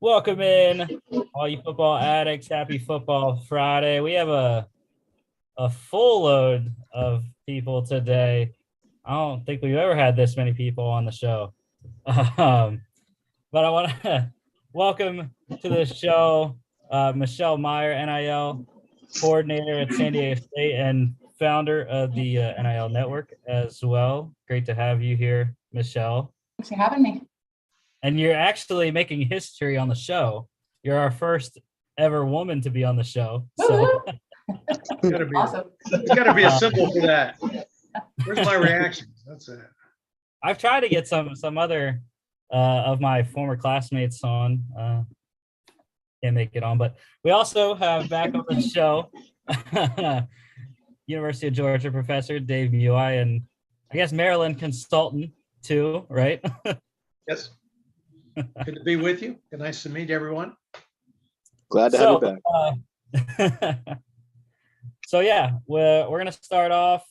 Welcome in, all you football addicts. Happy Football Friday. We have a full load of people today. I don't think we've ever had this many people on the show. But I want to welcome to the show Michelle Meyer, NIL coordinator at San Diego State and founder of the NIL Network as well. Great to have you here, Michelle. Thanks for having me. And you're actually making history on the show. You're our first ever woman to be on the show. So Awesome. There's got to be a symbol for that. Where's my reactions? That's it. I've tried to get some other of my former classmates on. Can't make it on, but we also have back on the show University of Georgia professor Dave Muia, and I guess Maryland consultant too, right? Yes. Good to be with you. Nice to meet everyone. Glad to have you back. So yeah, we're gonna start off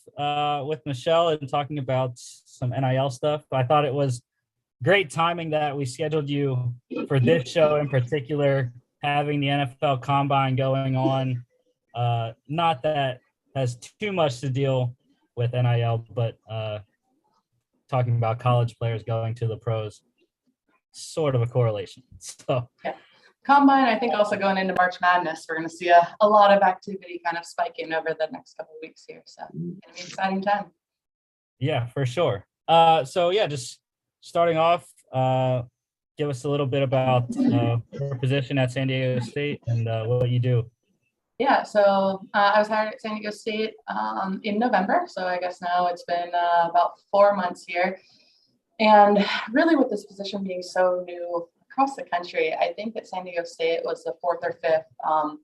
with Michelle and talking about some NIL stuff. I thought it was great timing that we scheduled you for this show in particular, having the NFL Combine going on. Not that has too much to deal with NIL, but talking about college players going to the pros, sort of a correlation. So yeah. Combine, I think also going into March Madness, we're going to see a lot of activity kind of spiking over the next couple of weeks here. So it's going to be an exciting time. Yeah, for sure. So yeah, just starting off, give us a little bit about your position at San Diego State and what you do. Yeah, so I was hired at San Diego State in November. So I guess now it's been about 4 months here. And really with this position being so new across the country, I think that San Diego State was the 4th or 5th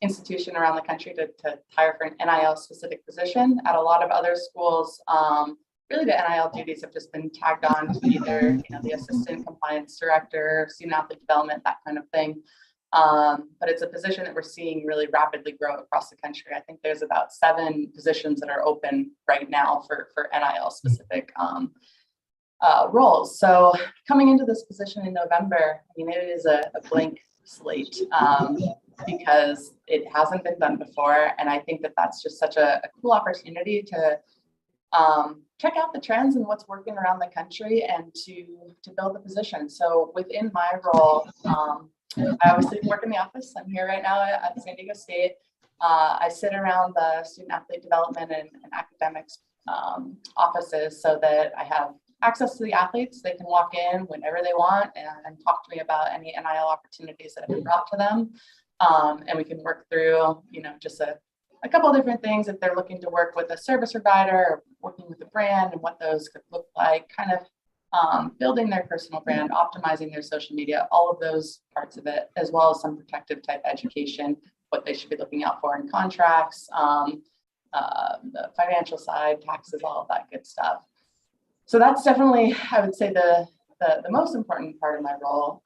institution around the country to hire for an NIL specific position. At a lot of other schools, really the NIL duties have just been tagged on to either the assistant compliance director, student athlete development, that kind of thing. But it's a position that we're seeing really rapidly grow across the country. I think there's about 7 positions that are open right now for NIL specific roles. So coming into this position in November, I mean, it is a blank slate because it hasn't been done before. And I think that that's just such a cool opportunity to check out the trends and what's working around the country and to build the position. So within my role, I obviously work in the office. I'm here right now at San Diego State. I sit around the student athlete development and academics offices so that I have access to the athletes. They can walk in whenever they want and talk to me about any NIL opportunities that have been brought to them. And we can work through, just a couple of different things if they're looking to work with a service provider or working with a brand and what those could look like, kind of building their personal brand, optimizing their social media, all of those parts of it, as well as some protective type education, what they should be looking out for in contracts, the financial side, taxes, all of that good stuff. So that's definitely, I would say, the most important part of my role.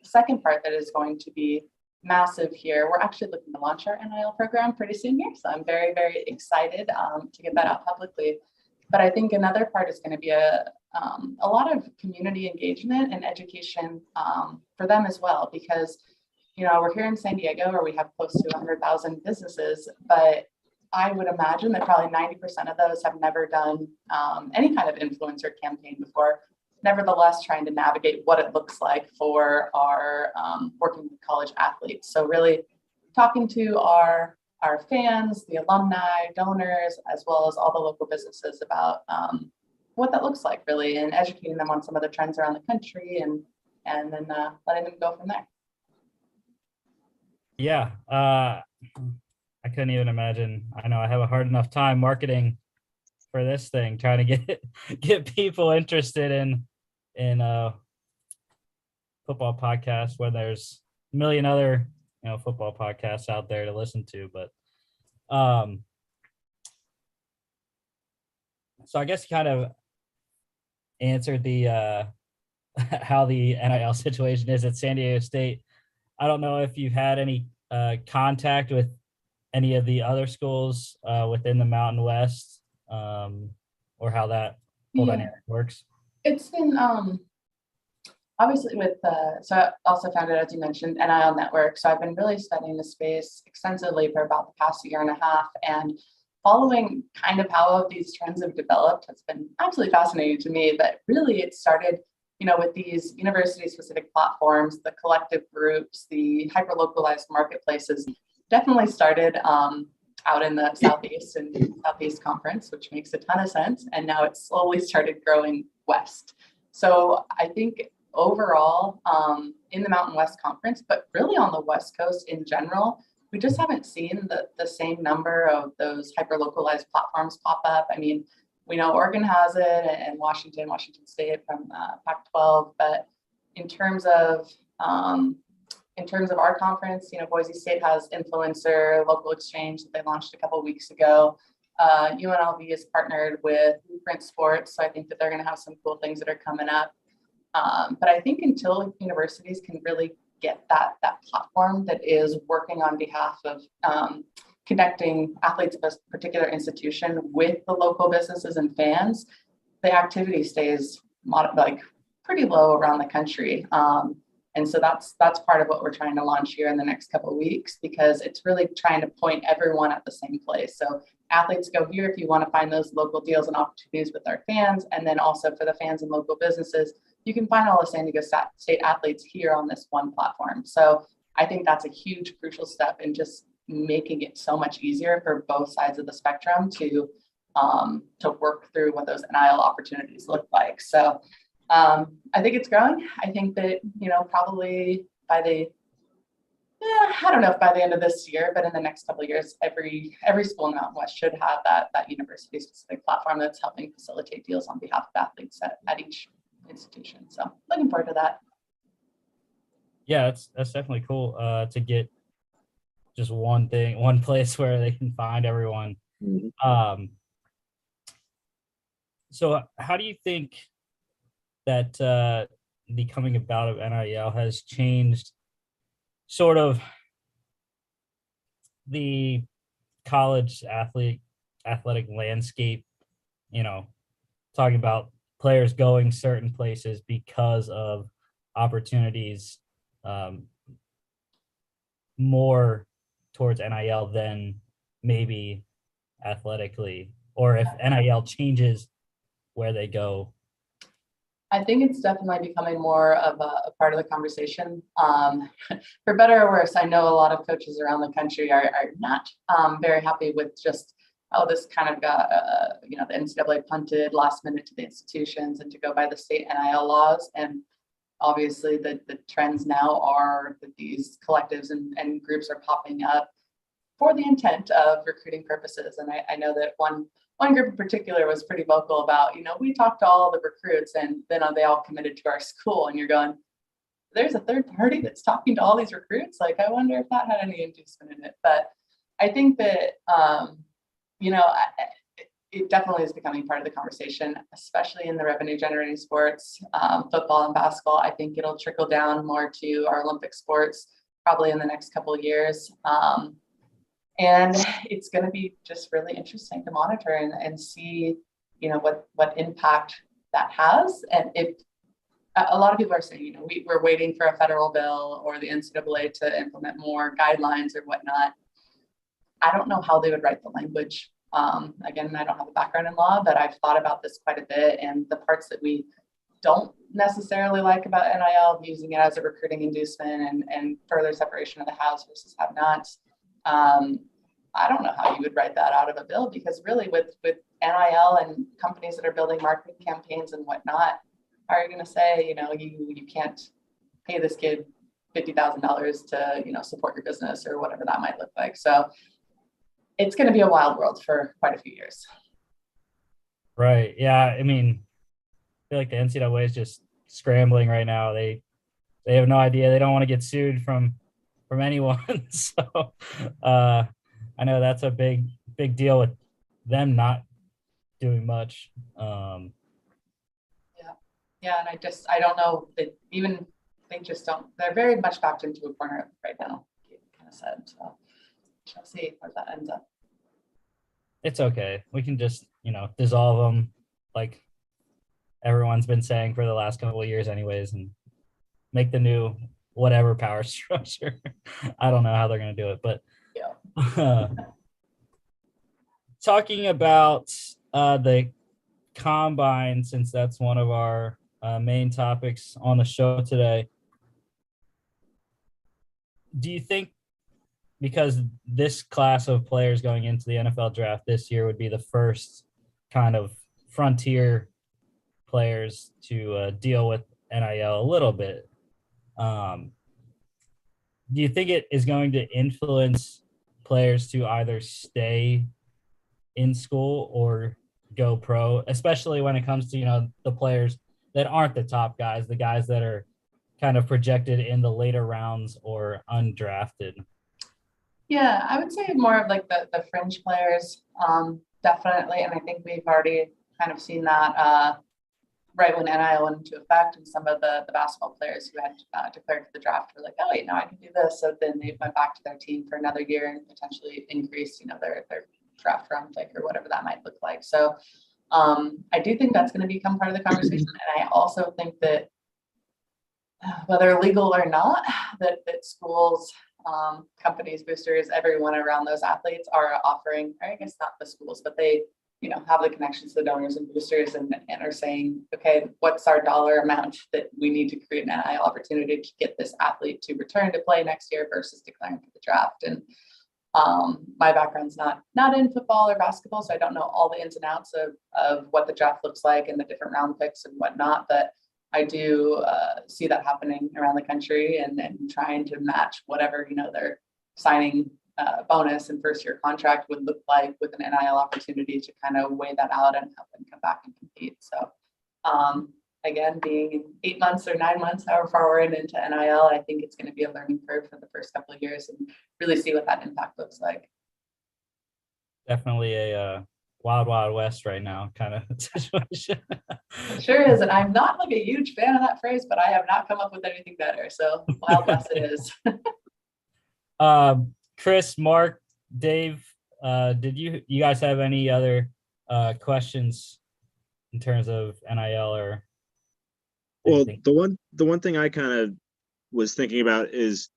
Second part that is going to be massive here, we're actually looking to launch our NIL program pretty soon here. So I'm very, very excited to get that out publicly. But I think another part is going to be a lot of community engagement and education for them as well, because, we're here in San Diego where we have close to 100,000 businesses, but I would imagine that probably 90% of those have never done any kind of influencer campaign before. Nevertheless, trying to navigate what it looks like for our working with college athletes. So really talking to our fans, the alumni, donors, as well as all the local businesses about what that looks like really, and educating them on some of the trends around the country and then letting them go from there. Yeah. I couldn't even imagine. I know I have a hard enough time marketing for this thing, trying to get people interested in football podcasts when there's a million other football podcasts out there to listen to. But so I guess you kind of answered the how the NIL situation is at San Diego State. I don't know if you've had any contact with any of the other schools within the Mountain West, or how that whole dynamic works. It's been obviously so I also founded, as you mentioned, NIL Network. So I've been really studying the space extensively for about the past year and a half, and following kind of how these trends have developed has been absolutely fascinating to me. But really it started, with these university specific platforms, the collective groups, the hyper localized marketplaces, definitely started out in the Southeast and Southeast Conference, which makes a ton of sense. And now it's slowly started growing west. So I think overall in the Mountain West Conference, but really on the West Coast in general, we just haven't seen the same number of those hyper localized platforms pop up. I mean, we know Oregon has it, and Washington State from Pac-12, but in terms of our conference, Boise State has Influencer Local Exchange that they launched a couple of weeks ago. UNLV is partnered with Blueprint Sports, so I think that they're going to have some cool things that are coming up. But I think until universities can really get that platform that is working on behalf of connecting athletes of a particular institution with the local businesses and fans, the activity stays pretty low around the country. And so that's part of what we're trying to launch here in the next couple of weeks, because it's really trying to point everyone at the same place. So athletes go here if you want to find those local deals and opportunities with our fans. And then also for the fans and local businesses, you can find all the San Diego State athletes here on this one platform. So I think that's a huge, crucial step in just making it so much easier for both sides of the spectrum to work through what those NIL opportunities look like. So I think it's growing. I think that, probably I don't know if by the end of this year, but in the next couple of years, every school in Mountain West should have that university specific platform that's helping facilitate deals on behalf of athletes at each institution. So looking forward to that. Yeah, that's definitely cool to get just one place where they can find everyone. Mm-hmm. So how do you think that the coming about of NIL has changed sort of the college athletic landscape, talking about players going certain places because of opportunities more towards NIL than maybe athletically, or if NIL changes where they go? I think it's definitely becoming more of a part of the conversation. For better or worse, I know a lot of coaches around the country are not very happy with just how this kind of got, the NCAA punted last minute to the institutions and to go by the state NIL laws. And obviously the trends now are that these collectives and groups are popping up for the intent of recruiting purposes. And I know that one group in particular was pretty vocal about, we talked to all the recruits and then they all committed to our school. And you're going, there's a third party that's talking to all these recruits. Like, I wonder if that had any inducement in it. But I think that, it definitely is becoming part of the conversation, especially in the revenue generating sports, football and basketball. I think it'll trickle down more to our Olympic sports probably in the next couple of years. And it's going to be just really interesting to monitor and see, what impact that has. And if a lot of people are saying, we're waiting for a federal bill or the NCAA to implement more guidelines or whatnot. I don't know how they would write the language. Again, I don't have a background in law, but I've thought about this quite a bit. And the parts that we don't necessarily like about NIL, using it as a recruiting inducement and further separation of the haves versus have-nots. I don't know how you would write that out of a bill, because really with NIL and companies that are building marketing campaigns and whatnot, how are you going to say, you can't pay this kid $50,000 to, support your business or whatever that might look like. So it's going to be a wild world for quite a few years. Right. Yeah. I mean, I feel like the NCAA is just scrambling right now. They have no idea. They don't want to get sued from anyone. So I know that's a big deal with them not doing much. Yeah. And I don't know that even they just don't, they're very much backed into a corner right now, kind of said. So shall see where that ends up. It's okay. We can just, dissolve them like everyone's been saying for the last couple of years anyways, and make the new whatever power structure. I don't know how they're going to do it, but talking about the combine, since that's one of our main topics on the show today, do you think, because this class of players going into the NFL draft this year would be the first kind of frontier players to deal with NIL a little bit, do you think it is going to influence players to either stay in school or go pro, especially when it comes to, the players that aren't the top guys, the guys that are kind of projected in the later rounds or undrafted? Yeah, I would say more of like the fringe players, definitely. And I think we've already kind of seen that right when NIL went into effect, and some of the basketball players who had declared for the draft were like, oh, wait, no, I can do this. So then they went back to their team for another year and potentially increase, their draft round pick or whatever that might look like. So I do think that's going to become part of the conversation. And I also think that whether legal or not, that schools, companies, boosters, everyone around those athletes are offering, or I guess not the schools, but they, have the connections to the donors and boosters and are saying, okay, what's our dollar amount that we need to create an NIL opportunity to get this athlete to return to play next year versus declaring for the draft. And my background's not in football or basketball, so I don't know all the ins and outs of what the draft looks like and the different round picks and whatnot, but I do see that happening around the country and trying to match whatever, their signing bonus and first year contract would look like with an NIL opportunity to kind of weigh that out and help them come back and compete. So again, being 8 months or 9 months, however far we're into NIL, I think it's going to be a learning curve for the first couple of years and really see what that impact looks like. Definitely a wild, wild west right now kind of situation. It sure is. And I'm not like a huge fan of that phrase, but I have not come up with anything better. So wild west it is. Chris, Mark, Dave, did you guys have any other questions in terms of NIL or anything? Well, the one thing I kind of was thinking about is,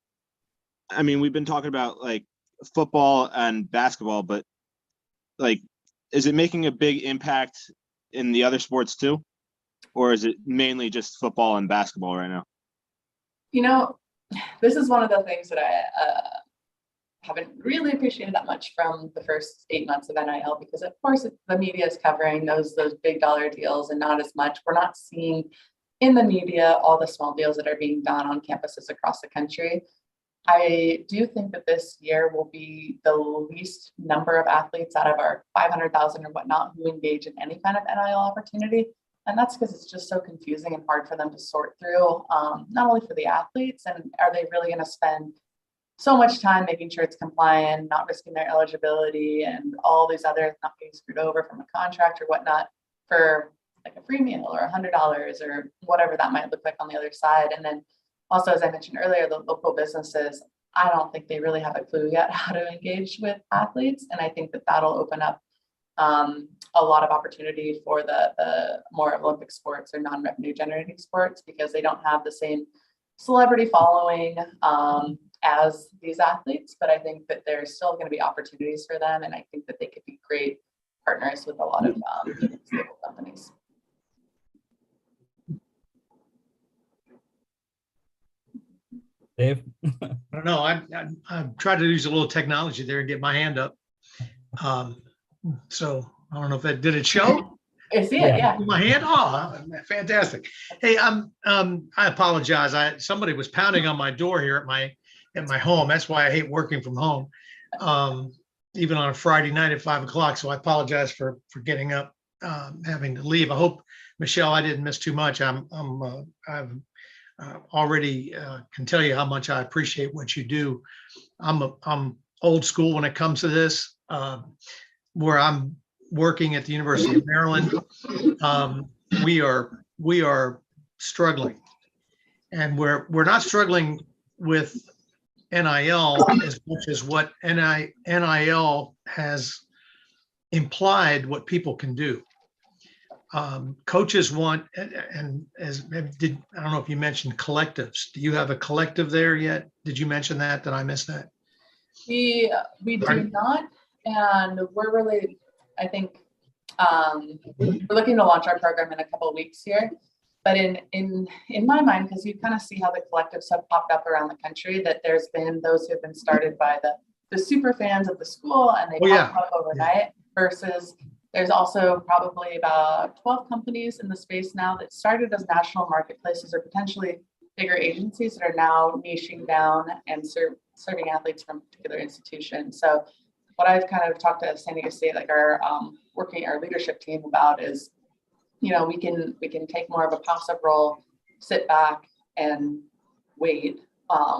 I mean, we've been talking about like football and basketball, but like, is it making a big impact in the other sports too? Or is it mainly just football and basketball right now? This is one of the things that I haven't really appreciated that much from the first 8 months of NIL, because of course the media is covering those big dollar deals and not as much. We're not seeing in the media all the small deals that are being done on campuses across the country. I do think that this year will be the least number of athletes out of our 500,000 or whatnot who engage in any kind of NIL opportunity. And that's because it's just so confusing and hard for them to sort through, not only for the athletes, and are they really going to spend so much time making sure it's compliant, not risking their eligibility and all these other, not getting screwed over from a contract or whatnot for like a free meal or $100 or whatever that might look like on the other side. And then also, as I mentioned earlier, the local businesses, I don't think they really have a clue yet how to engage with athletes. And I think that that'll open up a lot of opportunity for the more Olympic sports or non-revenue generating sports, because they don't have the same celebrity following as these athletes. But I think that there's still going to be opportunities for them. And I think that they could be great partners with a lot of local companies. Dave? I don't know. I'm trying to use a little technology there and get my hand up. So I don't know if that did it show. I see it, yeah. My hand. Oh, fantastic. Hey, I apologize. Somebody was pounding on my door here at my home. That's why I hate working from home, even on a Friday night at 5 o'clock. So I apologize for getting up, having to leave. I hope, Michelle, I didn't miss too much. I've already can tell you how much I appreciate what you do. I'm old school when it comes to this. Where I'm working at the University of Maryland, we are struggling, and we're not struggling with NIL as much as what NIL has implied what people can do. Coaches want, and as I don't know if you mentioned collectives. Do you have a collective there yet? Did you mention that? Did I miss that? We do not, and we're really, I think, we're looking to launch our program in a couple of weeks here. But in my mind, because you kind of see how the collectives have popped up around the country, that there's been those who have been started by the super fans of the school, and they pop up overnight, versus there's also probably about 12 companies in the space now that started as national marketplaces or potentially bigger agencies that are now niching down and serving athletes from particular institutions. So what I've kind of talked to San Diego State, like our leadership team about is, we can take more of a passive role, sit back and wait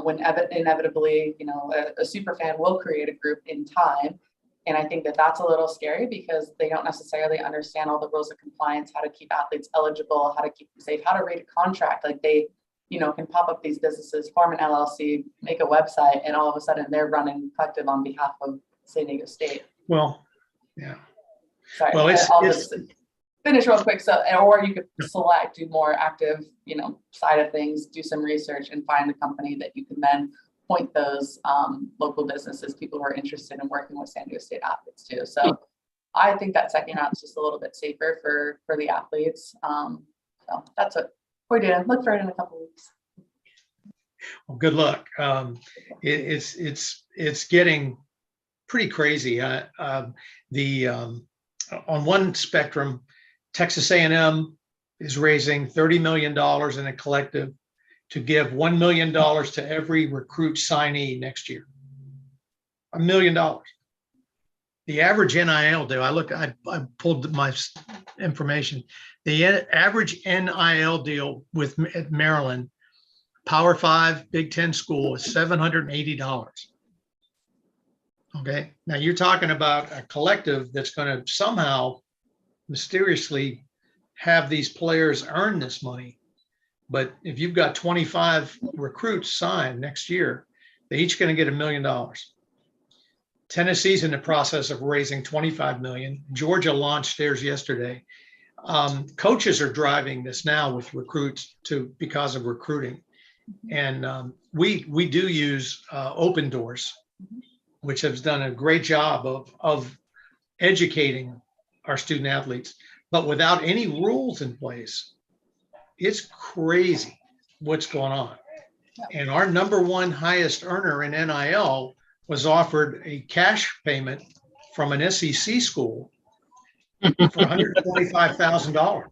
when inevitably, a super fan will create a group in time. And I think that that's a little scary because they don't necessarily understand all the rules of compliance, how to keep athletes eligible, how to keep them safe, how to read a contract. Like they, can pop up these businesses, form an LLC, make a website, and all of a sudden they're running collective on behalf of San Diego State. Well, yeah. Sorry, well, it's finish real quick. So, or you could do more active, side of things, do some research and find the company that you can then point those local businesses, people who are interested in working with San Diego State athletes too. So I think that second route is just a little bit safer for the athletes. So that's what we're doing. Look for it in a couple of weeks. Well, good luck. It's getting pretty crazy. On one spectrum, Texas A&M is raising $30 million in a collective to give $1 million to every recruit signee next year. $1 million. The average NIL deal, I pulled my information. The average NIL deal at Maryland, Power 5, Big Ten school, is $780. Okay. Now you're talking about a collective that's going to somehow mysteriously have these players earn this money. But if you've got 25 recruits signed next year, they're each going to get $1 million. Tennessee's in the process of raising $25 million. Georgia launched theirs yesterday. Coaches are driving this now with recruits because of recruiting. And we do use Open Doors, which has done a great job of educating our student athletes, but without any rules in place. It's crazy what's going on. And our number one highest earner in NIL was offered a cash payment from an SEC school for $125,000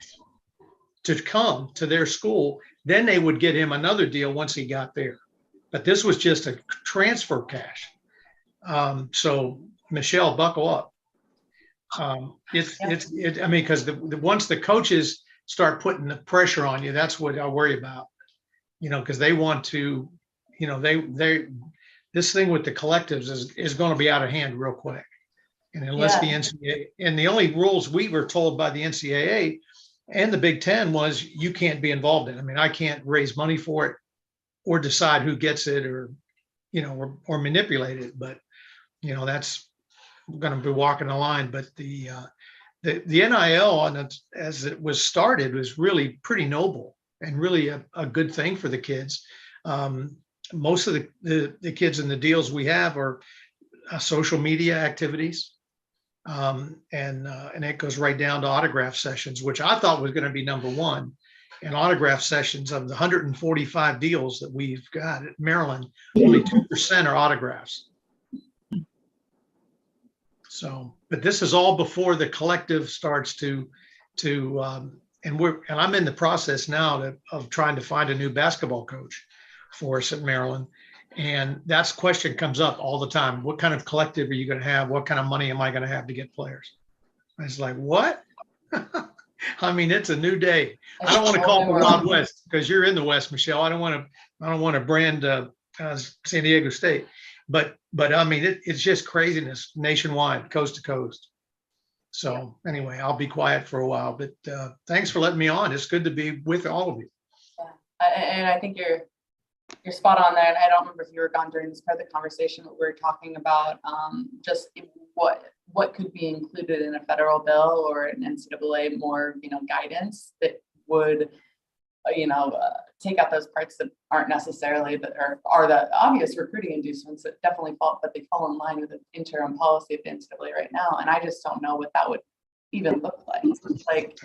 to come to their school. Then they would get him another deal once he got there. But this was just a transfer cash. So Michelle, buckle up. Because once the coaches start putting the pressure on you, that's what I worry about, because they want to, this thing with the collectives is going to be out of hand real quick. And unless the NCAA, and the only rules we were told by the NCAA and the Big Ten was you can't be involved in it. I mean, I can't raise money for it or decide who gets it or manipulate it. But, that's going to be walking the line. But the NIL as it was started was really pretty noble and really a good thing for the kids. Most of the kids in the deals we have are social media activities. And it goes right down to autograph sessions, which I thought was going to be number one. And autograph sessions, of the 145 deals that we've got at Maryland, only 2% are autographs. So, but this is all before the collective starts and I'm in the process now of trying to find a new basketball coach for us at Maryland. And that question comes up all the time. What kind of collective are you going to have? What kind of money am I going to have to get players? And it's like, what? I mean, it's a new day. I don't want to call it the Wild West because you're in the West, Michelle. I don't want to brand San Diego State. But I mean, it's just craziness nationwide, coast to coast. So anyway, I'll be quiet for a while, but thanks for letting me on. It's good to be with all of you. Yeah. And I think you're spot on there. And I don't remember if you were gone during this part of the conversation, but we were talking about just what what could be included in a federal bill or an NCAA more, guidance that would, take out those parts that aren't necessarily that are the obvious recruiting inducements that definitely fall, but they fall in line with the interim policy of the NCAA right now. And I just don't know what that would even look like.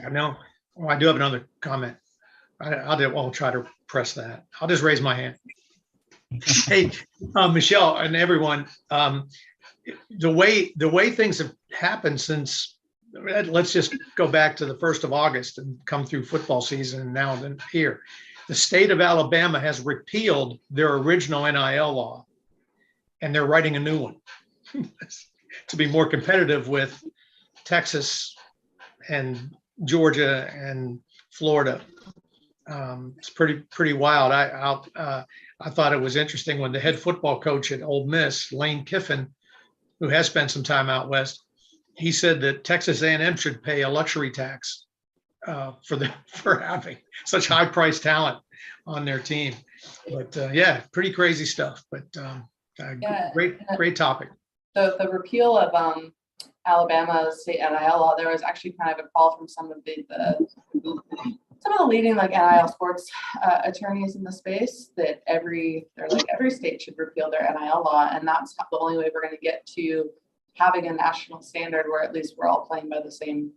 I know. Oh, I do have another comment. I'll try to press that. I'll just raise my hand. Hey, Michelle and everyone, the way things have happened since, let's just go back to the 1st of August and come through football season and now then here. The state of Alabama has repealed their original NIL law, and they're writing a new one to be more competitive with Texas and Georgia and Florida. It's pretty wild. I thought it was interesting when the head football coach at Ole Miss, Lane Kiffin, who has spent some time out west, he said that Texas A&M should pay a luxury tax for having such high-priced talent on their team. But yeah, pretty crazy stuff. But great topic. The repeal of Alabama's state NIL law, there was actually kind of a call from some of the leading NIL sports attorneys in the space that every state should repeal their NIL law, and that's the only way we're going to get to having a national standard where at least we're all playing by the same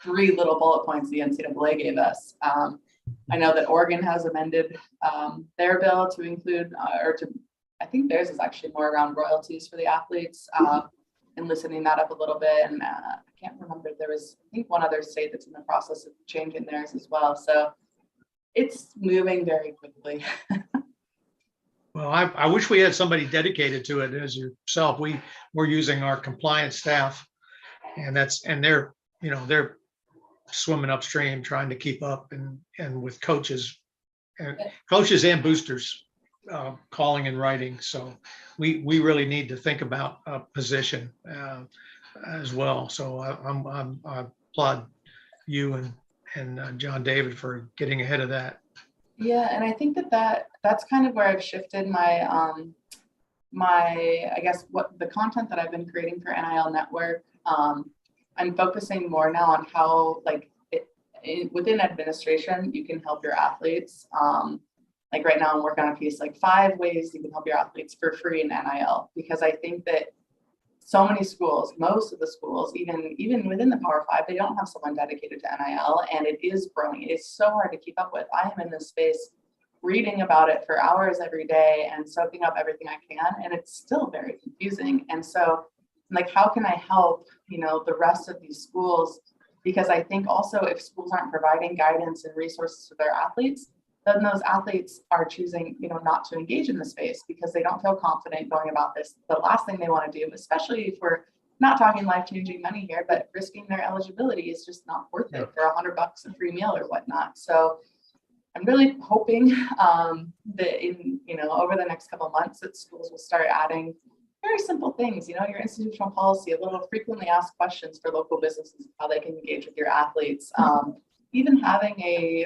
3 little bullet points the NCAA gave us. I know that Oregon has amended their bill to include, I think theirs is actually more around royalties for the athletes, and loosening that up a little bit. And I can't remember, there was, I think, one other state that's in the process of changing theirs as well. So it's moving very quickly. Well, I wish we had somebody dedicated to it as yourself. We're using our compliance staff, and they're swimming upstream trying to keep up and with coaches and boosters calling and writing. So we really need to think about a position as well. So I applaud you and John David for getting ahead of that. Yeah, and I think that's kind of where I've shifted my I guess what the content that I've been creating for NIL Network. I'm focusing more now on how within administration you can help your athletes. Right now I'm working on a piece 5 ways you can help your athletes for free in NIL, because I think that so many schools, most of the schools, even within the Power 5, they don't have someone dedicated to NIL, and it is growing. It's so hard to keep up with. I am in this space reading about it for hours every day and soaking up everything I can, and it's still very confusing. And so how can I help, the rest of these schools? Because I think also if schools aren't providing guidance and resources to their athletes, then those athletes are choosing, not to engage in the space because they don't feel confident going about this. The last thing they want to do, especially if we're not talking life-changing money here, but risking their eligibility is just not worth it for $100 a free meal or whatnot. So I'm really hoping that over the next couple of months that schools will start adding very simple things, your institutional policy, a little frequently asked questions for local businesses, how they can engage with your athletes. Even having a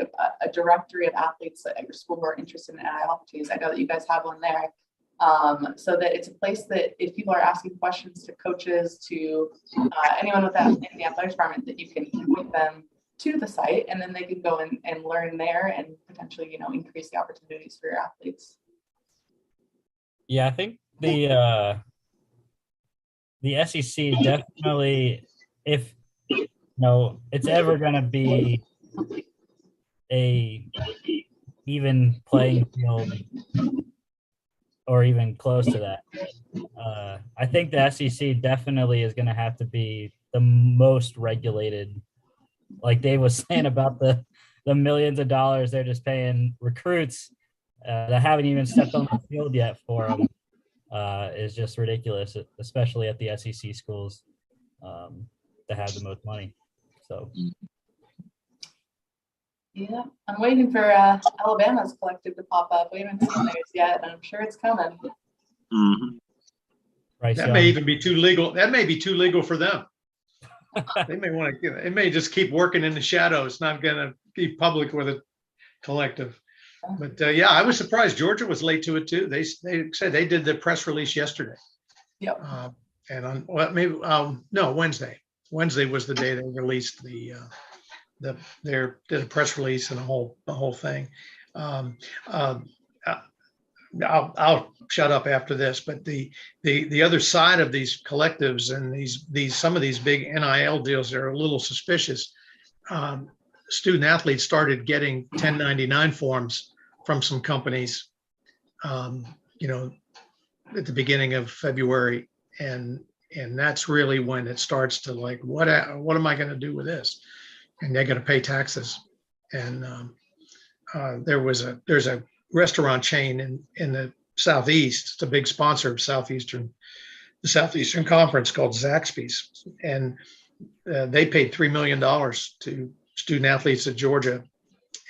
directory of athletes at your school who are interested in NIL opportunities. I know that you guys have one there. So that it's a place that if people are asking questions to coaches, to anyone in the athletic department, that you can point them to the site, and then they can go and learn there and potentially, increase the opportunities for your athletes. Yeah, I think the SEC definitely, if it's ever going to be a even playing field or even close to that, I think the SEC definitely is going to have to be the most regulated. Like Dave was saying about the millions of dollars they're just paying recruits that haven't even stepped on the field yet for them is just ridiculous, especially at the SEC schools that have the most money. So. Yeah, I'm waiting for Alabama's collective to pop up. We haven't seen theirs yet, and I'm sure it's coming. Mm-hmm. Right, that may even be too legal. That may be too legal for them. They may want to. It may just keep working in the shadows. Not going to be public with a collective. But yeah, I was surprised Georgia was late to it too. They said they did the press release yesterday. Yep. and on well maybe no Wednesday. Wednesday was the day they released did a press release and the whole thing. Um, uh, I'll shut up after this, but the other side of these collectives and these some of these big NIL deals are a little suspicious. Student athletes started getting 1099 forms from some companies, you know, at the beginning of February, and that's really when it starts to like, what am I going to do with this? And they're going to pay taxes. And there's a restaurant chain in the Southeast. It's a big sponsor of the Southeastern Conference called Zaxby's, and they paid $3 million to student athletes at Georgia,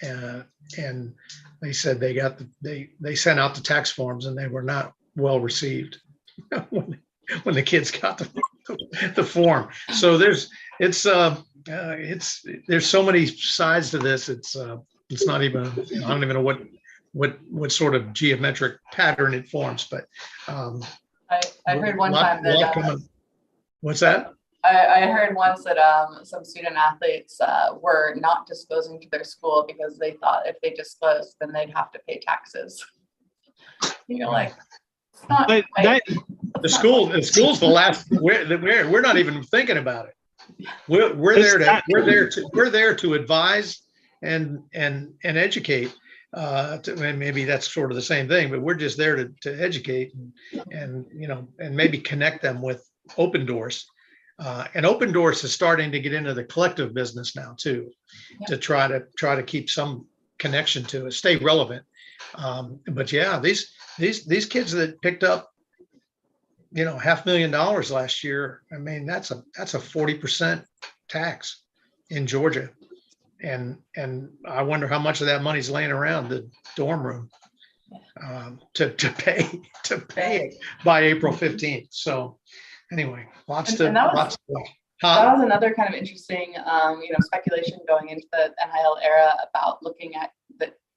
and they said they sent out the tax forms and they were not well received when the kids got the form. So there's so many sides to this. It's not even, I don't even know what sort of geometric pattern it forms, but I heard one time that what's that? I heard once that some student athletes were not disclosing to their school because they thought if they disclosed, then they'd have to pay taxes. You're like, it's not right. The school's the last. We're not even thinking about it. We're there to advise and educate. And maybe that's sort of the same thing, but we're just there to educate and maybe connect them with Open Doors. And Open Doors is starting to get into the collective business now too, to try to keep some connection to it, stay relevant. But yeah, these kids that picked up, $500,000 last year. I mean, that's a 40% tax in Georgia, and I wonder how much of that money's laying around the dorm room to pay it by April 15th. So. Anyway, lots to. That was another kind of interesting, speculation going into the NIL era about looking at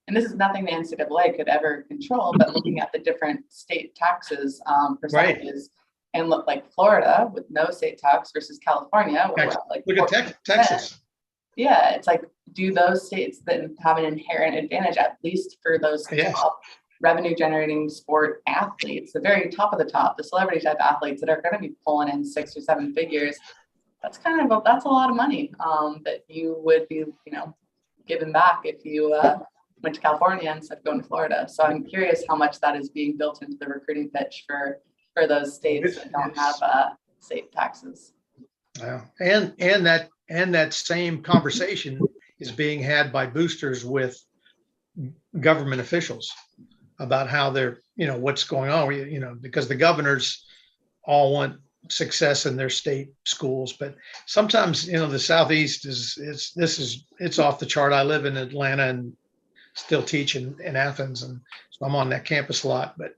and this is nothing the NCAA could ever control, but looking at the different state taxes percentages, right. And look like Florida with no state tax versus California. Look at Texas. Yeah, it's like, do those states that have an inherent advantage, at least for those top revenue generating sport athletes, the very top of the top, the celebrity type athletes that are going to be pulling in 6 or 7 figures, that's a lot of money that you would be, given back if you went to California instead of going to Florida. So I'm curious how much that is being built into the recruiting pitch for those states that don't have state taxes. Yeah, and that same conversation is being had by boosters with government officials about how they're, what's going on, because the governors all want success in their state schools, but sometimes, the Southeast it's off the chart. I live in Atlanta and still teach in Athens, and so I'm on that campus a lot, but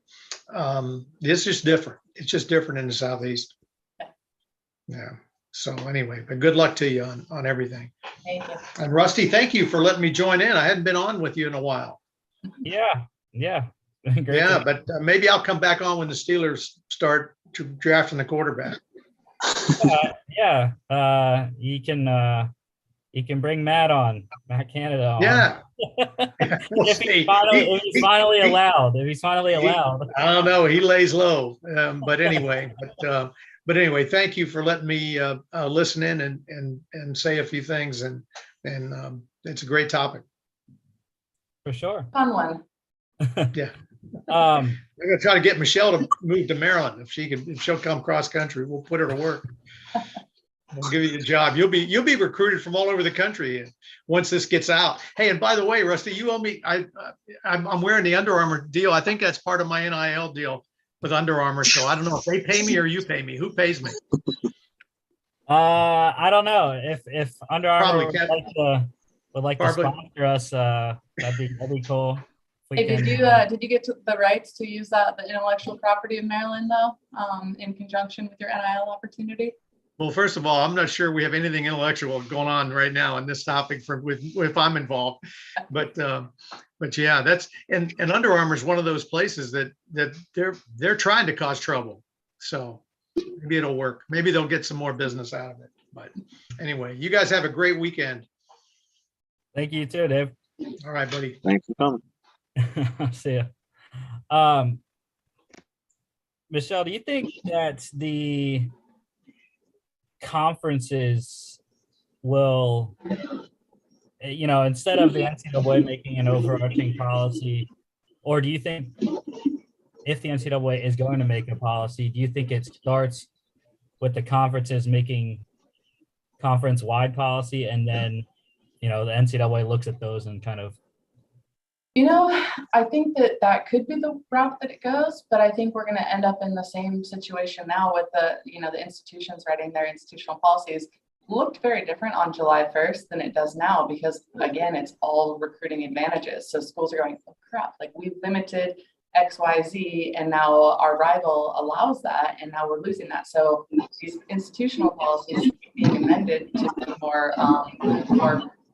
it's just different. It's just different in the Southeast. Yeah. So anyway, but good luck to you on everything. Thank you. And Rusty, thank you for letting me join in. I hadn't been on with you in a while. Yeah. Great. Yeah, but maybe I'll come back on when the Steelers start drafting the quarterback. You can bring Matt Canada on. Yeah. If he's finally allowed. I don't know. He lays low. But anyway, thank you for letting me listen in and say a few things, and it's a great topic. For sure. Fun one. Yeah. I'm gonna try to get Michelle to move to Maryland. If she'll come cross country, we'll put her to work. We'll give you a job. You'll be recruited from all over the country once this gets out. Hey, and by the way, Rusty, you owe me. I'm wearing the Under Armour deal. I think that's part of my NIL deal with Under Armour. So I don't know if they pay me or you pay me. Who pays me? I don't know if Under Armour would like to sponsor us. That'd be cool. Hey, did you get the rights to use the intellectual property of Maryland though, in conjunction with your NIL opportunity? Well, first of all, I'm not sure we have anything intellectual going on right now on this topic if I'm involved, but yeah, that's and Under Armour is one of those places that they're trying to cause trouble. So Maybe it'll work. Maybe they'll get some more business out of it. But anyway, you guys have a great weekend. Thank you too, Dave. All right, buddy. Thanks for coming. See ya. Michelle, do you think that the conferences will, instead of the NCAA making an overarching policy, or do you think if the NCAA is going to make a policy, do you think it starts with the conferences making conference-wide policy, and then, the NCAA looks at those and kind of? I think that could be the route that it goes, but I think we're going to end up in the same situation now with the institutions writing their institutional policies. Looked very different on July 1st than it does now, because again, it's all recruiting advantages. So schools are going, oh crap, like we limited XYZ and now our rival allows that, and now we're losing that. So these institutional policies keep being amended to be more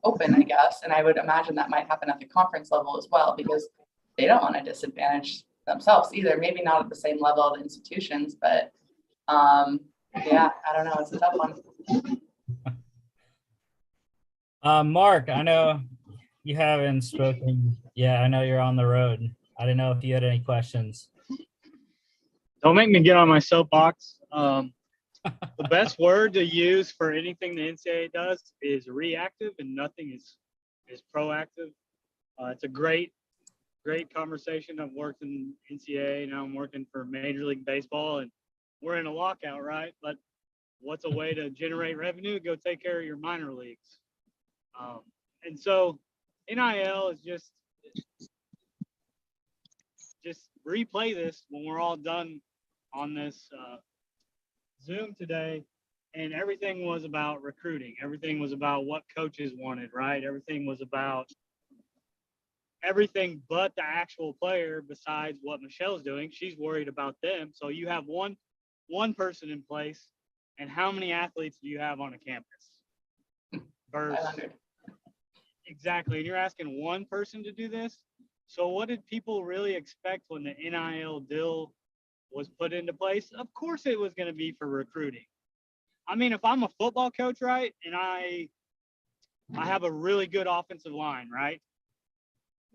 open, I guess. And I would imagine that might happen at the conference level as well, because they don't want to disadvantage themselves either. Maybe not at the same level of institutions, but yeah, I don't know. It's a tough one. Mark, I know you haven't spoken. Yeah, I know you're on the road. I didn't know if you had any questions. Don't make me get on my soapbox. The best word to use for anything the NCAA does is reactive, and nothing is proactive. It's a great conversation. I've worked in NCAA, now I'm working for Major League Baseball, and we're in a lockout, right? But what's a way to generate revenue? Go take care of your minor leagues. And so NIL is just replay this when we're all done on this Zoom today, and everything was about recruiting. Everything was about what coaches wanted, right? Everything was about everything but the actual player, besides what Michelle's doing. She's worried about them. So you have one person in place, and how many athletes do you have on a campus? Versus, exactly. And you're asking one person to do this? So what did people really expect when the NIL deal was put into place? Of course it was going to be for recruiting. I mean, if I'm a football coach, right, and I have a really good offensive line, right,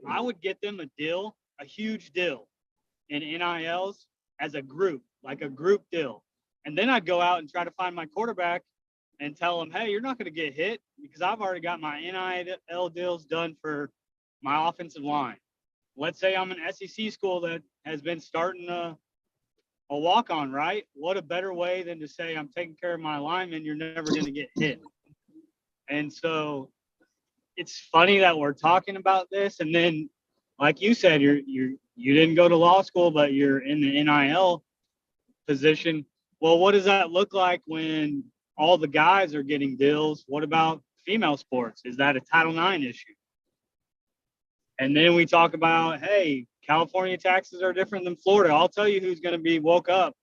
I would get them a deal, a huge deal in NILs as a group, like a group deal. And then I'd go out and try to find my quarterback and tell him, hey, you're not going to get hit because I've already got my NIL deals done for my offensive line. Let's say I'm an SEC school that has been starting a walk-on, right? What a better way than to say, I'm taking care of my lineman, you're never going to get hit. And so it's funny that we're talking about this. And then, like you said, you didn't go to law school, but you're in the NIL position. Well, what does that look like when all the guys are getting deals? What about female sports? Is that a Title IX issue? And then we talk about, hey, California taxes are different than Florida. I'll tell you who's going to be woke up.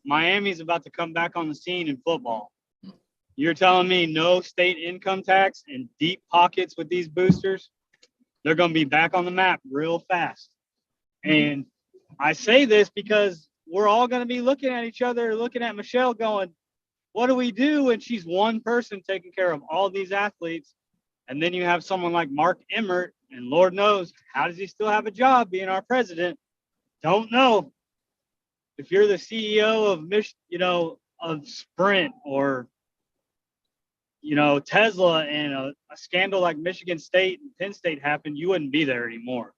Miami's about to come back on the scene in football. You're telling me no state income tax and deep pockets with these boosters? They're going to be back on the map real fast. And I say this because we're all going to be looking at each other, looking at Michelle going, what do we do when she's one person taking care of all these athletes? And then you have someone like Mark Emmert, and Lord knows, how does he still have a job being our president? Don't know. If you're the CEO of of Sprint or, Tesla, and a scandal like Michigan State and Penn State happened, you wouldn't be there anymore.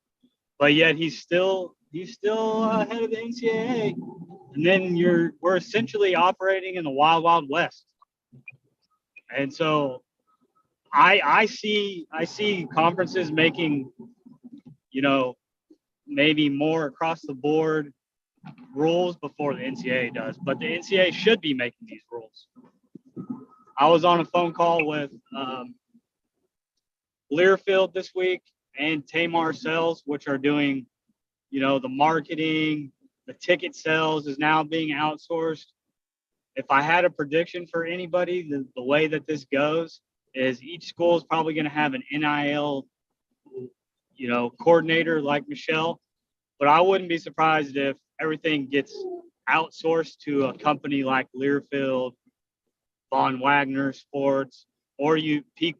But yet he's still head of the NCAA. And then we're essentially operating in the wild, wild west. And so I see conferences making, maybe more across the board rules before the NCAA does, but the NCAA should be making these rules. I was on a phone call with Learfield this week and Tamar Sales, which are doing, the marketing, the ticket sales is now being outsourced. If I had a prediction for anybody, the way that this goes is each school is probably going to have an NIL, coordinator like Michelle. But I wouldn't be surprised if everything gets outsourced to a company like Learfield, Von Wagner Sports, or Peak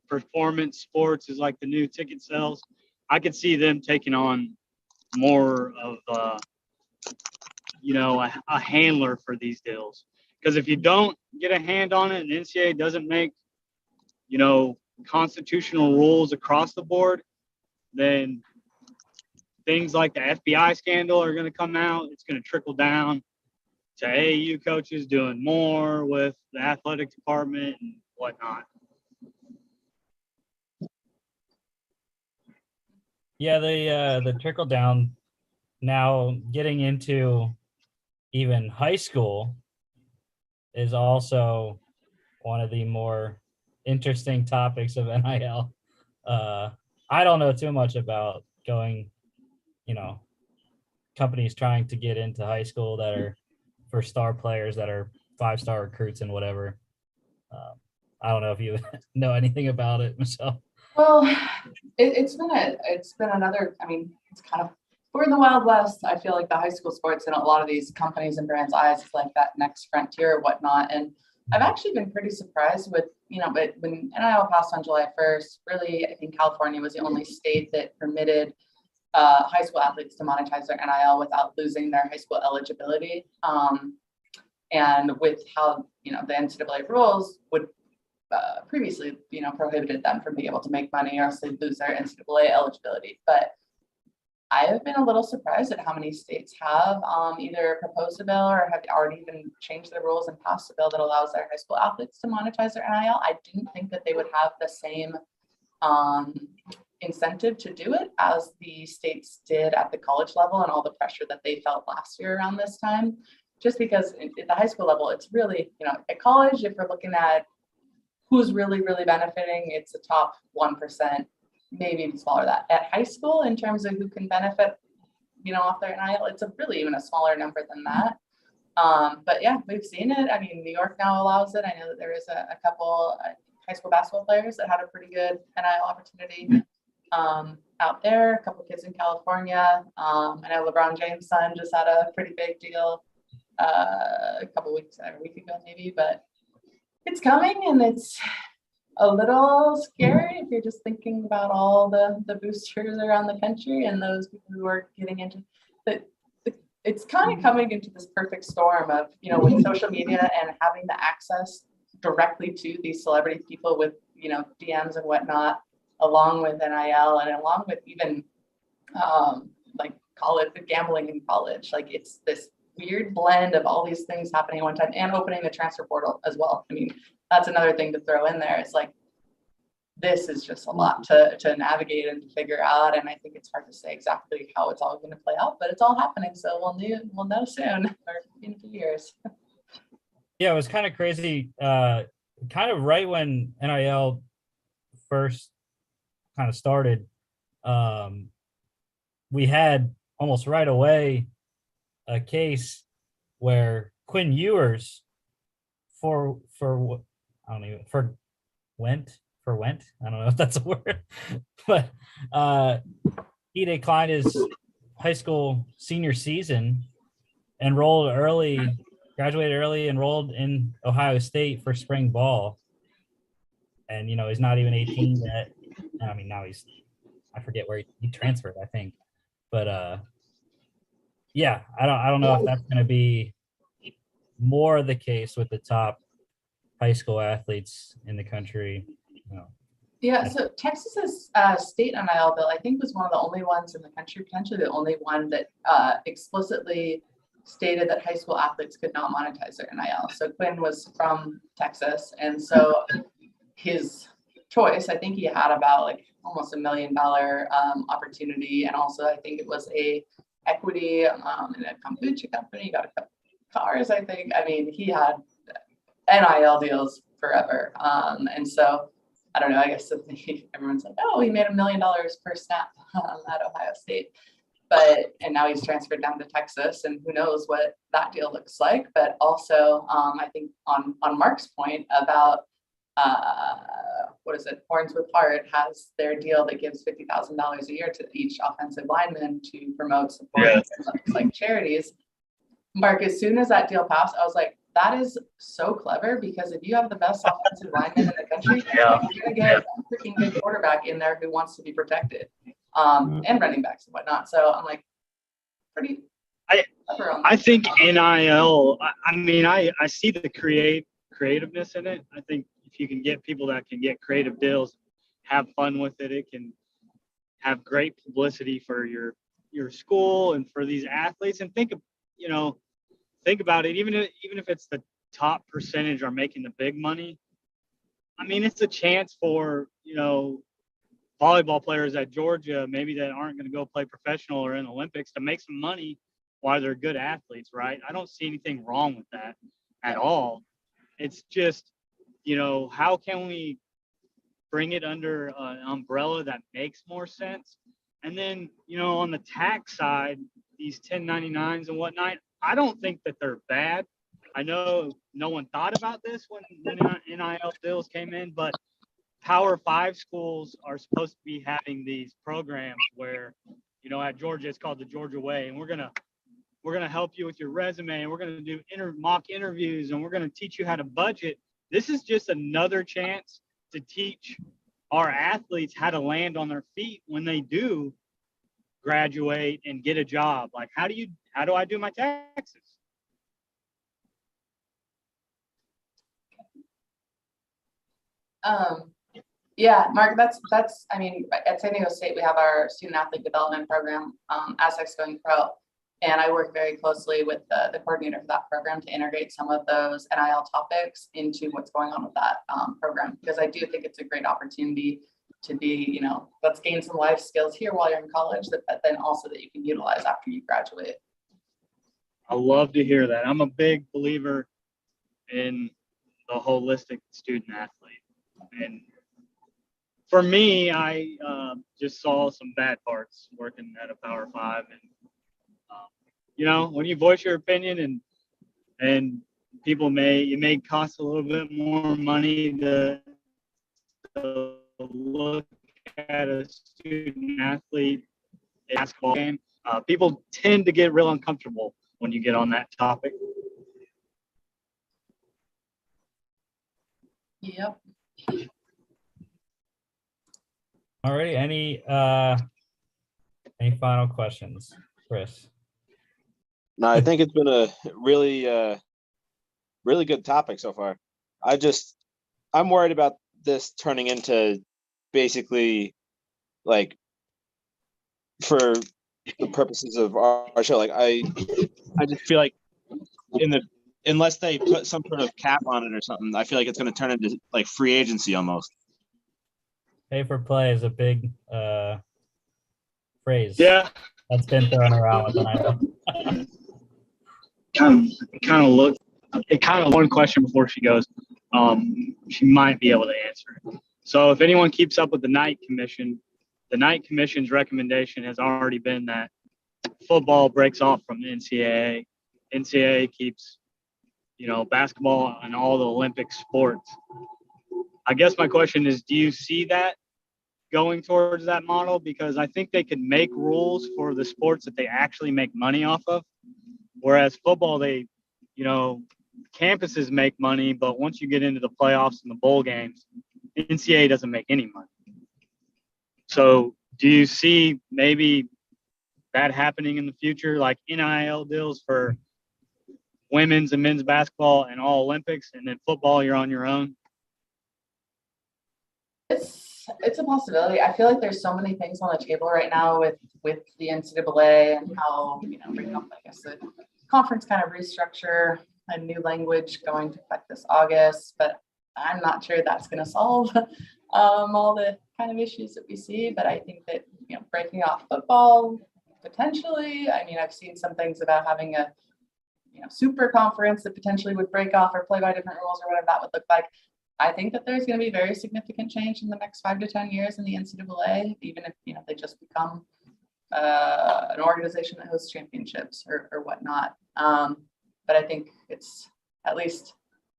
Performance Sports is like the new ticket sales. I could see them taking on more of a handler for these deals. Because if you don't get a hand on it and the NCAA doesn't make, constitutional rules across the board, then things like the FBI scandal are going to come out. It's going to trickle down to AAU coaches doing more with the athletic department and whatnot. Yeah, the trickle down now getting into even high school is also one of the more interesting topics of NIL. I don't know too much about going, companies trying to get into high school that are for star players that are 5-star recruits and whatever. I don't know if you know anything about it, Michelle. Well, it's been another, it's kind of, we're in the Wild West. I feel like the high school sports and a lot of these companies and brands' eyes is like that next frontier or whatnot. And I've actually been pretty surprised with, but when NIL passed on July 1st, really, I think California was the only state that permitted high school athletes to monetize their NIL without losing their high school eligibility. And with how, the NCAA rules would previously, prohibited them from being able to make money or else they'd lose their NCAA eligibility. But I have been a little surprised at how many states have either proposed a bill or have already even changed their rules and passed a bill that allows their high school athletes to monetize their NIL. I didn't think that they would have the same incentive to do it as the states did at the college level and all the pressure that they felt last year around this time. Just because at the high school level, it's really, at college, if we're looking at who's really, really benefiting, it's the top 1%, maybe even smaller than that. At high school, in terms of who can benefit, off their NIL, it's really even a smaller number than that. But yeah, we've seen it. New York now allows it. I know that there is a couple high school basketball players that had a pretty good NIL opportunity out there. A couple kids in California. I know LeBron James' son just had a pretty big deal a week ago maybe, but it's coming and it's a little scary if you're just thinking about all the boosters around the country and those people who are getting into it's kind of coming into this perfect storm of, with social media and having the access directly to these celebrity people with, DMs and whatnot, along with NIL and along with even like college, gambling in college. Like it's this weird blend of all these things happening at one time and opening the transfer portal as well. That's another thing to throw in there. It's like, this is just a lot to navigate and to figure out. And I think it's hard to say exactly how it's all going to play out, but it's all happening. So we'll know soon or in a few years. Yeah, it was kind of crazy. Kind of right when NIL first kind of started, we had almost right away a case where Quinn Ewers went. I don't know if that's a word, but he declined his high school senior season, graduated early, enrolled in Ohio State for spring ball. And, he's not even 18 yet. Now I forget where he transferred, I think. But yeah, I don't know if that's going to be more the case with the top high school athletes in the country. Yeah, so Texas's state NIL bill, I think, was one of the only ones in the country, potentially the only one that explicitly stated that high school athletes could not monetize their NIL. So Quinn was from Texas, and so his choice, I think he had about almost $1 million opportunity, and also I think it was a equity in a kombucha company. He got a couple cars, I think. He had NIL deals forever, and so. I don't know, I guess everyone's like, oh, he made $1 million per snap at Ohio State. And now he's transferred down to Texas, and who knows what that deal looks like. But also, I think on Mark's point about, Horns with Heart has their deal that gives $50,000 a year to each offensive lineman to promote support like charities. Mark, as soon as that deal passed, I was like, that is so clever, because if you have the best offensive lineman in the country, you're going to get a freaking good quarterback in there who wants to be protected, and running backs and whatnot. So I'm like, pretty clever on that. I think NIL, I mean, I see the creativeness in it. I think if you can get people that can get creative deals, have fun with it, it can have great publicity for your school and for these athletes. And think about it, even if it's the top percentage are making the big money. I mean, it's a chance for, volleyball players at Georgia, maybe that aren't going to go play professional or in the Olympics, to make some money while they're good athletes, right? I don't see anything wrong with that at all. It's just, how can we bring it under an umbrella that makes more sense? And then, on the tax side, these 1099s and whatnot, I don't think that they're bad. I know no one thought about this when NIL deals came in, but Power 5 schools are supposed to be having these programs where, at Georgia, it's called the Georgia Way, and we're gonna help you with your resume, and we're gonna do mock interviews, and we're gonna teach you how to budget. This is just another chance to teach our athletes how to land on their feet when they do graduate and get a job. Like, how do I do my taxes? Yeah, Mark, that's, I mean, at San Diego State, we have our student athlete development program, Aztecs Going Pro. And I work very closely with the coordinator for that program to integrate some of those NIL topics into what's going on with that program, because I do think it's a great opportunity to be, let's gain some life skills here while you're in college, but then also that you can utilize after you graduate. I love to hear that. I'm a big believer in the holistic student athlete. And for me, I just saw some bad parts working at a Power 5. And, when you voice your opinion and people it may cost a little bit more money to look at a student athlete basketball game, people tend to get real uncomfortable when you get on that topic. Yep. Alrighty, any final questions, Chris? No, I think it's been a really, really good topic so far. I'm worried about this turning into basically, like, for the purposes of our show, like I just feel like unless they put some sort of cap on it or something, I feel like it's going to turn into like free agency almost. Pay for play is a big phrase. Yeah. That's been thrown around with NIL. One question before she goes, she might be able to answer it. So if anyone keeps up with the Knight Commission, the Knight Commission's recommendation has already been that football breaks off from the NCAA. NCAA keeps, basketball and all the Olympic sports. I guess my question is, do you see that going towards that model? Because I think they could make rules for the sports that they actually make money off of. Whereas football, they, campuses make money, but once you get into the playoffs and the bowl games, NCAA doesn't make any money. So do you see maybe that happening in the future, like NIL deals for women's and men's basketball and all Olympics, and then football, you're on your own? It's a possibility. I feel like there's so many things on the table right now with the NCAA and how, bringing up, I guess, the conference kind of restructure, a new language going to affect this August, but I'm not sure that's going to solve all the kind of issues that we see. But I think that, breaking off football, potentially, I've seen some things about having a, super conference that potentially would break off or play by different rules or whatever that would look like. I think that there's going to be very significant change in the next 5 to 10 years in the NCAA, even if, they just become an organization that hosts championships or whatnot. But I think it's, at least,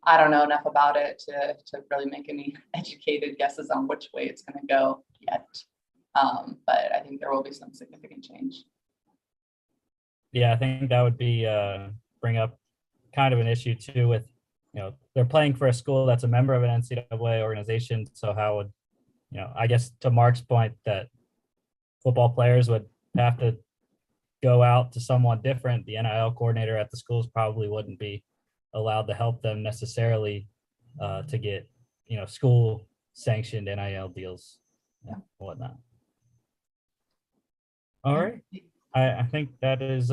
I don't know enough about it to really make any educated guesses on which way it's going to go yet. But I think there will be some significant change. Yeah, I think that would be bring up kind of an issue too with, they're playing for a school that's a member of an NCAA organization. So how would, I guess to Mark's point that football players would have to go out to someone different. The NIL coordinator at the schools probably wouldn't be allowed to help them necessarily to get, school sanctioned NIL deals and whatnot. All right. I think that is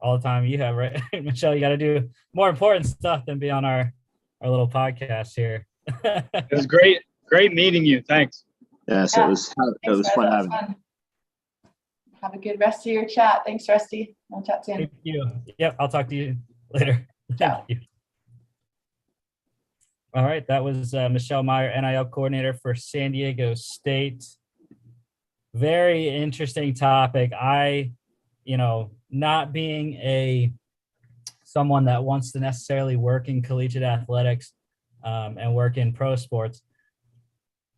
all the time you have, right? Michelle, you got to do more important stuff than be on our little podcast here. It was great meeting you. Thanks. Yes, it was fun having you. Have a good rest of your chat. Thanks, Rusty. I'll chat soon. Thank you. Yep, I'll talk to you later. Ciao. Thank you. All right, that was Michelle Meyer, NIL coordinator for San Diego State. Very interesting topic. Not being someone that wants to necessarily work in collegiate athletics and work in pro sports,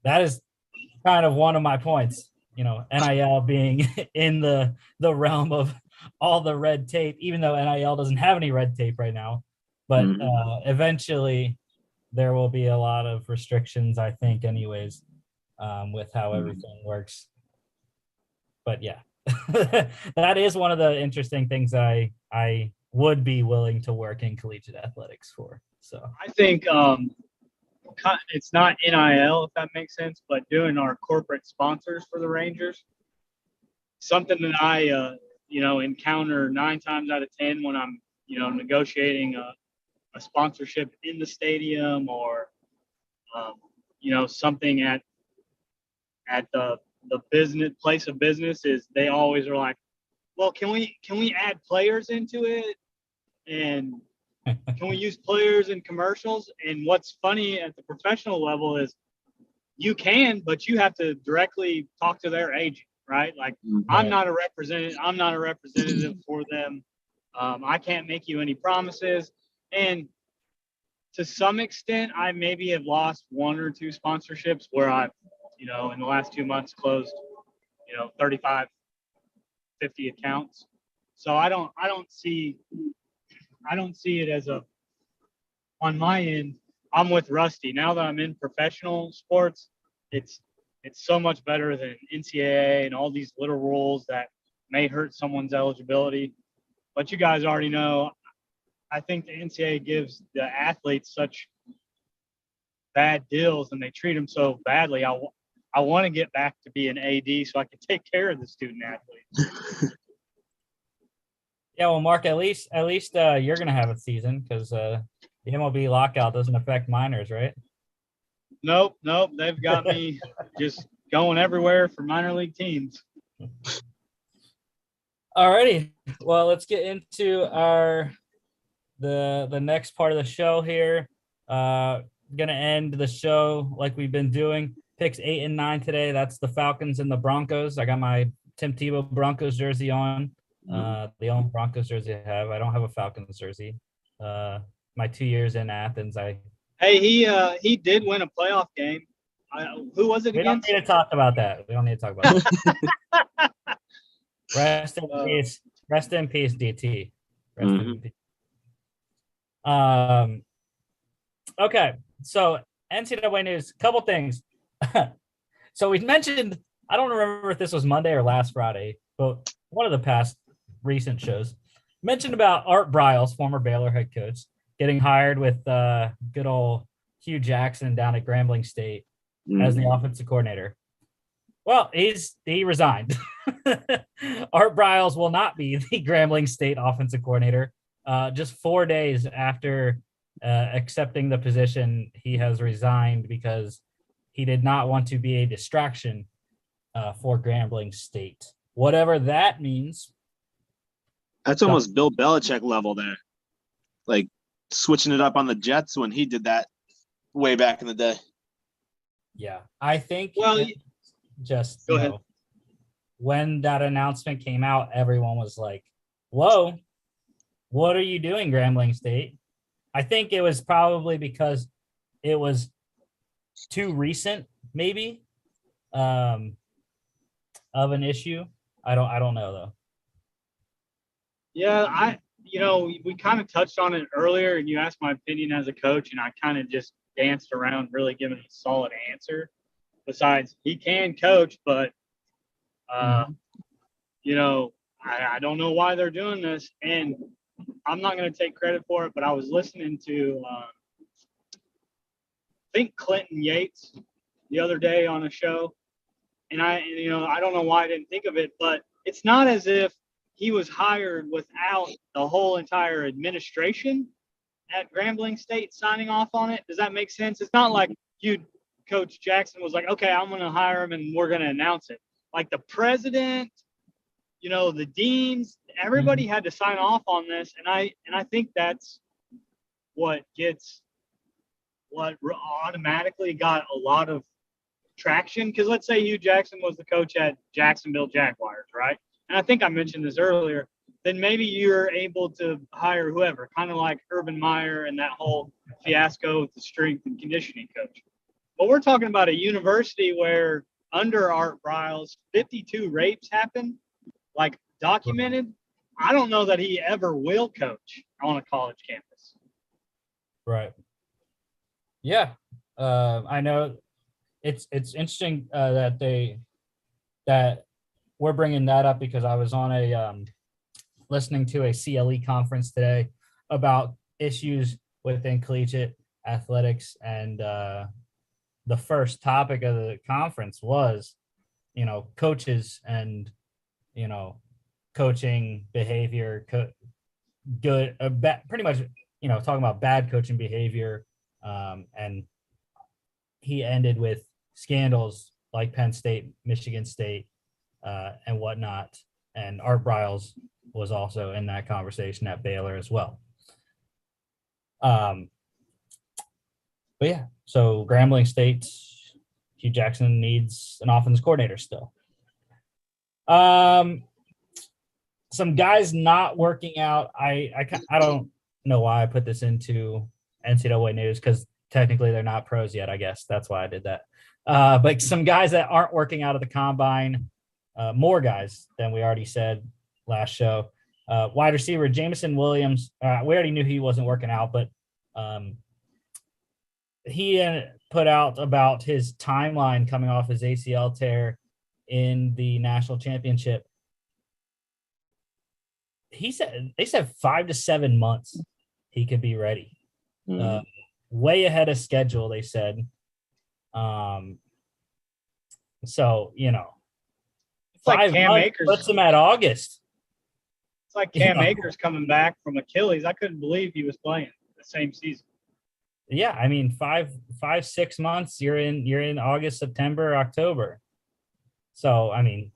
that is kind of one of my points. NIL being in the realm of all the red tape, even though NIL doesn't have any red tape right now. But eventually there will be a lot of restrictions, I think, anyways, with how everything works. But yeah, that is one of the interesting things that I would be willing to work in collegiate athletics for. So I think it's not NIL, if that makes sense, but doing our corporate sponsors for the Rangers, something that I encounter 9 times out of 10 when I'm negotiating a sponsorship in the stadium or something at the business place of business, is they always are like, well, can we add players into it, and can we use players in commercials? And what's funny at the professional level is you can, but you have to directly talk to their agent, right? Like I'm not a representative for them. I can't make you any promises. And to some extent, I maybe have lost 1 or 2 sponsorships where I've, in the last 2 months closed, 35, 50 accounts. So I don't see it as on my end. I'm with Rusty. Now that I'm in professional sports, it's so much better than NCAA and all these little rules that may hurt someone's eligibility. But you guys already know, I think the NCAA gives the athletes such bad deals and they treat them so badly. I want to get back to being AD so I can take care of the student athletes. Yeah, well, Mark, at least you're gonna have a season because the MLB lockout doesn't affect minors, right? Nope. They've got me just going everywhere for minor league teams. Alrighty, well, let's get into the next part of the show here. Gonna end the show like we've been doing. Picks 8 and 9 today. That's the Falcons and the Broncos. I got my Tim Tebow Broncos jersey on. The only Broncos jersey I have. I don't have a Falcons jersey. My 2 years in Athens, he did win a playoff game. Who was it we against? don't need to talk about that. Rest in peace. Rest in peace, DT. Rest in peace. Okay, so NCAA news. Couple things. So we mentioned, I don't remember if this was Monday or last Friday, but one of the past recent shows mentioned about Art Briles, former Baylor head coach, getting hired with good old Hugh Jackson down at Grambling State as the offensive coordinator. Well, he resigned. Art Briles will not be the Grambling State offensive coordinator. Just 4 days after accepting the position, he has resigned because he did not want to be a distraction for Grambling State. Whatever that means. That's almost Bill Belichick level there. Like switching it up on the Jets when he did that way back in the day. Yeah, I think Go ahead. When that announcement came out, everyone was like, whoa, what are you doing, Grambling State? I think it was probably because it was too recent, maybe, of an issue. I don't know though. Yeah, we kind of touched on it earlier, and you asked my opinion as a coach, and I kind of just danced around really giving a solid answer. Besides, he can coach, but, I don't know why they're doing this. And I'm not going to take credit for it, but I was listening to, I think Clinton Yates the other day on a show. And I don't know why I didn't think of it, but it's not as if he was hired without the whole entire administration at Grambling State signing off on it. Does that make sense? It's not like Coach Jackson was like, okay, I'm going to hire him and we're going to announce it. Like the president, the deans, everybody had to sign off on this. And I think that's what automatically got a lot of traction. Because let's say Hugh Jackson was the coach at Jacksonville Jaguars, right? And I think I mentioned this earlier. Then maybe you're able to hire whoever, kind of like Urban Meyer and that whole fiasco with the strength and conditioning coach. But we're talking about a university where under Art Briles, 52 rapes happened, like documented. I don't know that he ever will coach on a college campus. Right. Yeah. I know it's interesting that we're bringing that up because I was on listening to a CLE conference today about issues within collegiate athletics, and the first topic of the conference was, coaches and, coaching behavior, pretty much, talking about bad coaching behavior. And he ended with scandals like Penn State, Michigan State, and whatnot. And Art Briles was also in that conversation at Baylor as well. But yeah, so Grambling State, Hugh Jackson needs an offense coordinator still. Some guys not working out. I don't know why I put this into NCAA news because technically they're not pros yet. I guess that's why I did that. But some guys that aren't working out of the combine, more guys than we already said last show. Wide receiver Jameson Williams. We already knew he wasn't working out, but he put out about his timeline coming off his ACL tear in the national championship. They said 5 to 7 months he could be ready. Way ahead of schedule, they said. So, it's like 5 Cam months Akers puts him at August. It's like Cam Akers coming back from Achilles. I couldn't believe he was playing the same season. Yeah, I mean 5-6 months. You're in August, September, October. So I mean,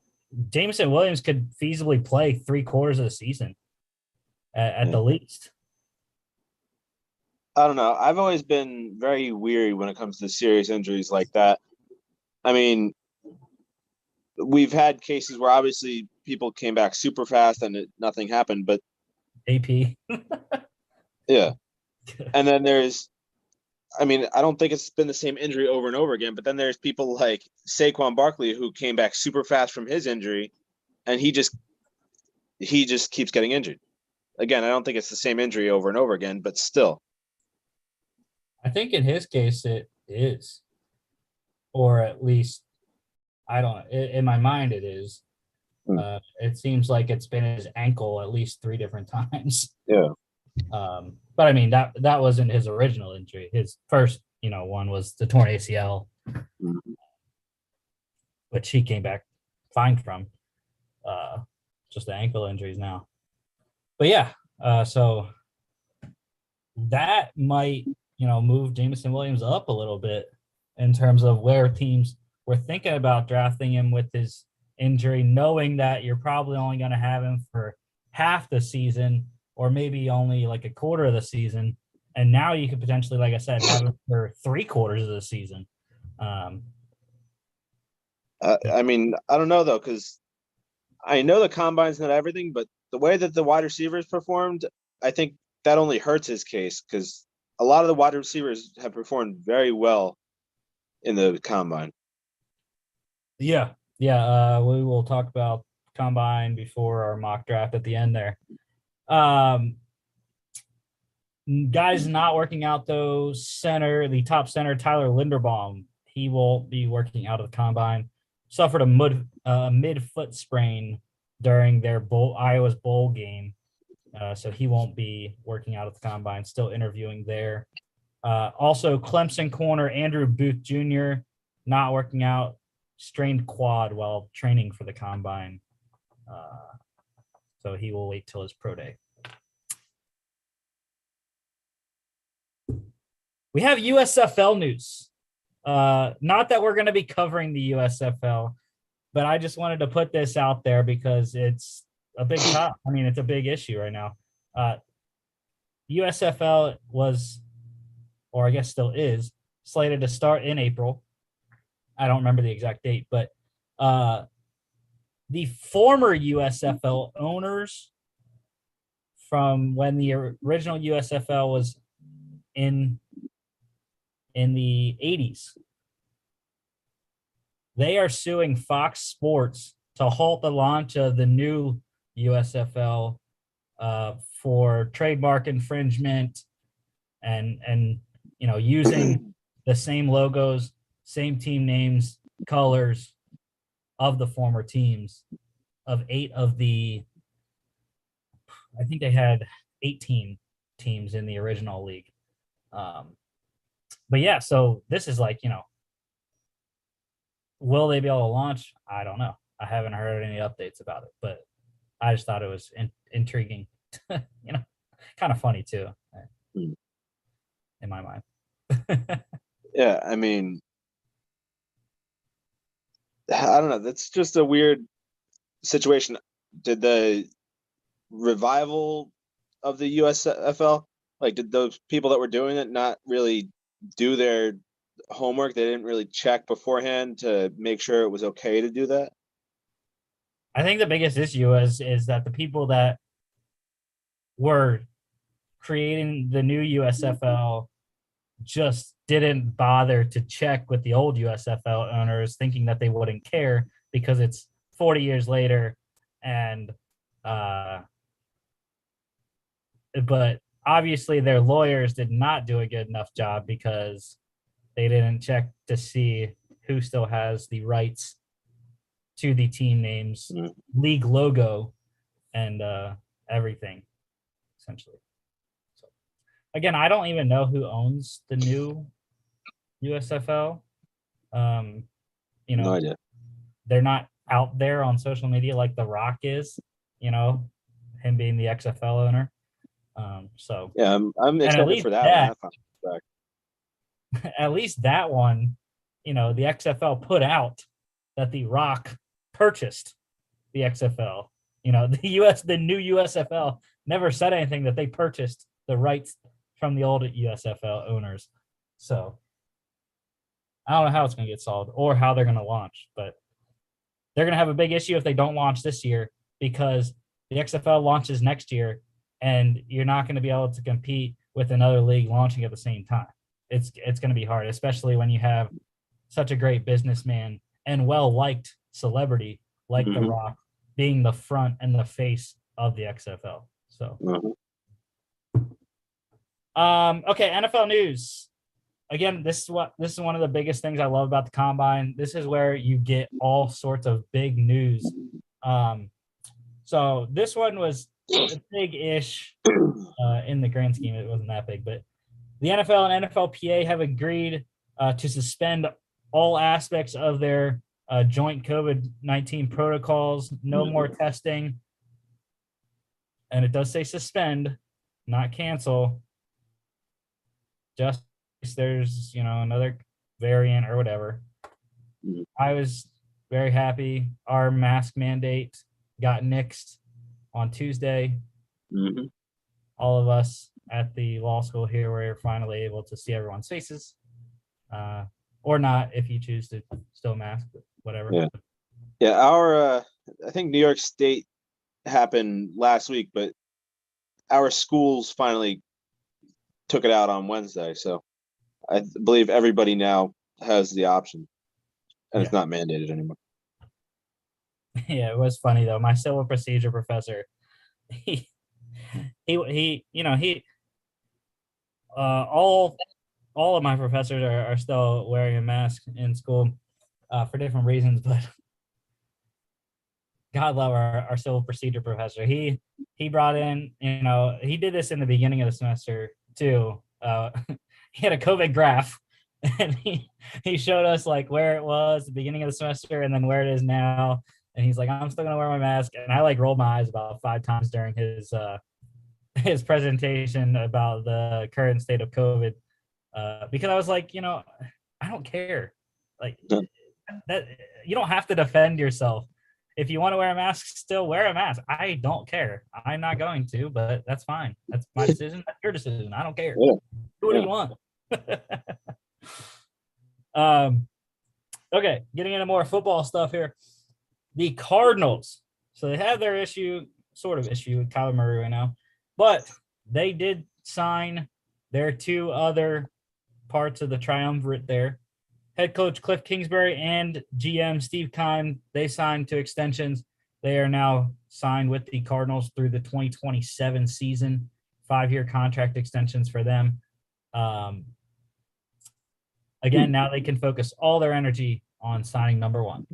Jameson Williams could feasibly play 3/4 of the season at the least. I don't know. I've always been very weary when it comes to serious injuries like that. I mean, we've had cases where obviously people came back super fast and nothing happened, but AP. Yeah. And then I don't think it's been the same injury over and over again, but then there's people like Saquon Barkley who came back super fast from his injury and he just keeps getting injured. Again, I don't think it's the same injury over and over again, but still. I think in his case it is, or at least in my mind it is. It seems like it's been his ankle at least 3 different times. Yeah. But I mean that wasn't his original injury. His first, one was the torn ACL, which he came back fine from. Just the ankle injuries now. But yeah, so that might, move Jameson Williams up a little bit in terms of where teams were thinking about drafting him with his injury, knowing that you're probably only going to have him for half the season or maybe only like a quarter of the season. And now you could potentially, like I said, have him for 3/4 of the season. I mean, I don't know, though, because I know the combine's not everything, but the way that the wide receivers performed, I think that only hurts his case because a lot of the wide receivers have performed very well in the combine. Yeah. We will talk about combine before our mock draft at the end there. Guys not working out though. The top center, Tyler Linderbaum, he won't be working out of the combine. Suffered a mid-foot sprain during their Iowa's bowl game. So he won't be working out at the combine, still interviewing there. Also, Clemson corner Andrew Booth Jr. not working out, strained quad while training for the combine. So he will wait till his pro day. We have USFL news. Not that we're going to be covering the USFL, but I just wanted to put this out there because it's a big top. I mean, it's a big issue right now. USFL was, or I guess still is, slated to start in April. I don't remember the exact date, but the former USFL owners from when the original USFL was in the 80s, they are suing Fox Sports to halt the launch of the new USFL for trademark infringement and using the same logos, same team names, colors of the former teams of 8 of the, I think they had 18 teams in the original league. But yeah, so this is like, will they be able to launch? I don't know. I haven't heard any updates about it, but I just thought it was intriguing, kind of funny too, in my mind. Yeah, I mean, I don't know. That's just a weird situation. Did the revival of the USFL, did those people that were doing it not really do their homework? They didn't really check beforehand to make sure it was okay to do that? I think the biggest issue is that the people that were creating the new USFL just didn't bother to check with the old USFL owners, thinking that they wouldn't care because it's 40 years later. And but obviously their lawyers did not do a good enough job because they didn't check to see who still has the rights to the team names, league logo, and everything, essentially. So, again, I don't even know who owns the new USFL. No idea. They're not out there on social media like The Rock is, him being the XFL owner. So yeah, I'm excited for that one. At least that one, the XFL put out that The Rock purchased the XFL. The new USFL never said anything that they purchased the rights from the old USFL owners. So I don't know how it's going to get solved or how they're going to launch, but they're going to have a big issue if they don't launch this year because the XFL launches next year and you're not going to be able to compete with another league launching at the same time. It's going to be hard, especially when you have such a great businessman and well-liked celebrity like The Rock being the front and the face of the XFL. So, okay, NFL news. Again, this is one of the biggest things I love about the combine. This is where you get all sorts of big news. So this one was big-ish in the grand scheme. It wasn't that big, but the NFL and NFLPA have agreed to suspend all aspects of their joint COVID-19 protocols. No more testing. And it does say suspend, not cancel. Just there's, another variant or whatever. I was very happy. Our mask mandate got nixed on Tuesday. All of us at the law school here were finally able to see everyone's faces. Or not if you choose to still mask, but whatever. Yeah, our I think New York State happened last week, but our schools finally took it out on Wednesday. So I believe everybody now has the option, and it's not mandated anymore. Yeah, it was funny though. My civil procedure professor, he all of my professors are still wearing a mask in school for different reasons, but God love our civil procedure professor. He brought in, he did this in the beginning of the semester too. He had a COVID graph, and he showed us like where it was at the beginning of the semester and then where it is now. And he's like, I'm still gonna wear my mask. And I like rolled my eyes about 5 times during his presentation about the current state of COVID, because I was like, I don't care. Like that, you don't have to defend yourself. If you want to wear a mask, still wear a mask. I don't care. I'm not going to, but that's fine. That's my decision. That's your decision. I don't care. Yeah. Do what you want. Okay, getting into more football stuff here. The Cardinals. So they have their sort of issue with Kyler Murray right now, but they did sign their 2 other parts of the triumvirate there. Head coach Cliff Kingsbury and GM Steve Keim, they signed 2 extensions. They are now signed with the Cardinals through the 2027 season, 5-year contract extensions for them. Again, now they can focus all their energy on signing number 1.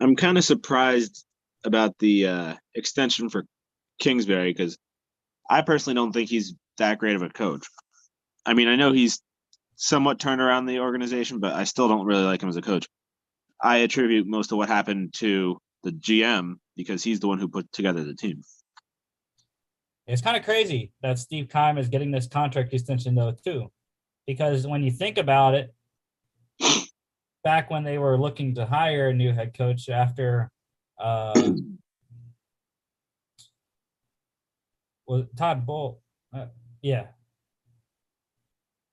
I'm kind of surprised about the extension for Kingsbury, because I personally don't think he's that great of a coach. I mean, I know he's somewhat turned around the organization, but I still don't really like him as a coach. I attribute most of what happened to the GM because he's the one who put together the team. It's kind of crazy that Steve Keim is getting this contract extension though too, because when you think about it, back when they were looking to hire a new head coach after was Todd Bowl, yeah.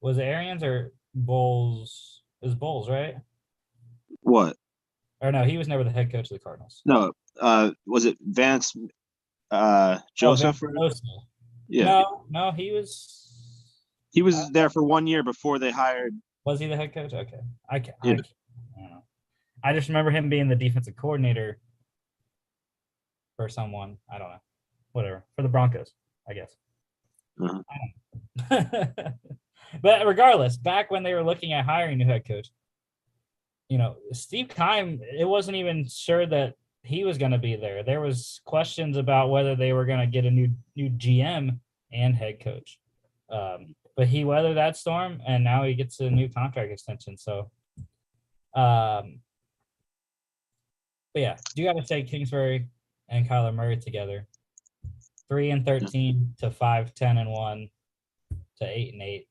Was it Arians or Bowles? It was Bowles, right? What? Or no, he was never the head coach of the Cardinals. No, was it Vance Joseph? Joseph. Yeah. No, he was. He was there for 1 year before they hired. Was he the head coach? Okay, I Yeah. don't know. I just remember him being the defensive coordinator for someone. I don't know. Whatever, for the Broncos, I guess. Uh-huh. But regardless, back when they were looking at hiring a new head coach, Steve Keim, it wasn't even sure that he was going to be there. There was questions about whether they were going to get a new GM and head coach. But he weathered that storm, and now he gets a new contract extension. So, but yeah, you got to say Kingsbury and Kyler Murray together, 3-13 to 5-10-1 to 8-8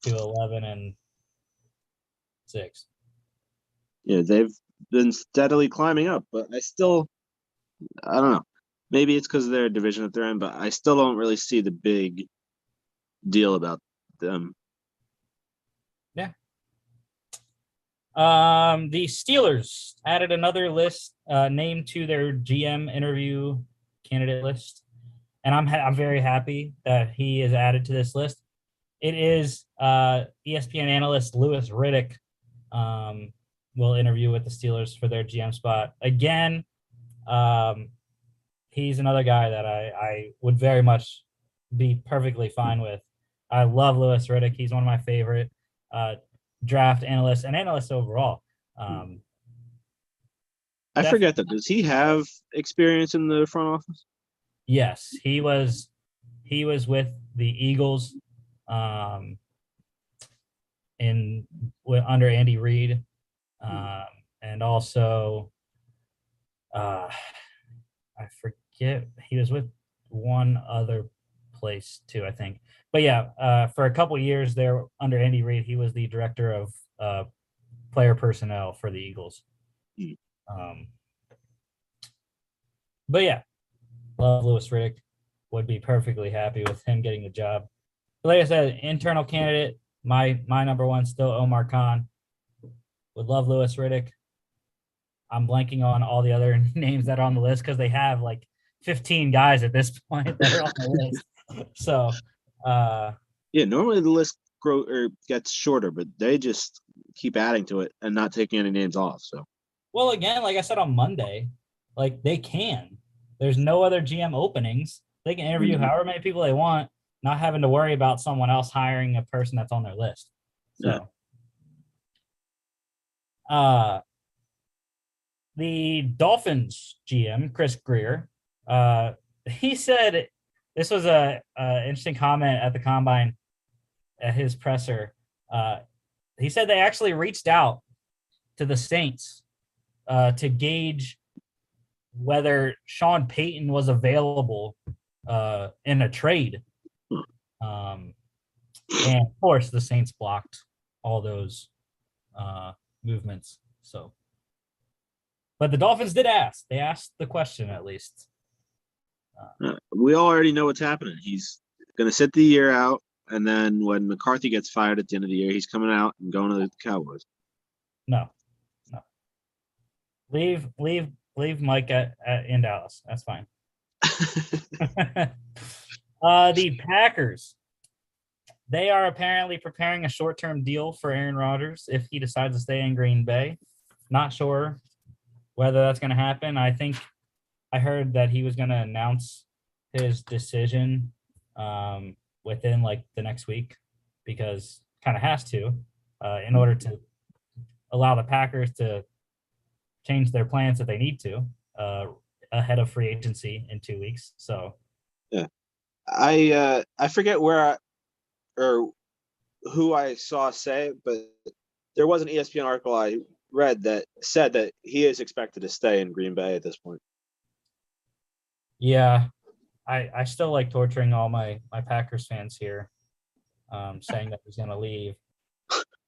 to 11-6. Yeah, they've been steadily climbing up, but I don't know. Maybe it's because of their division that they're in, but I still don't really see the big deal about them. Yeah. The Steelers added another list name to their GM interview candidate list, and I'm very happy that he is added to this list. It is ESPN analyst Louis Riddick will interview with the Steelers for their GM spot again. He's another guy that I would very much be perfectly fine with. I love Louis Riddick. He's one of my favorite draft analysts and analysts overall. I forget that. Does he have experience in the front office? Yes, he was with the Eagles under Andy Reid, and also I forget, he was with one other place too, I think. But yeah, for a couple of years there under Andy Reid, he was the director of player personnel for the Eagles. But yeah, love Louis Riddick. Would be perfectly happy with him getting the job. But like I said, internal candidate, my number one still Omar Khan. Would love Louis Riddick. I'm blanking on all the other names that are on the list because they have like 15 guys at this point that are on the list. So, yeah, normally the list gets shorter, but they just keep adding to it and not taking any names off. So, well, again, like I said on Monday, like they can. There's no other GM openings. They can interview however many people they want, not having to worry about someone else hiring a person that's on their list. So, the Dolphins GM, Chris Greer, he said this was a interesting comment at the combine at his presser. He said they actually reached out to the Saints to gauge whether Sean Payton was available in a trade. And of course, the Saints blocked all those movements. So, but the Dolphins did ask. They asked the question at least. We all already know what's happening. He's going to sit the year out, and then when McCarthy gets fired at the end of the year, he's coming out and going to the Cowboys. No. Leave Mike in Dallas. That's fine. The Packers. They are apparently preparing a short-term deal for Aaron Rodgers if he decides to stay in Green Bay. Not sure whether that's going to happen. I think I heard that he was going to announce his decision within like the next week, because kind of has to in order to allow the Packers to change their plans if they need to ahead of free agency in 2 weeks. So yeah, I forget where or who I saw say it, but there was an ESPN article I read that said that he is expected to stay in Green Bay at this point. Yeah, I still like torturing all my Packers fans here, saying that he's going to leave.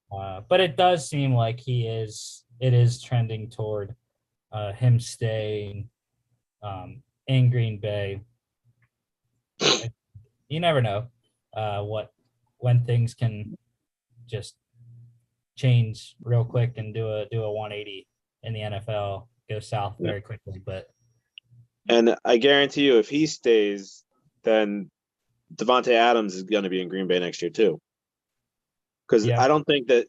But it does seem like it is trending toward him staying in Green Bay. You never know when things can just change real quick and do a 180 in the NFL, go south very quickly. And I guarantee you, if he stays, then Devontae Adams is going to be in Green Bay next year too. Because I don't think that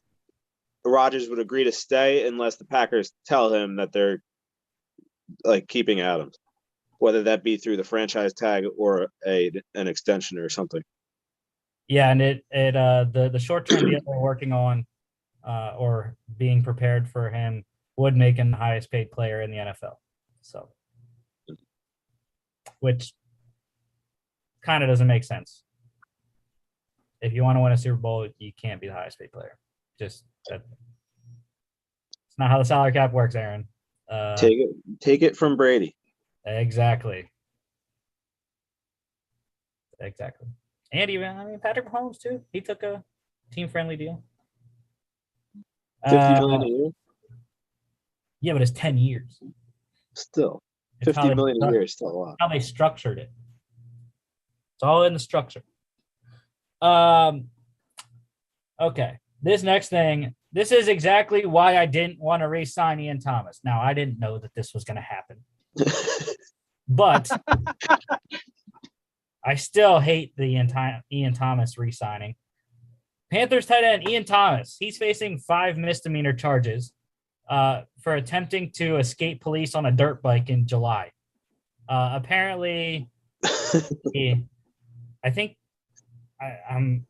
Rodgers would agree to stay unless the Packers tell him that they're like keeping Adams, whether that be through the franchise tag or an extension or something. Yeah, and the short-term deal they're working on or being prepared for him would make him the highest paid player in the NFL. So, which kind of doesn't make sense. If you want to win a Super Bowl, you can't be the highest paid player. It's not how the salary cap works, Aaron. Take it from Brady. Exactly. And even Patrick Mahomes too. He took a team-friendly deal. $50 million a year. Yeah, but it's 10 years. Still, $50 million a year is still a lot. How they structured it. It's all in the structure. Okay. This next thing. This is exactly why I didn't want to re-sign Ian Thomas. Now, I didn't know that this was going to happen. But I still hate the Ian Thomas re-signing. Panthers tight end Ian Thomas. He's facing 5 misdemeanor charges for attempting to escape police on a dirt bike in July. Apparently, I think I'm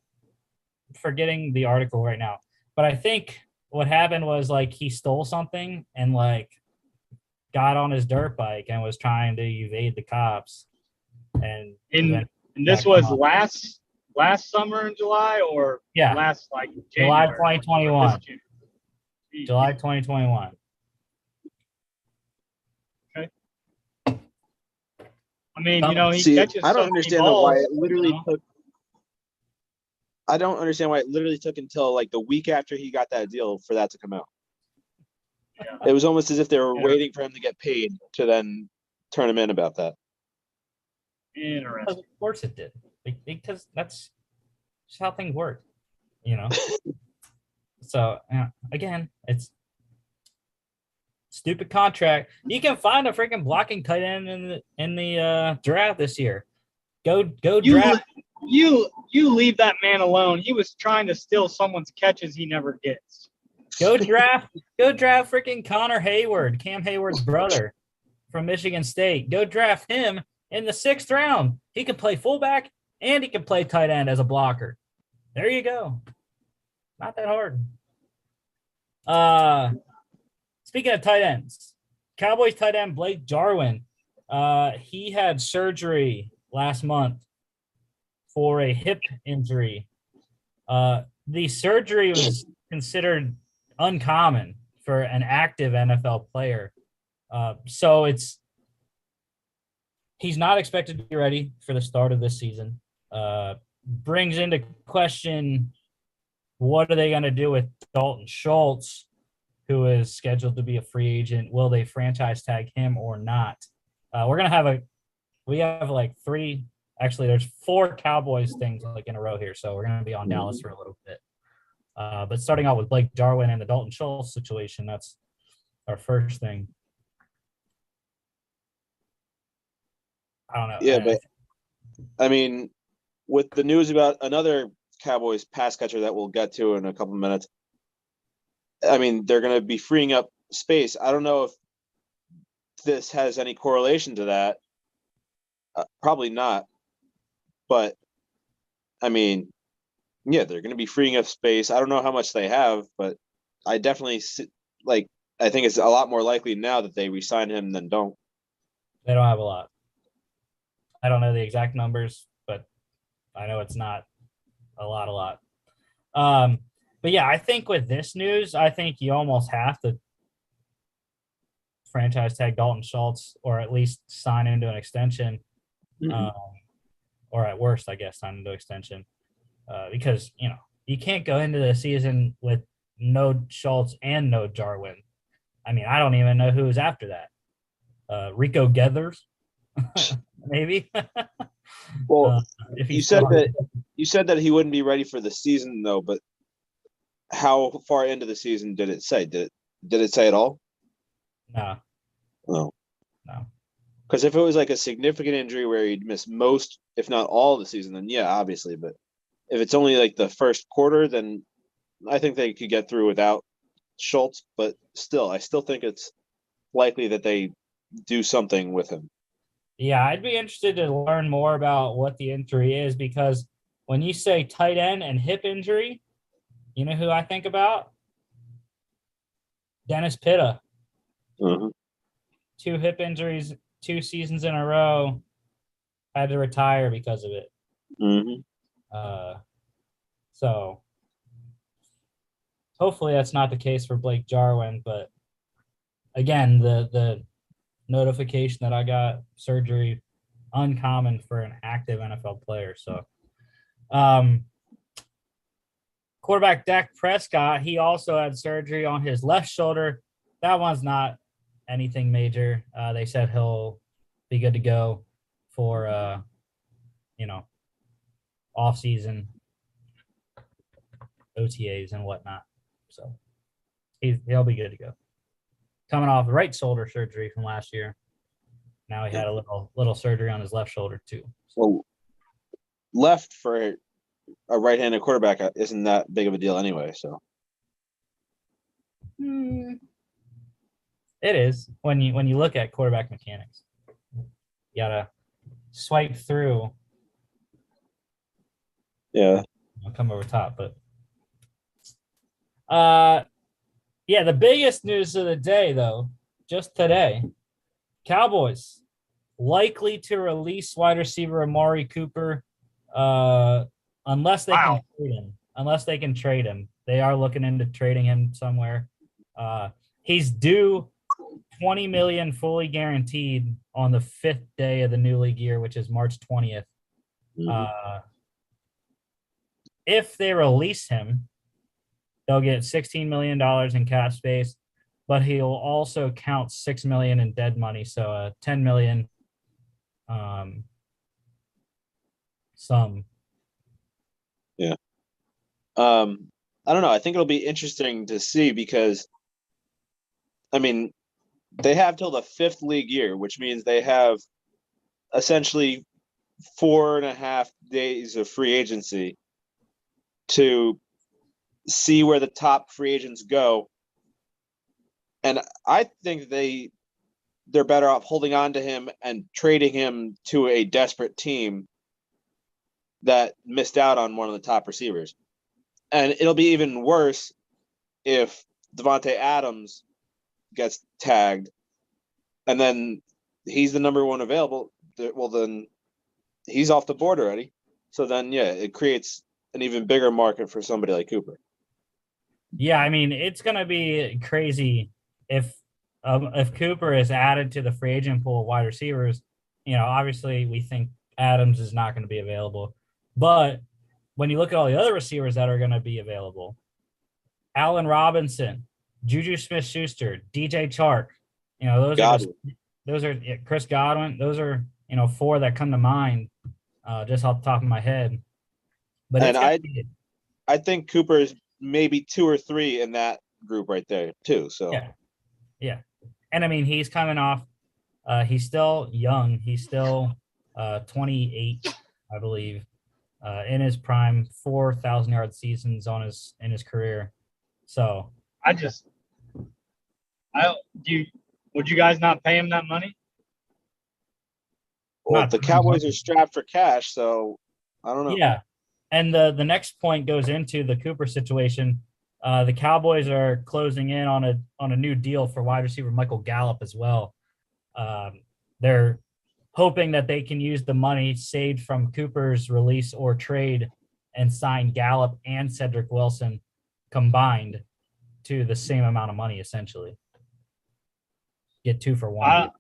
forgetting the article right now. But I think what happened was like he stole something and like got on his dirt bike and was trying to evade the cops. And this was last summer in July or last like January? July 2021. July 2021. Okay. I mean, he catches. I don't understand why it literally took. I don't understand why it literally took until like the week after he got that deal for that to come out. Yeah. It was almost as if they were waiting for him to get paid to then turn him in about that. Interesting. Of course it did. Because that's just how things work, So, again, it's stupid contract. You can find a freaking blocking tight end in the draft this year. Go draft. You leave that man alone. He was trying to steal someone's catches he never gets. Go draft freaking Connor Hayward, Cam Hayward's brother from Michigan State. Go draft him in the 6th round. He can play fullback and he can play tight end as a blocker. There you go. Not that hard. Speaking of tight ends, Cowboys tight end Blake Jarwin. He had surgery last month for a hip injury. The surgery was considered uncommon for an active NFL player. So he's not expected to be ready for the start of this season. Brings into question, what are they going to do with Dalton Schultz, who is scheduled to be a free agent? Will they franchise tag him or not? We have like there's 4 Cowboys things like in a row here. So we're going to be on Dallas for a little bit. But starting out with Blake Jarwin and the Dalton Schultz situation, that's our first thing. I don't know. Yeah, but I mean, with the news about another Cowboys pass catcher that we'll get to in a couple of minutes, I mean, they're going to be freeing up space. I don't know if this has any correlation to that. Probably not. But, I mean, yeah, they're going to be freeing up space. I don't know how much they have, but I definitely I think it's a lot more likely now that they re-sign him than don't. They don't have a lot. I don't know the exact numbers, but I know it's not a lot. But yeah, I think with this news, I think you almost have to franchise tag Dalton Schultz, or at least sign into an extension, or at worst, I guess, sign into extension, because you can't go into the season with no Schultz and no Jarwin. I mean, I don't even know who's after that. Rico Geathers, maybe. Well, you said that he wouldn't be ready for the season though, but how far into the season did it say? Did it say at all? No. No. No. Because if it was like a significant injury where he'd miss most, if not all of the season, then yeah, obviously. But if it's only like the first quarter, then I think they could get through without Schultz. But still, I still think it's likely that they do something with him. Yeah, I'd be interested to learn more about what the injury is, because when you say tight end and hip injury, you know who I think about? Dennis Pitta. 2 hip injuries, 2 seasons in a row, had to retire because of it. So hopefully that's not the case for Blake Jarwin. But again, the notification that I got, surgery, uncommon for an active NFL player. So quarterback Dak Prescott, he also had surgery on his left shoulder. That one's not anything major. They said he'll be good to go for off season OTAs and whatnot. So he'll be good to go. Coming off the right shoulder surgery from last year. Now he had a little surgery on his left shoulder too. Well, left for a right-handed quarterback isn't that big of a deal anyway. So it is when you look at quarterback mechanics. You gotta swipe through. Yeah. I'll come over top, but yeah, the biggest news of the day, though, just today, Cowboys likely to release wide receiver Amari Cooper, unless they can trade him. Unless they can trade him, they are looking into trading him somewhere. He's due $20 million fully guaranteed on the 5th day of the new league year, which is March 20th. If they release him, they'll get $16 million in cap space, but he'll also count $6 million in dead money. So $10 million sum. Yeah. I don't know. I think it'll be interesting to see because, I mean, they have till the 5th league year, which means they have essentially 4.5 days of free agency to see where the top free agents go. And I think they they're better off holding on to him and trading him to a desperate team that missed out on one of the top receivers. And it'll be even worse if Devontae Adams gets tagged and then he's the number one available. Well, then he's off the board already. So then, yeah, it creates an even bigger market for somebody like Cooper. Yeah, I mean, it's going to be crazy if Cooper is added to the free agent pool of wide receivers. Obviously we think Adams is not going to be available. But when you look at all the other receivers that are going to be available, Allen Robinson, Juju Smith-Schuster, DJ Chark, those are Chris Godwin. Those are, four that come to mind just off the top of my head. But I think Cooper is maybe 2 or 3 in that group right there too. So yeah. And I mean, he's coming off. He's still young. He's still 28, I believe, in his prime, 4,000-yard seasons in his career. So would you guys not pay him that money? Well, the Cowboys are strapped for cash, so I don't know. Yeah. And the next point goes into the Cooper situation. The Cowboys are closing in on a new deal for wide receiver Michael Gallup as well. They're hoping that they can use the money saved from Cooper's release or trade and sign Gallup and Cedric Wilson combined to the same amount of money, essentially. Get 2 for 1.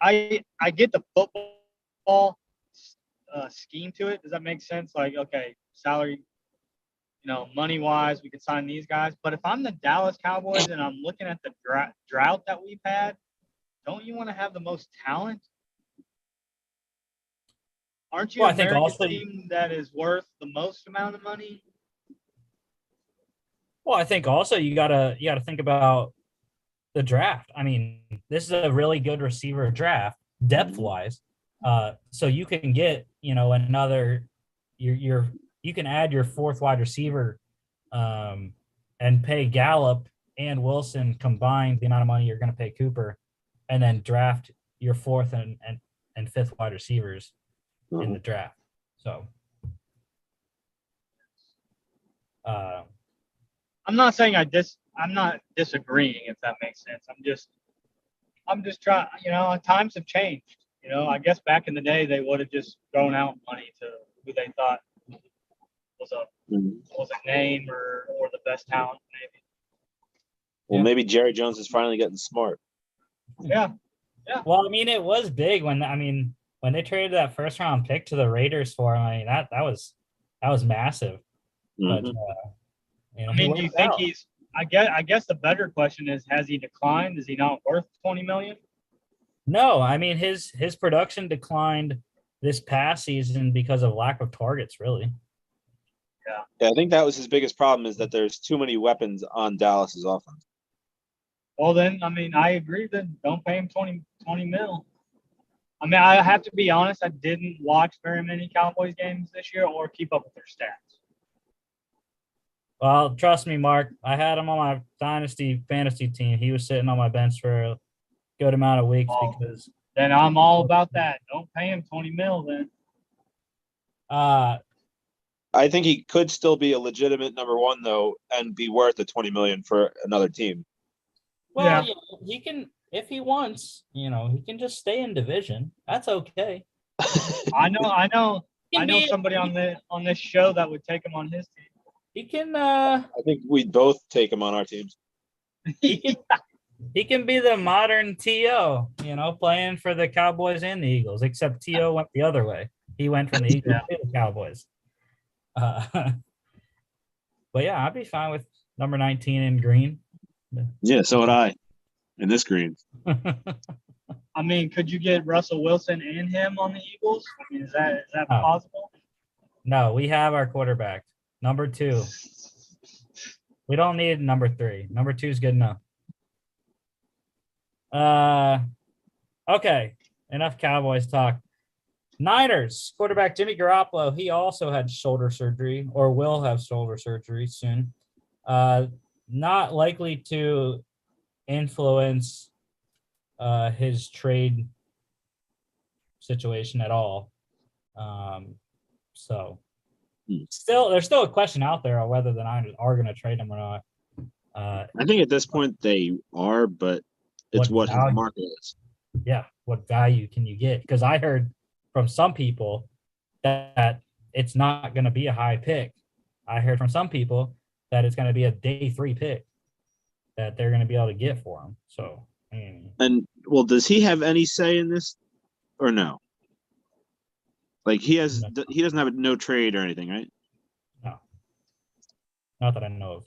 I get the football scheme to it. Does that make sense? Like, okay, salary, money wise, we could sign these guys. But if I'm the Dallas Cowboys and I'm looking at the drought that we've had, don't you want to have the most talent? Aren't you a team that is worth the most amount of money? Well, I think also you gotta think about the draft. I mean, this is a really good receiver draft, depth wise. So you can get, another. You can add your 4th wide receiver, and pay Gallup and Wilson combined the amount of money you're going to pay Cooper, and then draft your 4th and 5th wide receivers in the draft. So, I'm not saying I'm not disagreeing, if that makes sense. I'm just trying. Times have changed. I guess back in the day they would have just thrown out money to who they thought was a name or the best talent, maybe. Well, maybe Jerry Jones is finally getting smart. Yeah. Well, I mean, it was big when they traded that 1st round pick to the Raiders for him. I mean, that was massive. Mm-hmm. But do you think he's? I guess the better question is, has he declined? Is he not worth $20 million? No, I mean his production declined this past season because of lack of targets, really. Yeah, I think that was his biggest problem, is that there's too many weapons on Dallas's offense. Well, then, I agree. Then don't pay him 20 mil. I have to be honest. I didn't watch very many Cowboys games this year or keep up with their stats. Well, trust me, Mark. I had him on my dynasty fantasy team. He was sitting on my bench for a good amount of weeks because. Then I'm all about that. Don't pay him 20 mil then. I think he could still be a legitimate number 1 though, and be worth the $20 million for another team. Well, yeah, he can, if he wants. He can just stay in division. That's okay. I know somebody on this show that would take him on his team. He can. I think we'd both take him on our teams. He can be the modern T.O., playing for the Cowboys and the Eagles, except T.O. went the other way. He went from the Eagles to the Cowboys. But yeah, I'd be fine with number 19 in green. Yeah, so would I. In this green. Could you get Russell Wilson and him on the Eagles? Is that possible? No, we have our quarterback. Number 2. We don't need number 3. Number 2 is good enough. Okay. Enough Cowboys talk. Niners quarterback Jimmy Garoppolo. He also had shoulder surgery, or will have shoulder surgery soon. Not likely to influence his trade situation at all. So there's still a question out there on whether the Niners are going to trade him or not. I think at this point they are, but it's what his value? market is. Yeah, what value can you get? Because I heard from some people that it's not going to be a high pick. I heard from some people that it's going to be a day 3 pick that they're going to be able to get for him. So, and well, does he have any say in this or no? Like he doesn't have a no trade or anything, right? No, not that I know of.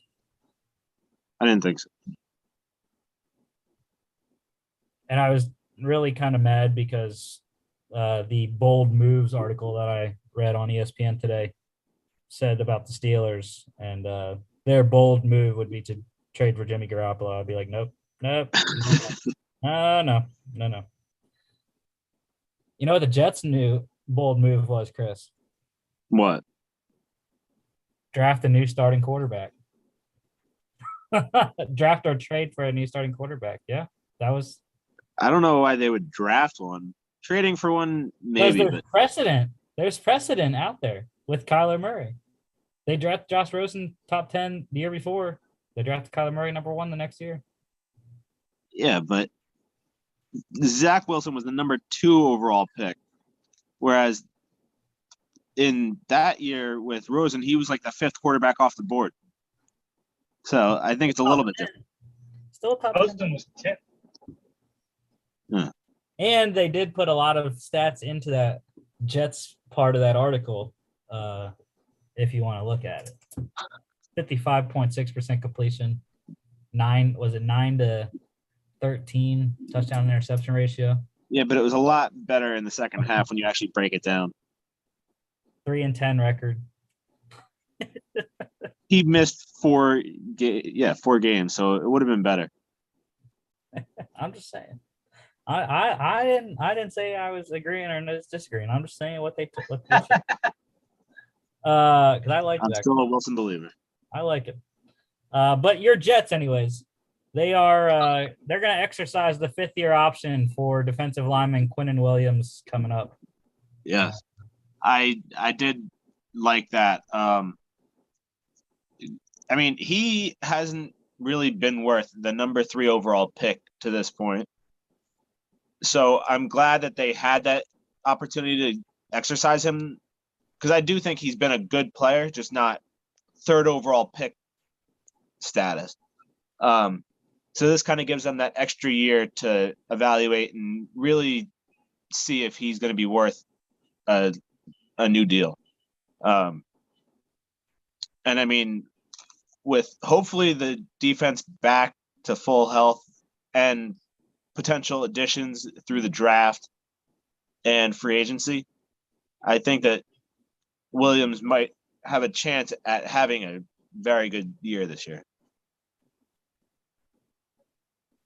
I didn't think so. And I was really kind of mad because the bold moves article that I read on ESPN today said about the Steelers, and their bold move would be to trade for Jimmy Garoppolo. I'd be like, nope. No. You know what the Jets' new bold move was, Chris? What? Draft a new starting quarterback. Draft or trade for a new starting quarterback. Yeah, that was. I don't know why they would draft one. Trading for one, maybe. There's precedent. There's precedent out there with Kyler Murray. They drafted Josh Rosen top 10 the year before. They drafted Kyler Murray number 1 the next year. Yeah, but Zach Wilson was the number 2 overall pick, whereas in that year with Rosen, he was like the 5th quarterback off the board. So I think it's a little bit different. Still top 10. Was 10. Yeah. And they did put a lot of stats into that Jets part of that article, if you want to look at it. 55.6% completion. 9 to 13 touchdown interception ratio. Yeah, but it was a lot better in the second half when you actually break it down. 3-10 record. He missed 4 games, so it would have been better. I'm just saying. I didn't say I was agreeing or disagreeing. I'm just saying what they took. Because I like that. I'm still a Wilson believer. I like it. But your Jets, anyways, they're going to exercise the 5th-year option for defensive lineman Quinnen Williams coming up. Yes, I did like that. I mean, he hasn't really been worth the number 3 overall pick to this point. So I'm glad that they had that opportunity to exercise him, because I do think he's been a good player, just not 3rd overall pick status. So this kind of gives them that extra year to evaluate and really see if he's going to be worth a new deal. And I mean, with hopefully the defense back to full health and potential additions through the draft and free agency, I think that Williams might have a chance at having a very good year this year.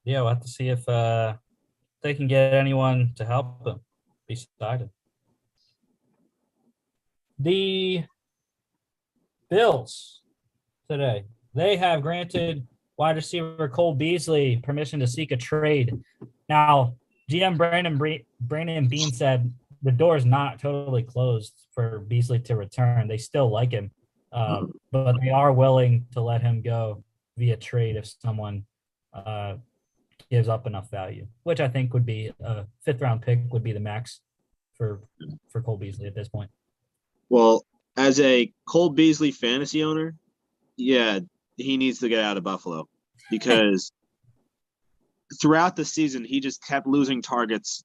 Yeah, we'll have to see if they can get anyone to help them beside him. The Bills today, they have granted wide receiver Cole Beasley permission to seek a trade. Now, GM Brandon Beane said the door is not totally closed for Beasley to return. They still like him, but they are willing to let him go via trade if someone gives up enough value, which I think would be a 5th-round pick would be the max for Cole Beasley at this point. Well, as a Cole Beasley fantasy owner, yeah, he needs to get out of Buffalo, because throughout the season, he just kept losing targets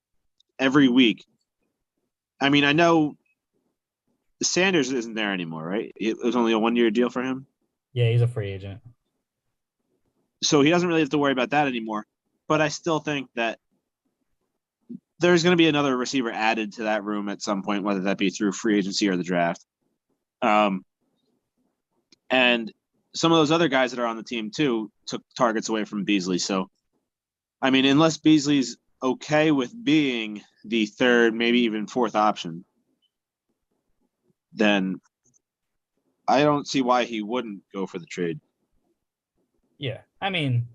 every week. I mean, I know Sanders isn't there anymore, right? It was only a 1-year deal for him. Yeah, he's a free agent. So he doesn't really have to worry about that anymore. But I still think that there's going to be another receiver added to that room at some point, whether that be through free agency or the draft. And some of those other guys that are on the team, too, took targets away from Beasley. So, I mean, unless Beasley's okay with being the 3rd, maybe even 4th option, then I don't see why he wouldn't go for the trade. Yeah, I mean,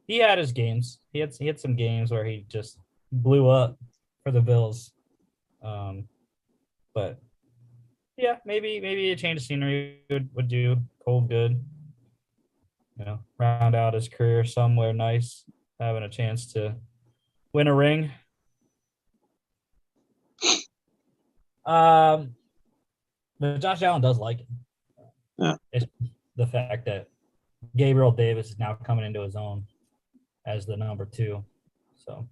he had his games. He had some games where he just blew up for the Bills. But yeah, maybe a change of scenery would do Cole good. Round out his career somewhere nice, having a chance to win a ring. But Josh Allen does like it. Yeah. It's the fact that Gabriel Davis is now coming into his own as the number 2. So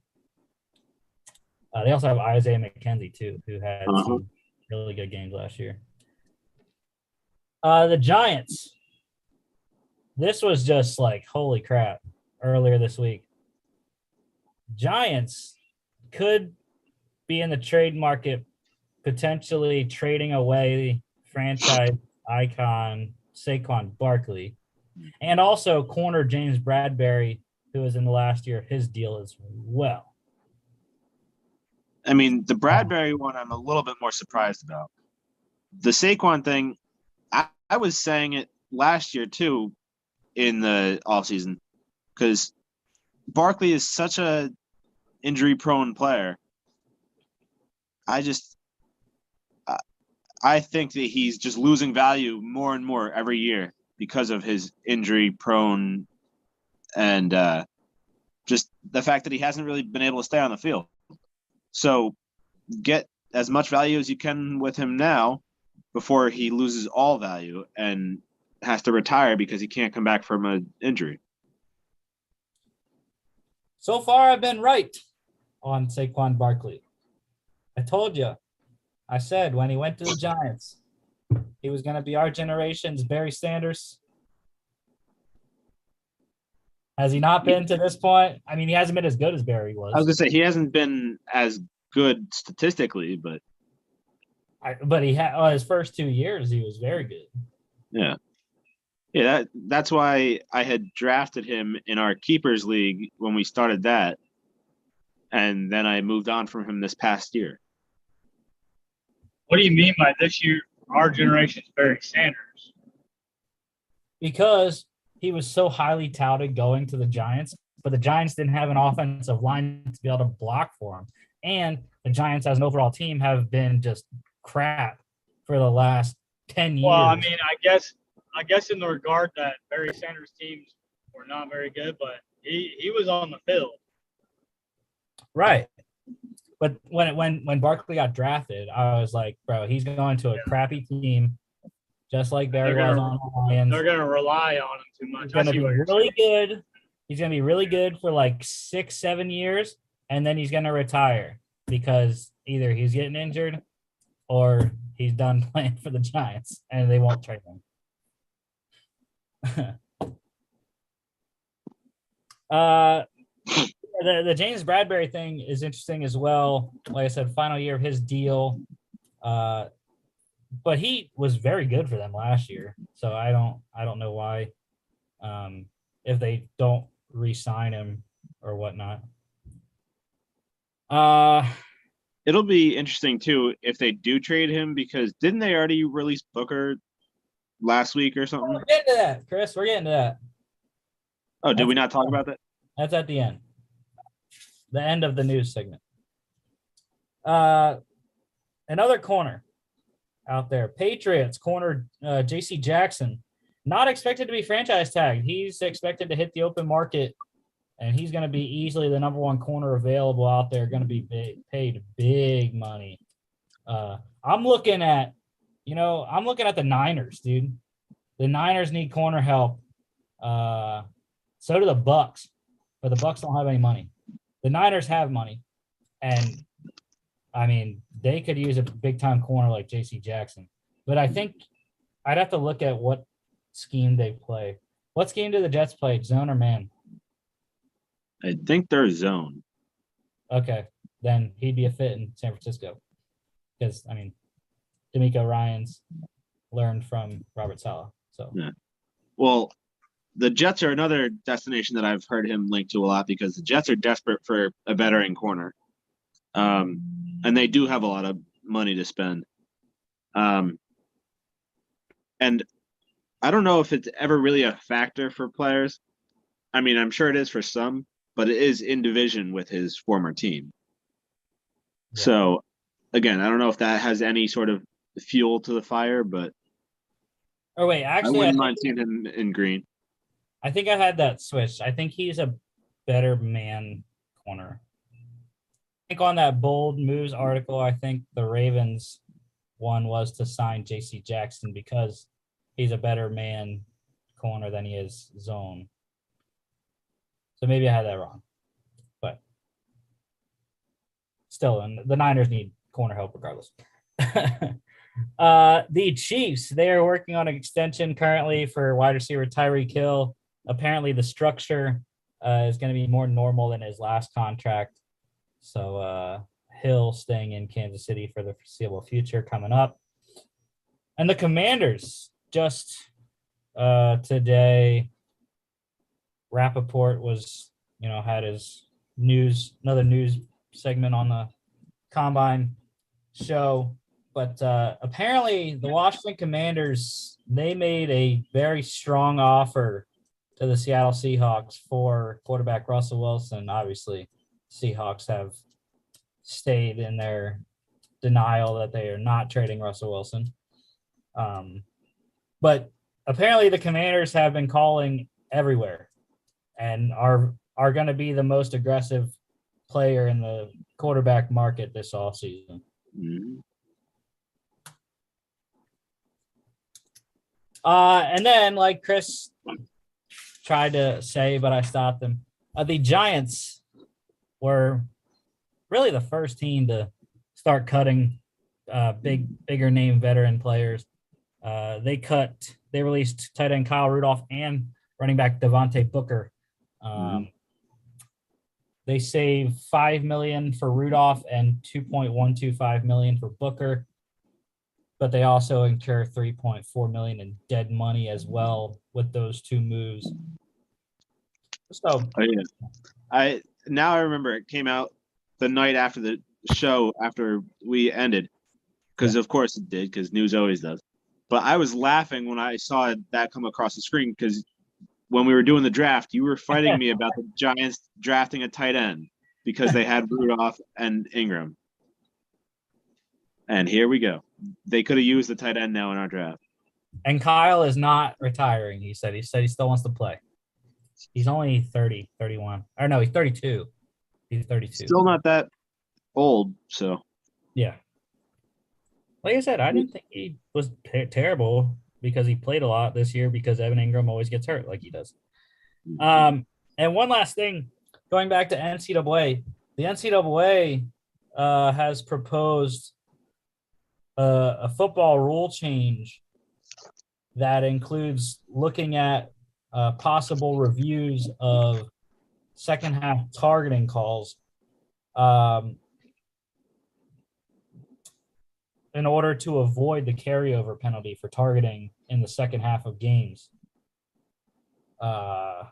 they also have Isaiah McKenzie too, who had some really good games last year. The Giants. This was just like, holy crap, earlier this week. Giants could be in the trade market, potentially trading away franchise icon Saquon Barkley, and also corner James Bradbury, who was in the last year of his deal as well. I mean, the Bradbury one I'm a little bit more surprised about. The Saquon thing, I was saying it last year too in the offseason, because Barkley is such a injury-prone player. I think that he's just losing value more and more every year because of his injury-prone and just the fact that he hasn't really been able to stay on the field. So get as much value as you can with him now before he loses all value and has to retire because he can't come back from an injury. So far, I've been right on Saquon Barkley. I told you. I said when he went to the Giants, he was going to be our generation's Barry Sanders. Has he not been to this point? I mean, he hasn't been as good as Barry was. I was going to say he hasn't been as good statistically, but he had his first 2 years, he was very good. Yeah. Yeah, that's why I had drafted him in our keepers league when we started that, and then I moved on from him this past year. What do you mean by this year, our generation's Barry Sanders? Because he was so highly touted going to the Giants, but the Giants didn't have an offensive line to be able to block for him. And the Giants as an overall team have been just crap for the last 10 years. Well, I mean, I guess in the regard that Barry Sanders teams were not very good, but he was on the field. Right. But when Barkley got drafted, I was like, bro, he's going to a crappy team, just like Barry was on the Lions. They're going to rely on him too much. He's going to be really good. He's going to be really good for like 6-7 years, and then he's going to retire because either he's getting injured or he's done playing for the Giants, and they won't trade him. The James Bradbury thing is interesting as well. Like I said, final year of his deal, but he was very good for them last year. So I don't know why, if they don't re-sign him or whatnot. It'll be interesting too if they do trade him, because didn't they already release Booker last week or something? We're getting to that, Chris. We're getting to that. Oh, did we not talk about that? That's at the end. The end of the news segment. Another corner out there. Patriots corner J.C. Jackson. Not expected to be franchise tagged. He's expected to hit the open market, and he's going to be easily the number 1 corner available out there, going to be paid big money. I'm looking at the Niners, dude. The Niners need corner help. So do the Bucks, but the Bucks don't have any money. The Niners have money, and I mean, they could use a big-time corner like J.C. Jackson. But I think I'd have to look at what scheme they play. What scheme do the Jets play, zone or man? I think they're zone. Okay, then he'd be a fit in San Francisco because, I mean, D'Amico Ryans learned from Robert Saleh. So yeah. Well, the Jets are another destination that I've heard him linked to a lot, because the Jets are desperate for a veteran corner. And they do have a lot of money to spend. And I don't know if it's ever really a factor for players, I mean, I'm sure it is for some, but it is in division with his former team. Yeah. So, again, I don't know if that has any sort of fuel to the fire, but Oh wait, I actually, wouldn't mind seeing him in green. I think I had that switched. I think he's a better man corner. I think on that bold moves article, I think the Ravens one was to sign J.C. Jackson because he's a better man corner than he is zone. So maybe I had that wrong, but still, and the Niners need corner help regardless. The Chiefs, they are working on an extension currently for wide receiver Tyreek Hill. Apparently, the structure is going to be more normal than his last contract. So Hill staying in Kansas City for the foreseeable future coming up. And the Commanders, just today, Rappaport was, had his another news segment on the Combine show. But apparently the Washington Commanders, they made a very strong offer to the Seattle Seahawks for quarterback Russell Wilson. Obviously, Seahawks have stayed in their denial that they are not trading Russell Wilson. But apparently the Commanders have been calling everywhere and are going to be the most aggressive player in the quarterback market this offseason. Mm-hmm. And then, like Chris tried to say, but I stopped him, the Giants were really the first team to start cutting bigger name veteran players. They released tight end Kyle Rudolph and running back Devontae Booker. They saved $5 million for Rudolph and $2.125 million for Booker, but they also incur $3.4 million in dead money as well with those two moves. So, I remember it came out the night after the show after we ended, because of course it did, because news always does. But I was laughing when I saw that come across the screen because when we were doing the draft, you were fighting me about the Giants drafting a tight end because they had Rudolph and Ingram. And here we go. They could have used the tight end now in our draft. And Kyle is not retiring, he said. He said he still wants to play. He's only 30, 31. Or no, he's 32. He's 32. Still not that old, so. Yeah. Like I said, I didn't think he was terrible because he played a lot this year because Evan Ingram always gets hurt like he does. And one last thing, going back to NCAA, the NCAA has proposed a football rule change that includes looking at possible reviews of second half targeting calls in order to avoid the carryover penalty for targeting in the second half of games. So I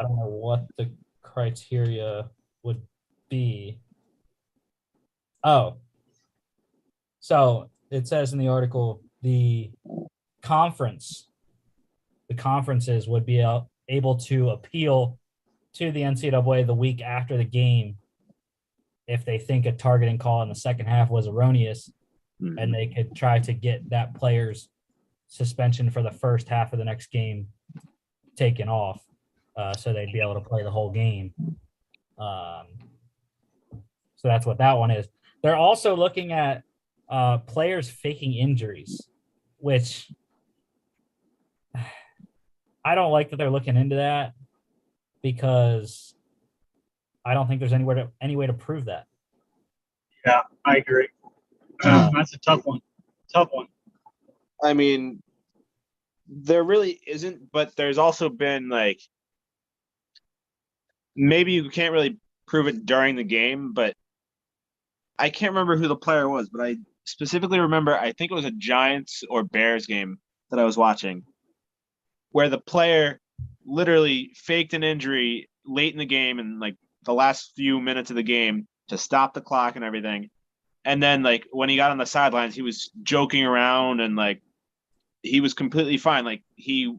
don't know what the criteria would be. Oh, so it says in the article, the conferences would be able to appeal to the NCAA the week after the game if they think a targeting call in the second half was erroneous, and they could try to get that player's suspension for the first half of the next game taken off, so they'd be able to play the whole game. So that's what that one is. They're also looking at players faking injuries, which I don't like that they're looking into that because I don't think there's any way to prove that. Yeah, I agree. That's a tough one. I mean, there really isn't, but there's also been like, maybe you can't really prove it during the game, but I can't remember who the player was, but I specifically remember, I think it was a Giants or Bears game that I was watching where the player literally faked an injury late in the game and like the last few minutes of the game to stop the clock and everything. And then like when he got on the sidelines, he was joking around and like he was completely fine. Like he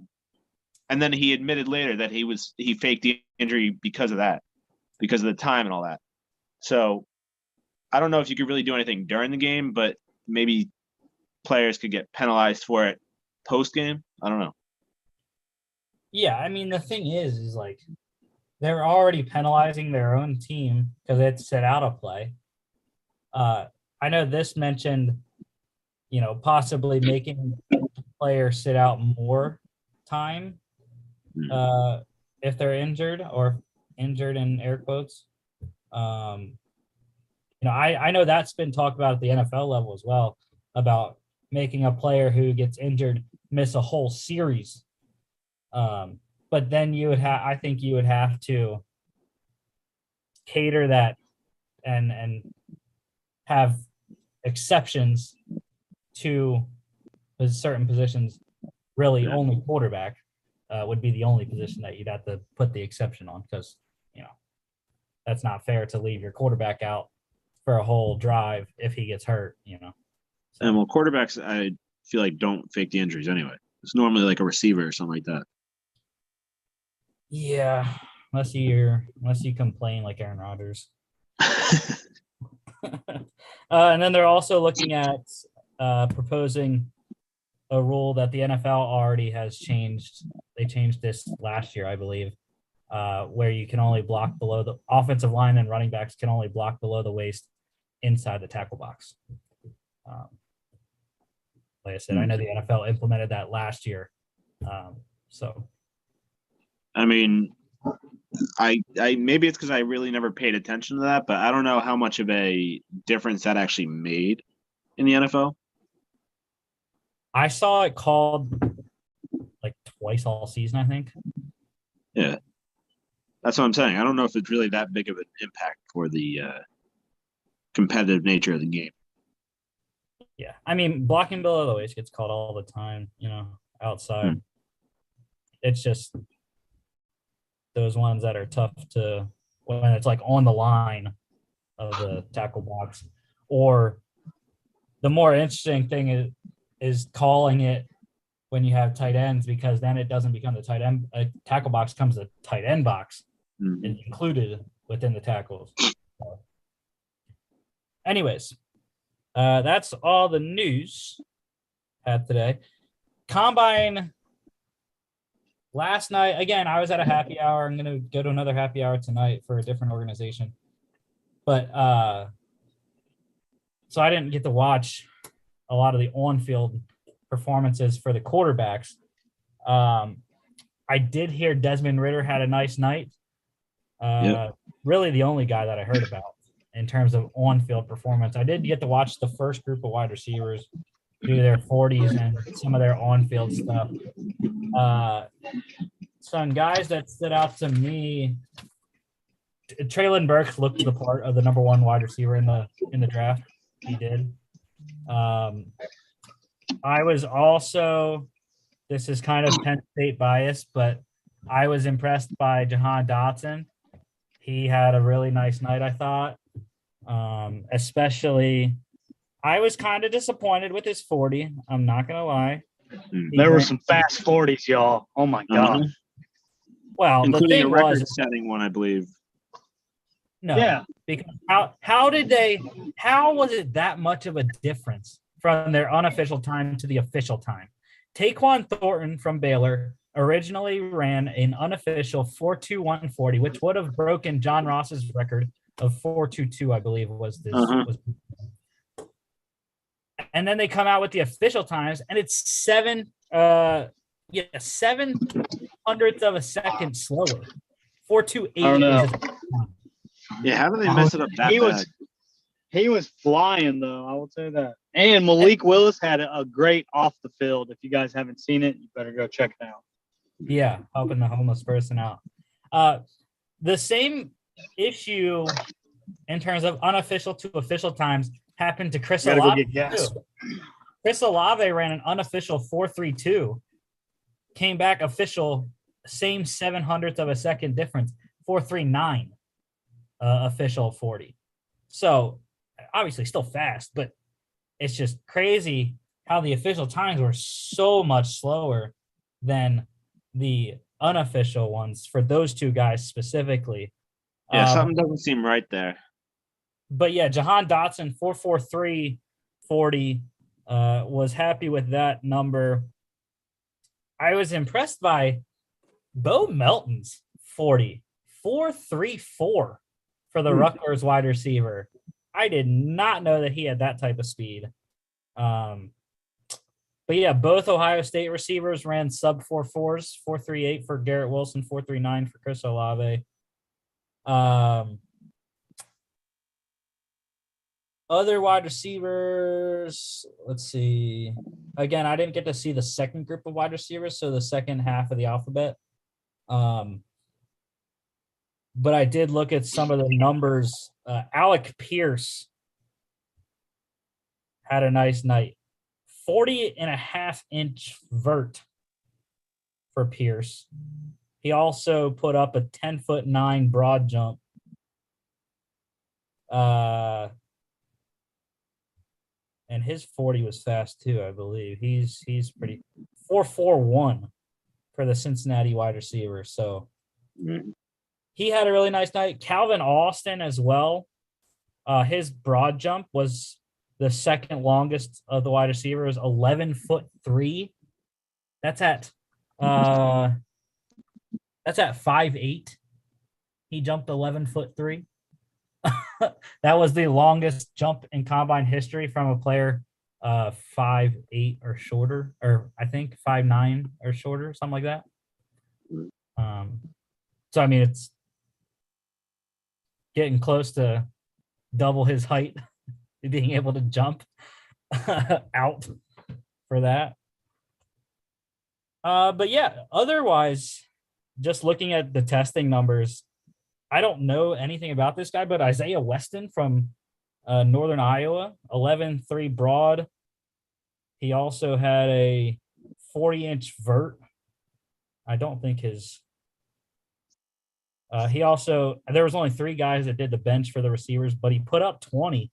And then he admitted later that he faked the injury because of that, because of the time and all that. So I don't know if you could really do anything during the game, but maybe players could get penalized for it post game. I don't know. Yeah, I mean, the thing is like they're already penalizing their own team because it set out a play. I know this mentioned, possibly making the player sit out more time if they're injured or injured in air quotes. I know that's been talked about at the NFL level as well, about making a player who gets injured miss a whole series. But then I think you would have to cater that and have exceptions to certain positions. Really, only quarterback would be the only position that you'd have to put the exception on, because that's not fair to leave your quarterback out for a whole drive if he gets hurt. So. And well, quarterbacks, I feel like don't fake the injuries anyway. It's normally like a receiver or something like that. Yeah, unless you complain like Aaron Rodgers. And then they're also looking at proposing a rule that the NFL already has changed. They changed this last year, I believe, where you can only block below the offensive line, and running backs can only block below the waist inside the tackle box. Like I said, I know the NFL implemented that last year. So, I mean, I maybe it's because I really never paid attention to that, but I don't know how much of a difference that actually made in the NFL. I saw it called like twice all season, I think. Yeah, that's what I'm saying. I don't know if it's really that big of an impact for the competitive nature of the game. Yeah, I mean, blocking below the waist gets called all the time, outside. It's just those ones that are tough to, when it's like on the line of the tackle box. Or the more interesting thing is calling it when you have tight ends, because then it doesn't become the tight end. A tackle box becomes a tight end box. It's included within the tackles. So, anyways, that's all the news had today. Combine last night, again, I was at a happy hour. I'm going to go to another happy hour tonight for a different organization. But so I didn't get to watch a lot of the on-field performances for the quarterbacks. I did hear Desmond Ridder had a nice night. Really the only guy that I heard about in terms of on-field performance. I did get to watch the first group of wide receivers do their 40s and some of their on-field stuff. Some guys that stood out to me, Traylon Burks looked the part of the number one wide receiver in the draft. He did. I was also, this is kind of Penn State bias, but I was impressed by Jahan Dotson. He had a really nice night, I thought. Especially, I was kind of disappointed with his 40. I'm not going to lie. There were some fast 40s, y'all. Oh, my God. Well, including the thing a was, record-setting one, I believe. No. Yeah. Because how was it that much of a difference from their unofficial time to the official time? Taquan Thornton from Baylor originally ran an unofficial 4.21 which would have broken John Ross's record of 4.22, I believe was this. And then they come out with the official times, and it's 7/700th of a second slower. 4.28. I don't know. Yeah, how do they mess it up that bad? He was flying, though. I will say that. And Malik Willis had a great off the field. If you guys haven't seen it, you better go check it out. Yeah, helping the homeless person out. The same issue in terms of unofficial to official times happened to Chris Olave. Chris Olave ran an unofficial 4.32, came back official, same 700th of a second difference, 4.39 official 40. So obviously still fast, but it's just crazy how the official times were so much slower than the unofficial ones for those two guys specifically. Yeah, something doesn't seem right there. But yeah, Jahan Dotson, 4.4340, was happy with that number. I was impressed by Bo Melton's 4.34 for the Rutgers wide receiver. I did not know that he had that type of speed. But yeah, both Ohio State receivers ran sub 4.4s, 4.38 for Garrett Wilson, 4.39 for Chris Olave. Other wide receivers, let's see. Again, I didn't get to see the second group of wide receivers, so the second half of the alphabet. But I did look at some of the numbers. Alec Pierce had a nice night. 40.5-inch vert for Pierce. He also put up a 10'9" broad jump. And his 40 was fast too, I believe. He's pretty 4.41 for the Cincinnati wide receiver. So he had a really nice night. Calvin Austin as well. His broad jump was the second longest of the wide receivers, 11'3". That's at 5'8". He jumped 11'3". That was the longest jump in combine history from a player 5'8" or shorter, or I think 5'9" or shorter, something like that. So I mean, it's getting close to double his height, being able to jump out for that. But yeah, otherwise, just looking at the testing numbers, I don't know anything about this guy, but Isaiah Weston from Northern Iowa, 11.3 broad. He also had a 40-inch vert. I don't think his there was only 3 guys that did the bench for the receivers, but he put up 20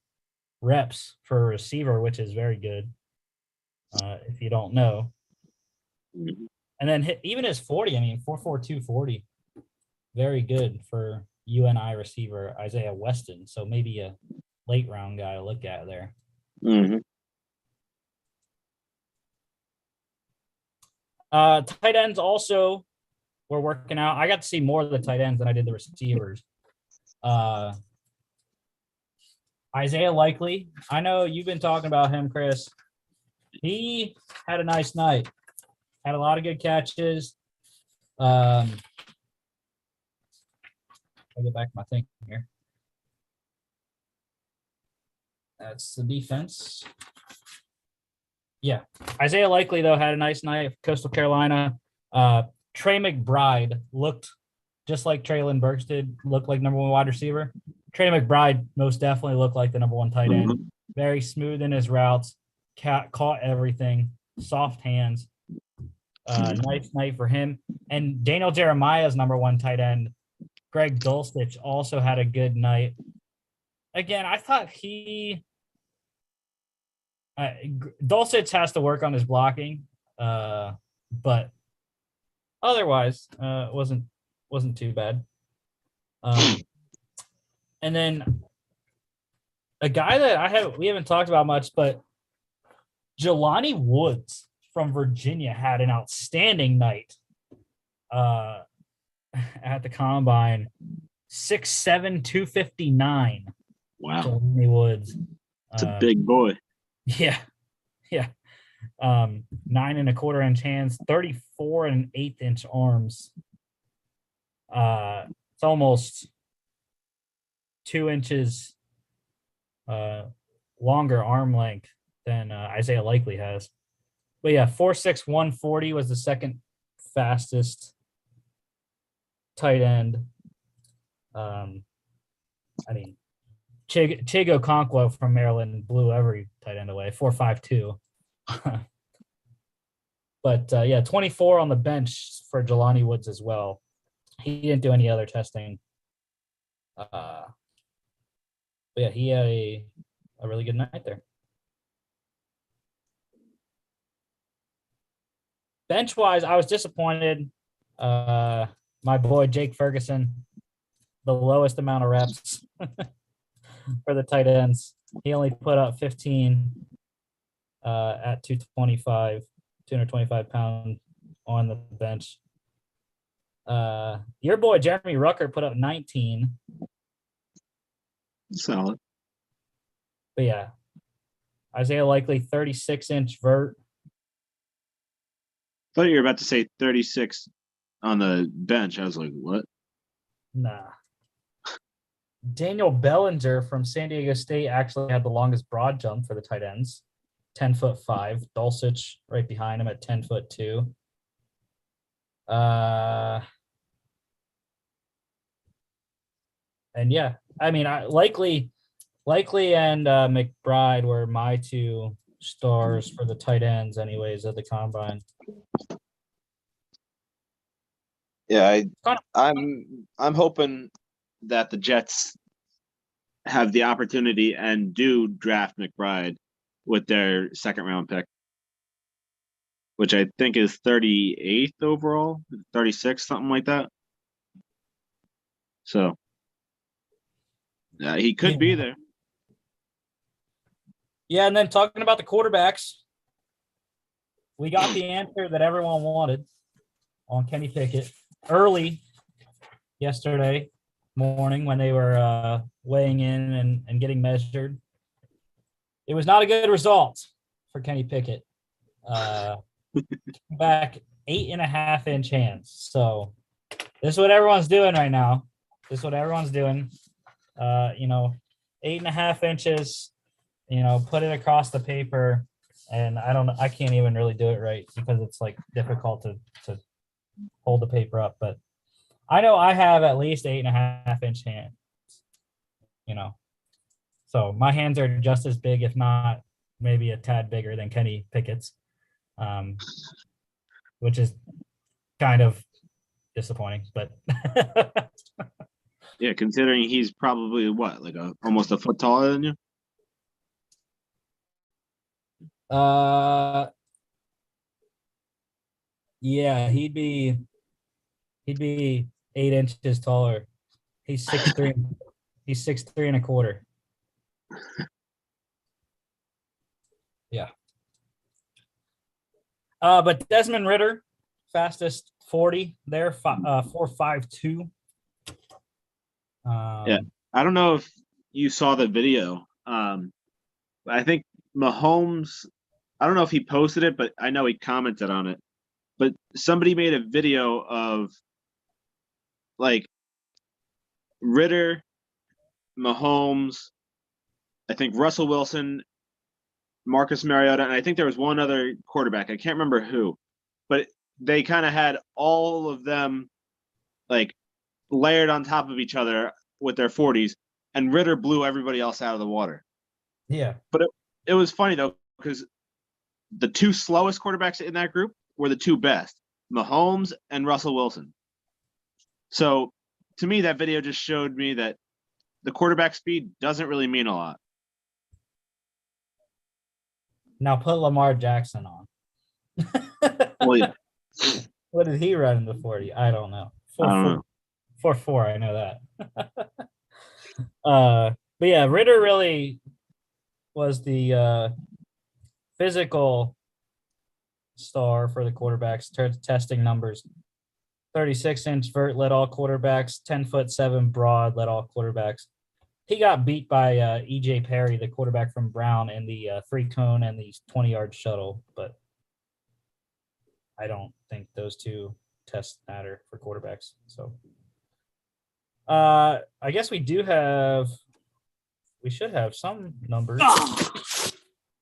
reps for a receiver, which is very good, if you don't know. And then even his 40, I mean, 4.4240. Very good for UNI receiver Isaiah Weston. So maybe a late round guy to look at there. Tight ends also were working out. I got to see more of the tight ends than I did the receivers. Isaiah Likely, I know you've been talking about him, Chris. He had a nice night. Had a lot of good catches. I'll get back to my thinking here. That's the defense. Yeah. Isaiah Likely, though, had a nice night for Coastal Carolina. Trey McBride looked just like Traylon Burks did, looked like number 1 wide receiver. Trey McBride most definitely looked like the number 1 tight end. Very smooth in his routes, caught everything, soft hands. Nice night for him. And Daniel Jeremiah's number 1 tight end, Greg Dulcich, also had a good night. Again, I thought Dulcich has to work on his blocking, but otherwise, wasn't too bad. And then a guy that we haven't talked about much, but Jelani Woods from Virginia had an outstanding night at the combine. 6'7", 259. Wow. Jelani Woods. It's a big boy. Yeah. 9 1/4-inch hands, 34 1/8-inch arms. It's almost 2 inches longer arm length than Isaiah Likely has. But yeah, 4.6 140 was the second fastest tight end. I mean, Chigo Conquo from Maryland blew every tight end away, 4.52. But yeah, 24 on the bench for Jelani Woods as well. He didn't do any other testing. But yeah, he had a really good night there. Bench-wise, I was disappointed. My boy Jake Ferguson, the lowest amount of reps for the tight ends. He only put up 15 at 225 pound on the bench. Your boy Jeremy Rucker put up 19. Solid. But yeah, Isaiah Likely 36-inch vert. Thought you were about to say 36 on the bench. I was like, what? Nah. Daniel Bellinger from San Diego State actually had the longest broad jump for the tight ends, 10'5". Dulcich right behind him at 10'2". And yeah, I mean, Likely and McBride were my two stars for the tight ends, anyways, at the combine. Yeah, I'm hoping that the Jets have the opportunity and do draft McBride with their second round pick, which I think is 38th overall, 36, something like that. So he could be there. Yeah, and then talking about the quarterbacks, we got the answer that everyone wanted on Kenny Pickett early yesterday morning when they were weighing in and getting measured. It was not a good result for Kenny Pickett. Back 8.5-inch hands. So this is what everyone's doing right now. This is what everyone's doing. 8.5 inches, put it across the paper. And I can't even really do it right because it's like difficult to hold the paper up. But I know I have at least 8.5-inch hands, So my hands are just as big, if not maybe a tad bigger than Kenny Pickett's, which is kind of disappointing, but yeah, considering he's probably almost a foot taller than you. Yeah, he'd be 8 inches taller. He's 6'3". He's 6'3.25". Yeah. But Desmond Ridder, fastest 40 there, 4.52. Yeah, I don't know if you saw the video. I think Mahomes, I don't know if he posted it, but I know he commented on it. But somebody made a video of Ridder, Mahomes, I think Russell Wilson, Marcus Mariota, and I think there was one other quarterback. I can't remember who, but they kind of had all of them layered on top of each other with their 40s, and Ridder blew everybody else out of the water. Yeah. But it was funny, though, because the two slowest quarterbacks in that group were the two best, Mahomes and Russell Wilson. So to me, that video just showed me that the quarterback speed doesn't really mean a lot. Now put Lamar Jackson on. Well, yeah. What did he run in the 40? I don't know. 4.4. I know that. But yeah, Ridder really was the physical star for the quarterbacks, testing numbers. 36-inch vert led all quarterbacks, 10'7" broad led all quarterbacks. He got beat by E.J. Perry, the quarterback from Brown, in the 3-cone and the 20-yard shuttle, but I don't think those two tests matter for quarterbacks. So I guess we should have some numbers.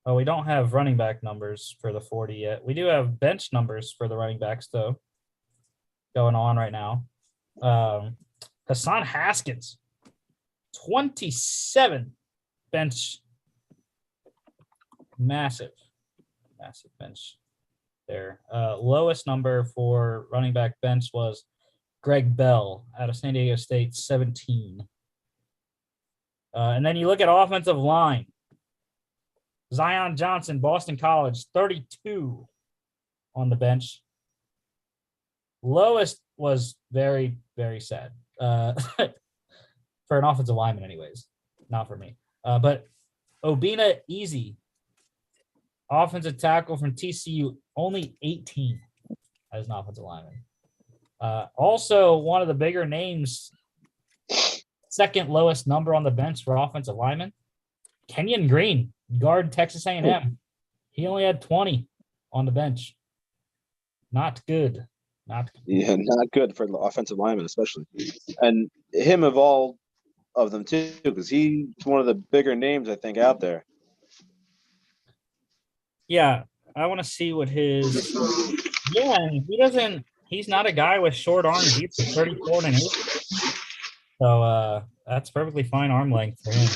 Oh, we don't have running back numbers for the 40 yet. We do have bench numbers for the running backs, though, going on right now. Hassan Haskins, 27 bench. Massive bench there. Lowest number for running back bench was Greg Bell out of San Diego State, 17. And then you look at offensive line. Zion Johnson, Boston College, 32 on the bench. Lowest was very, very sad for an offensive lineman anyways, not for me. But Obina Easy, offensive tackle from TCU, only 18 as an offensive lineman. Also, one of the bigger names, second lowest number on the bench for offensive linemen, Kenyon Green, guard Texas A&M. He only had 20 on the bench. Not good. Not good. Yeah, not good for the offensive lineman, especially. And him of all of them, too, because he's one of the bigger names, I think, out there. Yeah, I want to see what his. Yeah, and he's not a guy with short arms. He's 34 and 8. So that's perfectly fine arm length for him.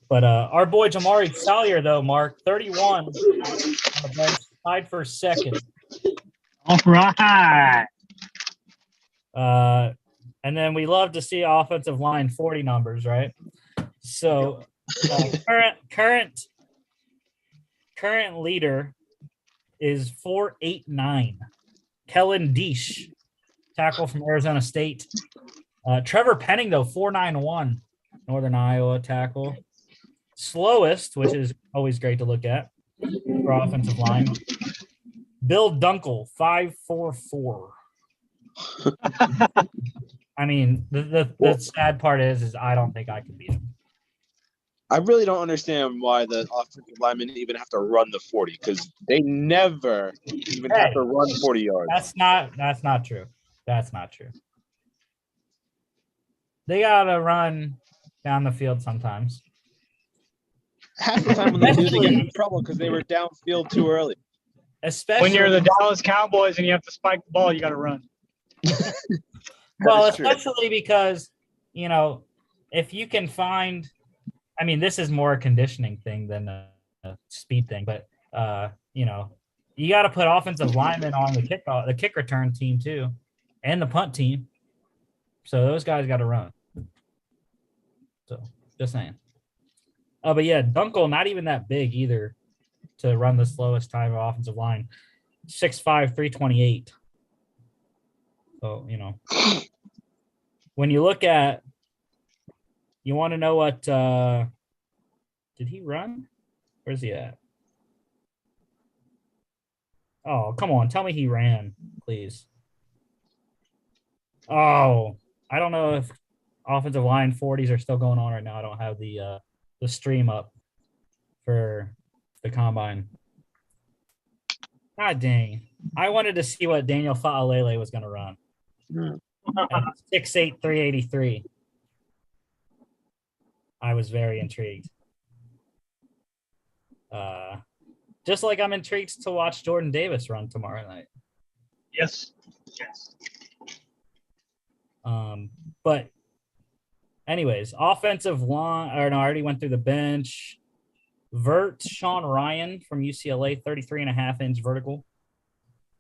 But our boy Jamari Salyer, though, Mark, 31 on the bench, tied for second. All right. And then we love to see offensive line 40 numbers, right? So current leader is 4.89. Kellen Deesh, tackle from Arizona State. Trevor Penning, though, 4.91, Northern Iowa tackle. Slowest, which is always great to look at for offensive line, Bill Dunkel, 5.44. I mean, the sad part is I don't think I can beat him. I really don't understand why the offensive linemen even have to run the 40, because they never even have to run 40 yards. That's not true. That's not true. They gotta run down the field sometimes. Half the time when they do, they get in trouble because they were downfield too early. Especially When you're the Dallas Cowboys and you have to spike the ball, you got to run. well, especially because, if you can find, I mean, this is more a conditioning thing than a speed thing, but, you got to put offensive linemen on the kick return team too, and the punt team. So those guys got to run. So just saying. But yeah, Dunkel, not even that big either to run the slowest time of offensive line. 6'5", 328. So, when you look at, you want to know what, did he run? Where's he at? Oh, come on. Tell me he ran, please. Oh, I don't know if offensive line 40s are still going on right now. I don't have the stream up for the combine. God dang. I wanted to see what Daniel Fa'alele was going to run. 6'8", 383. I was very intrigued. Just like I'm intrigued to watch Jordan Davis run tomorrow night. Yes. But anyways, offensive line, I already went through the bench. Vert Sean Ryan from UCLA, 33.5-inch vertical,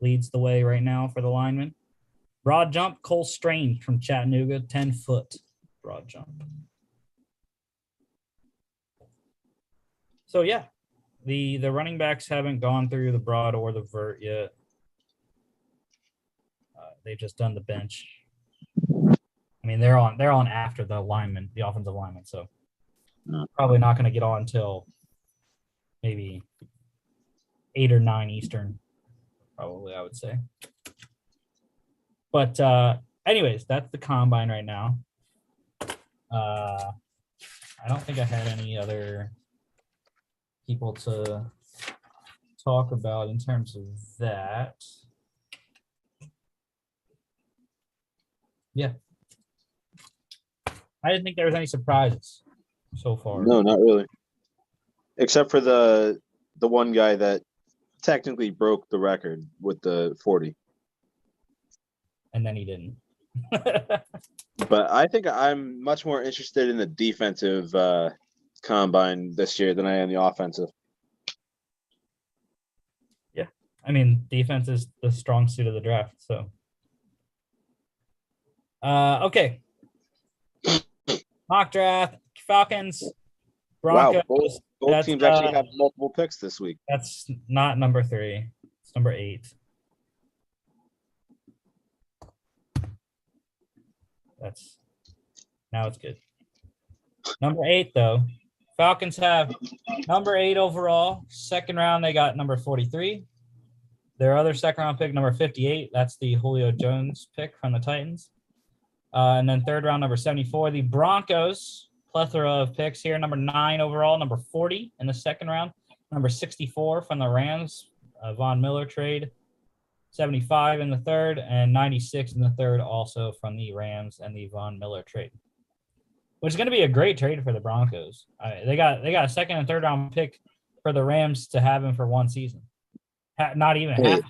leads the way right now for the lineman. Broad jump, Cole Strange from Chattanooga, 10-foot broad jump. So yeah, the running backs haven't gone through the broad or the vert yet. They've just done the bench. I mean, they're on after the lineman, the offensive lineman, so probably not going to get on until maybe 8 or 9 Eastern, probably, I would say. But anyways, that's the combine right now. I don't think I had any other people to talk about in terms of that. Yeah. I didn't think there was any surprises so far. No, not really. Except for the one guy that technically broke the record with the 40. And then he didn't. But I think I'm much more interested in the defensive combine this year than I am the offensive. Yeah. I mean, defense is the strong suit of the draft, so. Okay. Mock draft, Falcons, Broncos. Wow, both teams actually have multiple picks this week. That's not number 3. It's number 8. Now it's good. Number 8, though. Falcons have number 8 overall. Second round, they got number 43. Their other second round pick, number 58. That's the Julio Jones pick from the Titans. And then third round, number 74. The Broncos, plethora of picks here. Number 9 overall, number 40 in the second round. Number 64 from the Rams, Von Miller trade. 75 in the third, and 96 in the third, also from the Rams and the Von Miller trade, which is going to be a great trade for the Broncos. They got a second and third round pick for the Rams to have him for one season, not even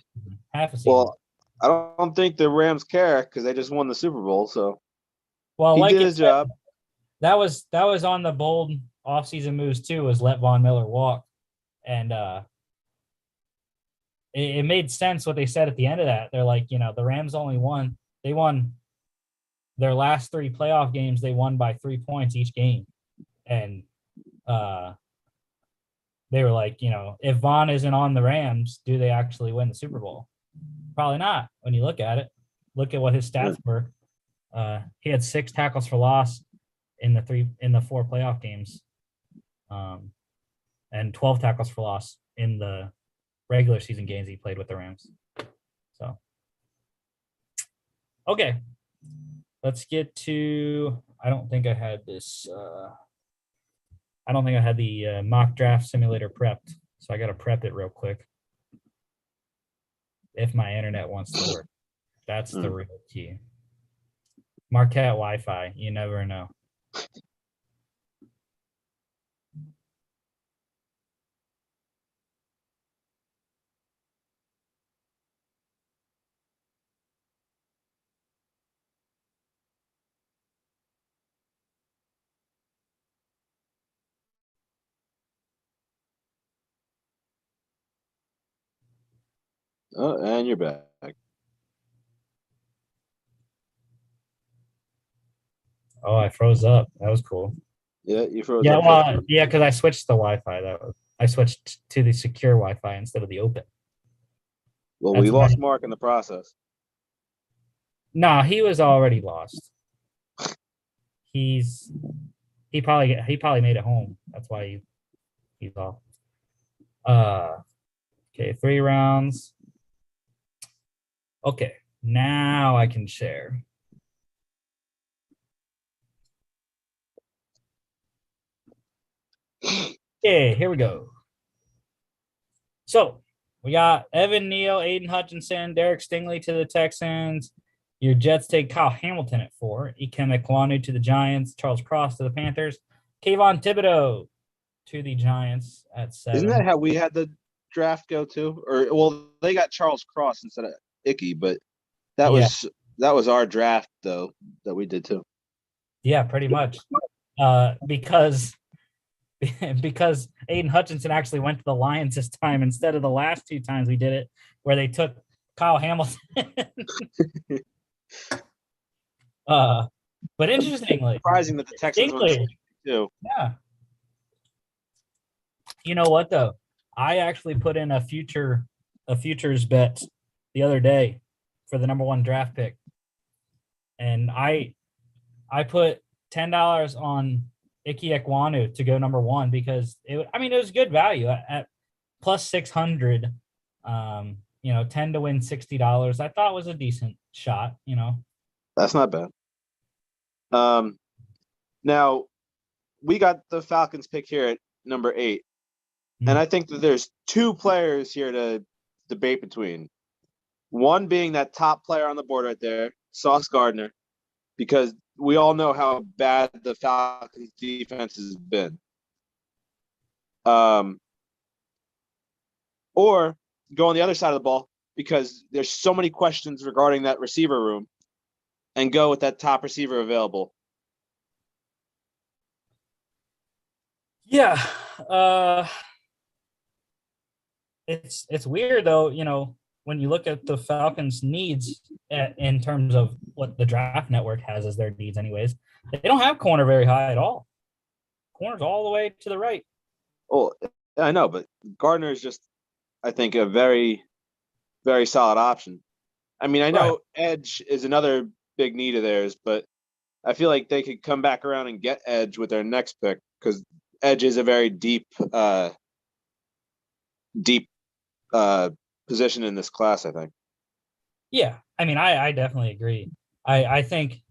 half a season. Well, I don't think the Rams care because they just won the Super Bowl. So, well, he like did his job. That was on the bold offseason moves too. Was let Von Miller walk, and it made sense what they said at the end of that. They're like, the Rams they won their last 3 playoff games. They won by 3 points each game. And they were like, if Vaughn isn't on the Rams, do they actually win the Super Bowl? Probably not. When you look at it, look at what his stats were. He had 6 tackles for loss in the 4 playoff games, and 12 tackles for loss in the regular season games he played with the Rams. So, okay, let's get to. I don't think I had this. I don't think I had the mock draft simulator prepped, so I got to prep it real quick. If my internet wants to work, that's the real key. Marquette Wi-Fi, you never know. Oh, and you're back. Oh, I froze up. That was cool. Yeah, you froze Yeah, up. well, yeah, because I switched the Wi-Fi. I switched to the secure Wi-Fi instead of the open. Well, That's we lost nice. Mark in the process. No, he was already lost. He probably made it home. That's why he's off. Okay, 3 rounds. Okay, now I can share. Okay, here we go. So we got Evan Neal, Aiden Hutchinson, Derek Stingley to the Texans. Your Jets take Kyle Hamilton at 4. Ikem Ekwonu to the Giants. Charles Cross to the Panthers. Kayvon Thibodeau to the Giants at 7. Isn't that how we had the draft go too? Or well, they got Charles Cross instead of Icky, but that was our draft though that we did too. Yeah, pretty much. Because Aiden Hutchinson actually went to the Lions this time instead of the last 2 times we did it, where they took Kyle Hamilton. But interestingly, Surprising that the Texans went too. Yeah. You know what though? I actually put in a futures bet the other day for the number 1 draft pick, and I put $10 on Ike Ekwonu to go number 1 because it was good value at plus 600. $10 to win $60. I thought was a decent shot. That's not bad. Now we got the Falcons pick here at number 8. And I think that there's 2 players here to debate between. One being that top player on the board right there, Sauce Gardner, because we all know how bad the Falcons defense has been. Or go on the other side of the ball because there's so many questions regarding that receiver room and go with that top receiver available. Yeah. It's weird though, when you look at the Falcons' needs in terms of what the draft network has as their needs anyways, they don't have corner very high at all. Corner's all the way to the right. Oh, I know, but Gardner is just, I think, a very, very solid option. I mean, I know edge is another big need of theirs, but I feel like they could come back around and get edge with their next pick because edge is a very deep position in this class, I think. Yeah, I mean, I definitely agree. I think,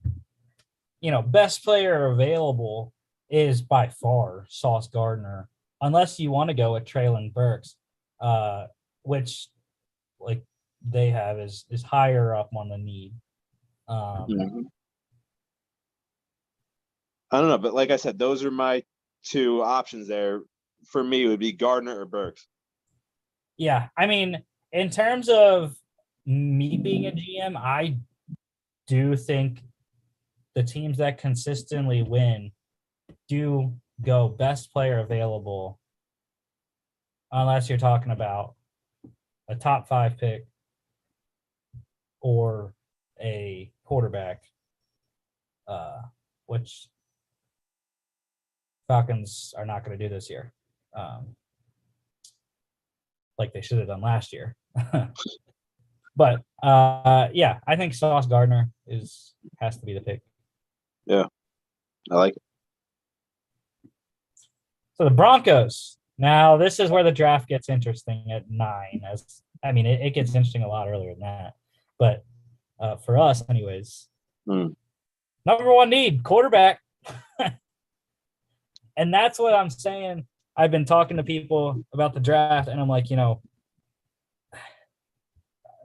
best player available is by far Sauce Gardner, unless you want to go with Traylon Burks, which like they have is higher up on the need. I don't know, but like I said, those are my two options there. For me, it would be Gardner or Burks. Yeah, I mean, in terms of me being a GM, I do think the teams that consistently win do go best player available, unless you're talking about a top 5 pick or a quarterback, which Falcons are not going to do this year, like they should have done last year. But yeah, I think Sauce Gardner has to be the pick. Yeah, I like it. So the Broncos. Now this is where the draft gets interesting at 9. It gets interesting a lot earlier than that, but for us, anyways, number 1 need quarterback, and that's what I'm saying. I've been talking to people about the draft, and I'm like,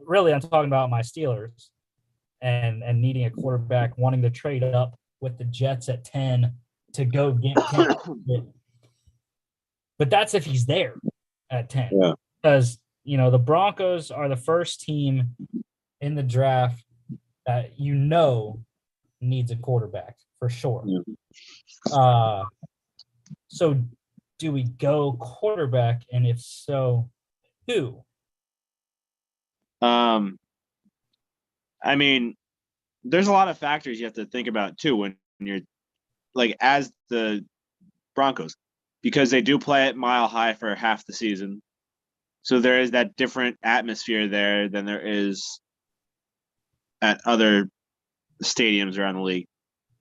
really, I'm talking about my Steelers and needing a quarterback, wanting to trade up with the Jets at 10 to go get 10. But that's if he's there at 10. Yeah. Because, the Broncos are the first team in the draft that needs a quarterback for sure. Yeah. So do we go quarterback? And if so, who? I mean, there's a lot of factors you have to think about too when you're like as the Broncos, because they do play at Mile High for half the season. So there is that different atmosphere there than there is at other stadiums around the league.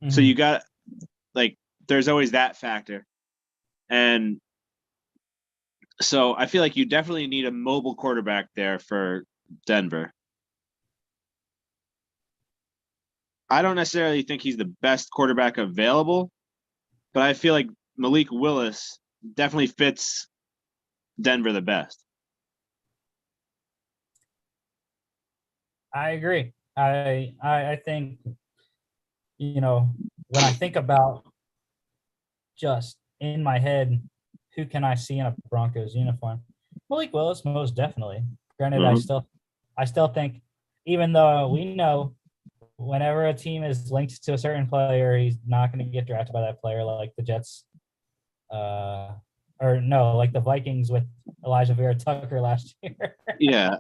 Mm-hmm. So you got there's always that factor. And so I feel like you definitely need a mobile quarterback there for Denver. I don't necessarily think he's the best quarterback available, but I feel like Malik Willis definitely fits Denver the best. I agree. I think, when I think about just in my head, who can I see in a Broncos uniform? Malik Willis, most definitely. Granted, mm-hmm. I still think, even though we know whenever a team is linked to a certain player, he's not going to get drafted by that player, like the Jets, like the Vikings with Elijah Vera Tucker last year. Yeah.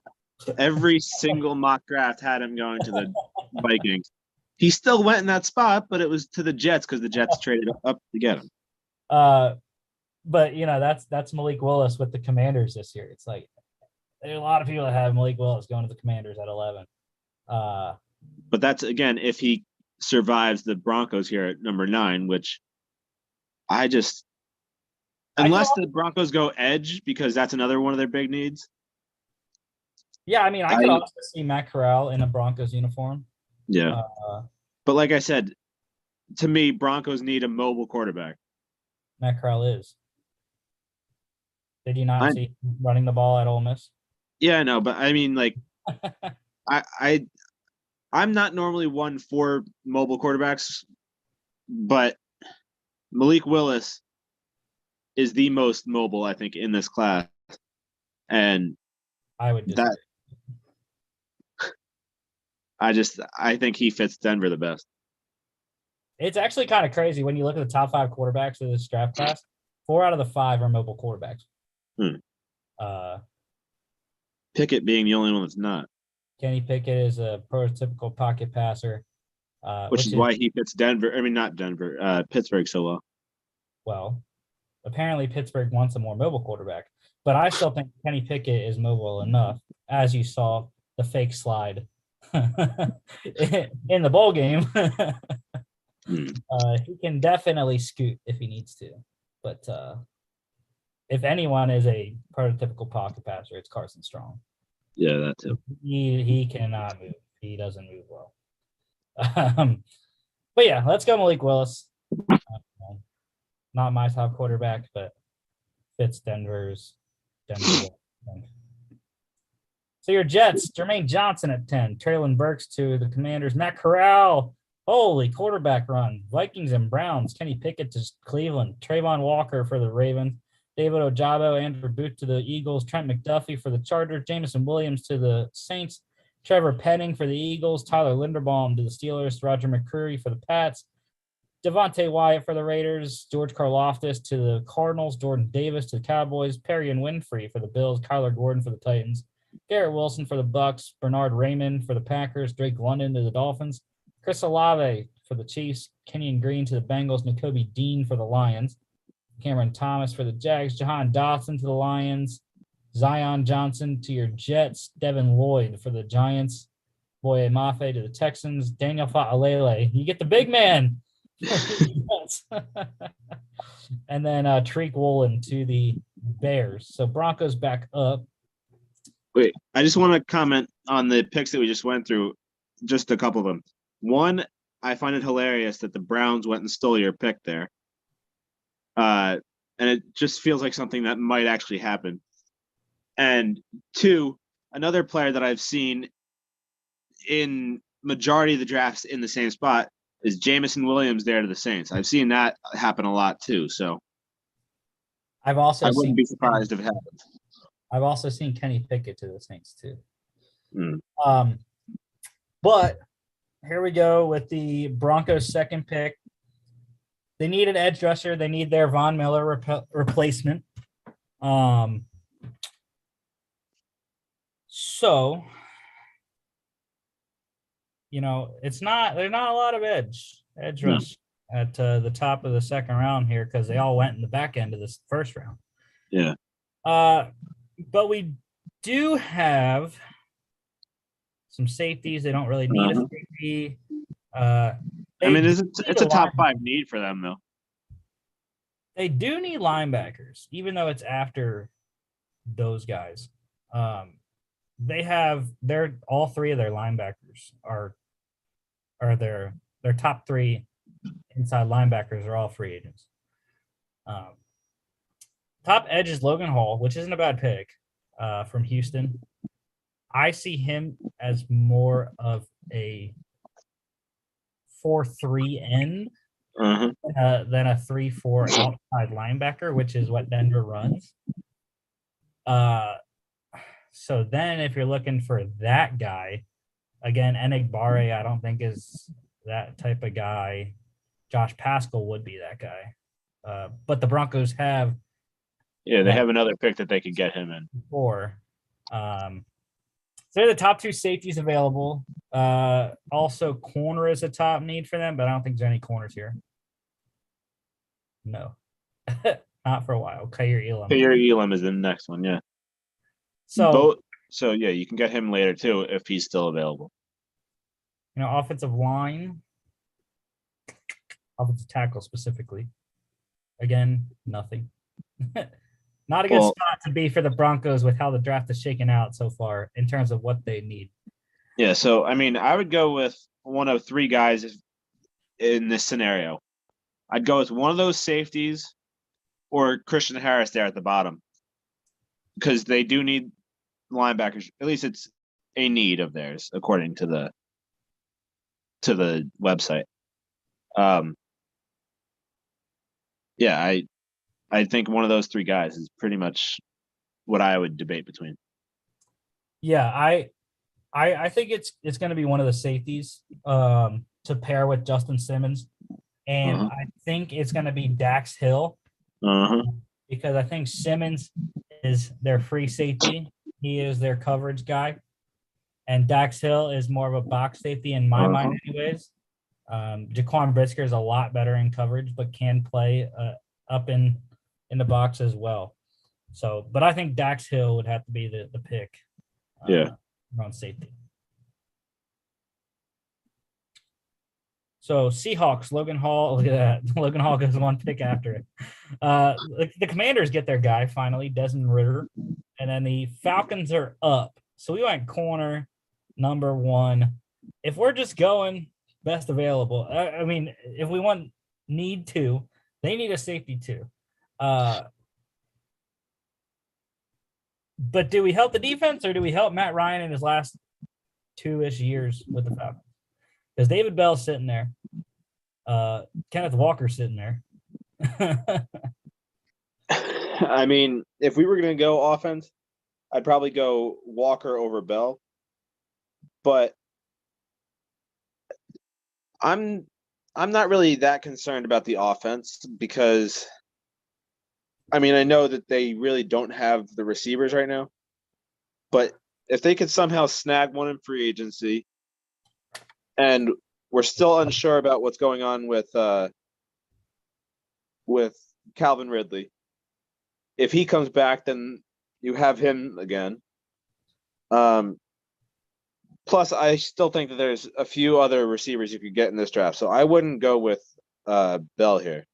Every single mock draft had him going to the Vikings. He still went in that spot, but it was to the Jets because the Jets traded up to get him. But that's Malik Willis with the Commanders this year. It's like there are a lot of people that have Malik Willis going to the Commanders at 11. But that's again if he survives the Broncos here at number 9, which unless the Broncos go edge, because that's another one of their big needs. Yeah, I could also see Matt Corral in a Broncos uniform. Yeah. But like I said, to me, Broncos need a mobile quarterback. Matt Corral is. Did you not see running the ball at Ole Miss? Yeah, I know, but I'm not normally one for mobile quarterbacks, but Malik Willis is the most mobile, I think, in this class. And I would disagree. I think he fits Denver the best. It's actually kind of crazy when you look at the top 5 quarterbacks of this draft class. 4 out of the 5 are mobile quarterbacks. Pickett being the only one that's not. Kenny Pickett is a prototypical pocket passer. Which is why he fits Pittsburgh so well. Well, apparently Pittsburgh wants a more mobile quarterback. But I still think Kenny Pickett is mobile enough, as you saw the fake slide in the bowl game. He can definitely scoot if he needs to, but if anyone is a prototypical pocket passer, it's Carson Strong. Yeah, that too. He cannot move. He doesn't move well. But yeah, let's go Malik Willis. Not my top quarterback, but fits Denver's. So your Jets, Jermaine Johnson at 10, Traylon Burks to the Commanders, Matt Corral. Holy quarterback run. Vikings and Browns, Kenny Pickett to Cleveland, Trayvon Walker for the Ravens, David Ojabo, Andrew Booth to the Eagles, Trent McDuffie for the Chargers, Jameson Williams to the Saints, Trevor Penning for the Eagles, Tyler Linderbaum to the Steelers, Roger McCreary for the Pats, Devontae Wyatt for the Raiders, George Karlaftis to the Cardinals, Jordan Davis to the Cowboys, Perry and Winfrey for the Bills, Kyler Gordon for the Titans, Garrett Wilson for the Bucks, Bernard Raymond for the Packers, Drake London to the Dolphins, Chris Olave for the Chiefs, Kenyon Green to the Bengals, Nakobe Dean for the Lions, Cameron Thomas for the Jags, Jahan Dotson to the Lions, Zion Johnson to your Jets, Devin Lloyd for the Giants, Boye Mafe to the Texans, Daniel Fa'alele. You get the big man. And then Tariq Woolen to the Bears. So Broncos back up. Wait, I just want to comment on the picks that we just went through, just a couple of them. One, I find it hilarious that the Browns went and stole your pick there. And it just feels like something that might actually happen. And two, another player that I've seen in majority of the drafts in the same spot is Jameson Williams there to the Saints. I've seen that happen a lot too. So I wouldn't be surprised if it happened. I've also seen Kenny Pickett to the Saints too. Mm. But here we go with the Broncos' second pick. They need an edge rusher. They need their Von Miller replacement. So, there's not a lot of edge rush at the top of the second round here because they all went in the back end of this first round. Yeah. But we do have some safeties. They don't really need a safety. It's a top 5 need for them though. They do need linebackers, even though it's after those guys. All three of their linebackers are their top 3 inside linebackers are all free agents. Top edge is Logan Hall, which isn't a bad pick from Houston. I see him as more of a 4-3 end than a 3-4 outside linebacker, which is what Denver runs. So then if you're looking for that guy, again, Enagbare, I don't think is that type of guy. Josh Pascal would be that guy. But the Broncos have they have another pick that they could get him in. So they're the top 2 safeties available. Also, corner is a top need for them, but I don't think there's any corners here. No. Not for a while. Khair Elam. Khair Elam is the next one, yeah. So you can get him later too if he's still available. Offensive line, offensive tackle specifically. Again, nothing. Not a good spot to be for the Broncos with how the draft is shaken out so far in terms of what they need. Yeah, so I would go with one of 3 guys in this scenario. I'd go with one of those safeties or Christian Harris there at the bottom because they do need linebackers. At least it's a need of theirs, according to the website. I think one of those 3 guys is pretty much what I would debate between. Yeah, I think it's going to be one of the safeties to pair with Justin Simmons, and I think it's going to be Dax Hill because I think Simmons is their free safety. He is their coverage guy, and Dax Hill is more of a box safety in my mind, anyways. Jaquan Brisker is a lot better in coverage, but can play up in the box as well. So, but I think Dax Hill would have to be the pick. On safety. So Seahawks, Logan Hall. Look at that. Logan Hall goes one pick after it. The Commanders get their guy finally, Desmond Ritter. And then the Falcons are up. So we went corner number 1. If we're just going best available, I mean, if we need to, they need a safety too. But do we help the defense or do we help Matt Ryan in his last 2-ish years with the Falcons? Because David Bell's sitting there. Kenneth Walker's sitting there. I mean, if we were going to go offense, I'd probably go Walker over Bell. But I'm not really that concerned about the offense because, I mean, I know that they really don't have the receivers right now. But if they could somehow snag one in free agency, and we're still unsure about what's going on with Calvin Ridley. If he comes back, then you have him again. Plus, I still think that there's a few other receivers you could get in this draft, so I wouldn't go with Bell here.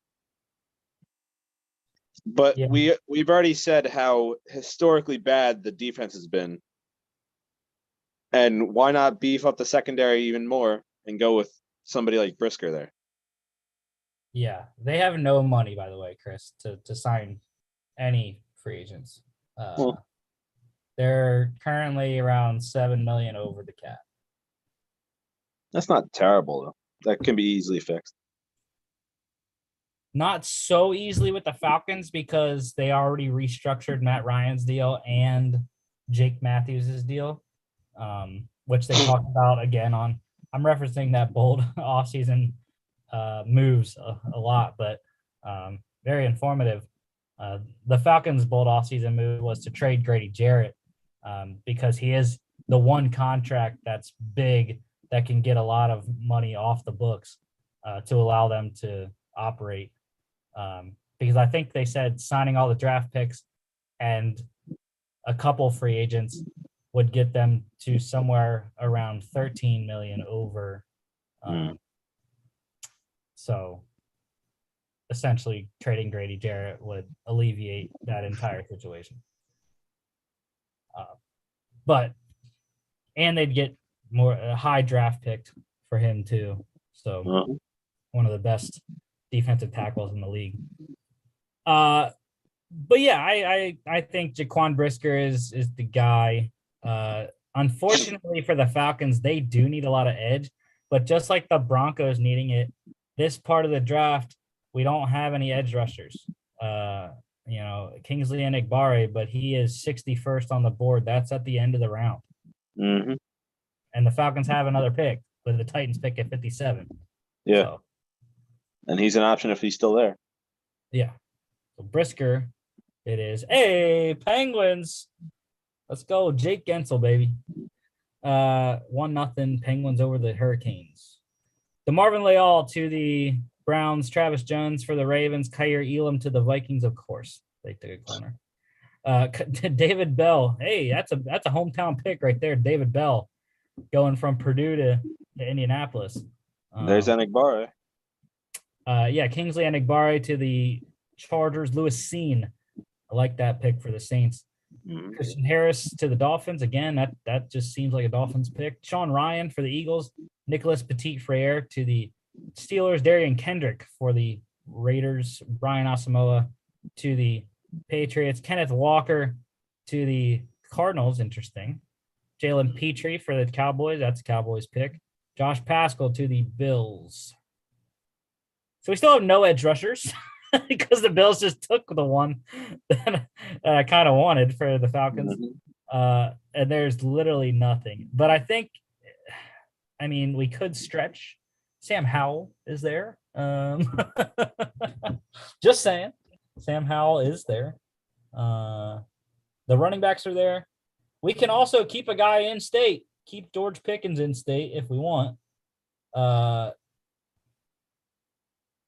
But Yeah. we've already said how historically bad the defense has been. And why not beef up the secondary even more and go with somebody like Brisker there? Yeah, they have no money, by the way, Chris, to sign any free agents. They're currently around $7 million over the cap. That's not terrible, though. That can be easily fixed. Not so easily with the Falcons because they already restructured Matt Ryan's deal and Jake Matthews' deal, which they talked about again on. I'm referencing that bold offseason moves a lot, but very informative. The Falcons' bold offseason move was to trade Grady Jarrett because he is the one contract that's big that can get a lot of money off the books to allow them to operate. Because I think they said signing all the draft picks and a couple free agents would get them to somewhere around 13 million over. So essentially trading Grady Jarrett would alleviate that entire situation. And they'd get a high draft pick for him too. So one of the best defensive tackles in the league. But yeah, I think Jaquan Brisker is the guy. Unfortunately for the Falcons, they do need a lot of edge, but just like the Broncos needing it, this part of the draft, we don't have any edge rushers. Kingsley Enagbare, but he is 61st on the board. That's at the end of the round. Mm-hmm. And the Falcons have another pick, but the Titans pick at 57. Yeah. So, and he's an option if he's still there. Yeah. So Brisker, it is. Hey, Penguins. Let's go. Jake Gensel, baby. 1-0 Penguins over the Hurricanes. DeMarvin Leal to the Browns. Travis Jones for the Ravens. Kyer Elam to the Vikings, of course. They took a corner. David Bell. Hey, that's a hometown pick right there. David Bell going from Purdue to Indianapolis. There's Enagbare. Kingsley Enagbare to the Chargers. Lewis Seen. I like that pick for the Saints. Mm-hmm. Christian Harris to the Dolphins. Again, that just seems like a Dolphins pick. Sean Ryan for the Eagles. Nicholas Petit-Frere to the Steelers. Darian Kendrick for the Raiders. Brian Asamoah to the Patriots. Kenneth Walker to the Cardinals. Interesting. Jalen Petrie for the Cowboys. That's a Cowboys pick. Josh Pascal to the Bills. So we still have no edge rushers because the Bills just took the one that I kind of wanted for the Falcons. And there's literally nothing. But I think, we could stretch. Sam Howell is there. Just saying. Sam Howell is there. The running backs are there. We can also keep a guy in state. Keep George Pickens in state if we want.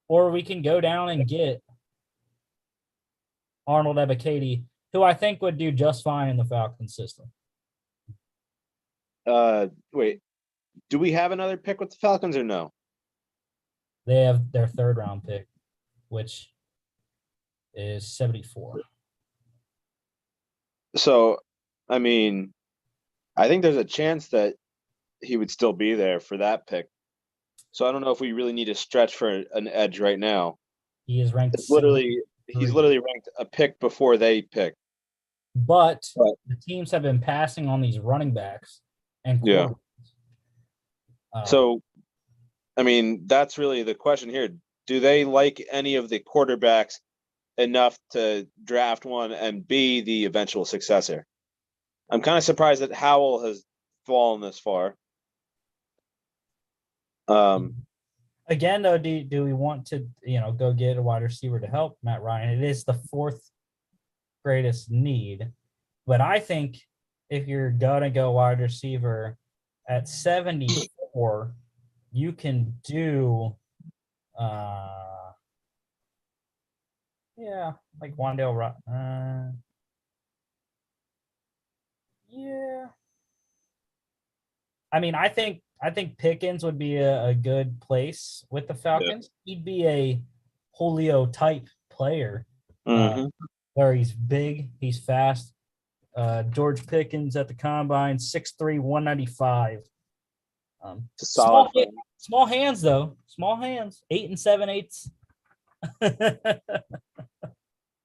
Or we can go down and get Arnold Ebiketie, who I think would do just fine in the Falcons system. Wait, do we have another pick with the Falcons or no? They have their 3rd round pick, which is 74. So, I mean, I think there's a chance that he would still be there for that pick. So I don't know if we really need to stretch for an edge right now. He is ranked He's literally ranked a pick before they pick. But the teams have been passing on these running backs and quarterbacks. So, I mean, that's really the question here. Do they like any of the quarterbacks enough to draft one and be the eventual successor? I'm kind of surprised that Howell has fallen this far. Again, though, do we want to, go get a wide receiver to help Matt Ryan? It is the 4th greatest need. But I think if you're going to go wide receiver at 74, you can do, like Wandale. Yeah. I mean, I think Pickens would be a good place with the Falcons. Yeah. He'd be a Julio type player, where he's big, he's fast. George Pickens at the combine, 6'3", 195. Small hands though. Small hands. 8 7/8.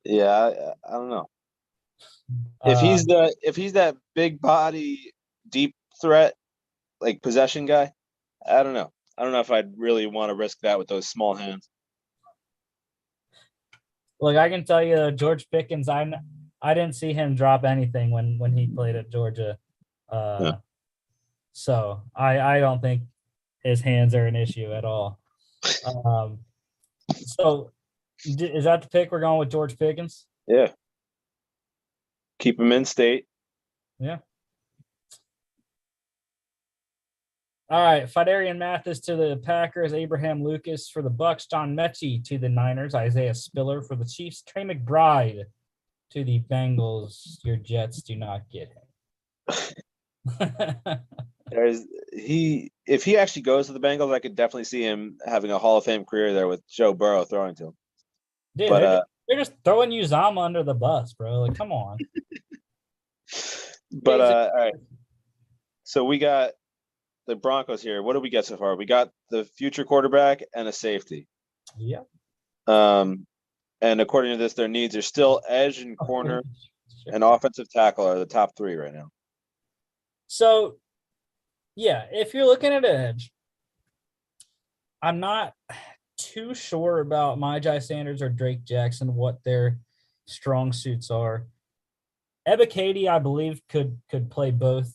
Yeah, I don't know. If he's that big body, deep threat, like possession guy, I don't know. I don't know if I'd really want to risk that with those small hands. Look, I can tell you, George Pickens, I didn't see him drop anything when he played at Georgia. So I don't think his hands are an issue at all. So is that the pick? We're going with George Pickens? Yeah. Keep him in state. Yeah. All right, Fidarian Mathis to the Packers, Abraham Lucas for the Bucks, John Mechie to the Niners, Isaiah Spiller for the Chiefs, Trey McBride to the Bengals. Your Jets do not get him. If he actually goes to the Bengals, I could definitely see him having a Hall of Fame career there with Joe Burrow throwing to him. Dude, they're just throwing Uzama under the bus, bro. Like, come on. But all right. So we got the Broncos here. What do we get so far? We got the future quarterback and a safety. Yeah. And according to this, their needs are still edge and corner and offensive tackle are the top 3 right now. So, yeah, if you're looking at edge, I'm not too sure about Myjai Sanders or Drake Jackson, what their strong suits are. Ebiketie, I believe, could play both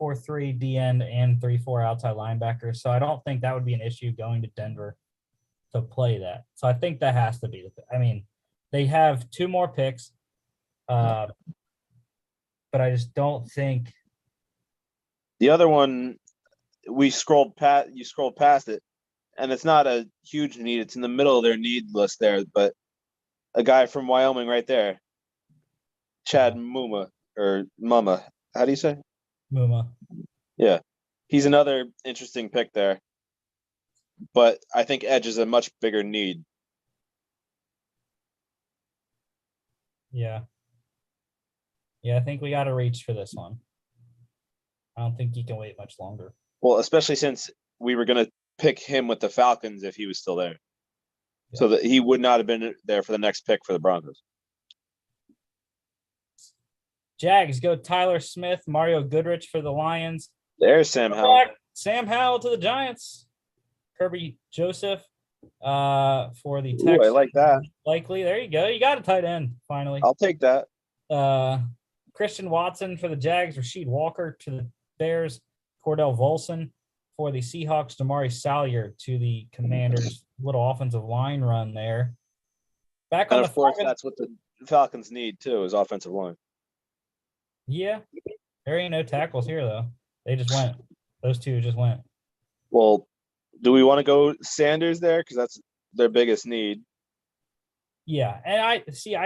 4-3 D end and 3-4 outside linebacker. So I don't think that would be an issue going to Denver to play that. So I think that has to be I mean, they have 2 more picks, but I just don't think. The other one, you scrolled past it, and it's not a huge need. It's in the middle of their need list there, but a guy from Wyoming right there, Chad Muma or Mama. How do you say? Muma. Yeah. He's another interesting pick there. But I think edge is a much bigger need. Yeah. Yeah, I think we got to reach for this one. I don't think he can wait much longer. Well, especially since we were going to pick him with the Falcons if he was still there. Yeah. So that he would not have been there for the next pick for the Broncos. Jags go Tyler Smith, Mario Goodrich for the Lions. There's Sam Howell. Sam Howell to the Giants. Kirby Joseph for the Texans. I like that. Likely. There you go. You got a tight end, finally. I'll take that. Christian Watson for the Jags. Rasheed Walker to the Bears. Cordell Volson for the Seahawks. Damari Salyer to the Commanders. Little offensive line run there. Back on the Falcons. That's what the Falcons need, too, is offensive line. Yeah. There ain't no tackles here, though. They just went. Those 2 just went. Well, do we want to go Sanders there? Because that's their biggest need. Yeah. And I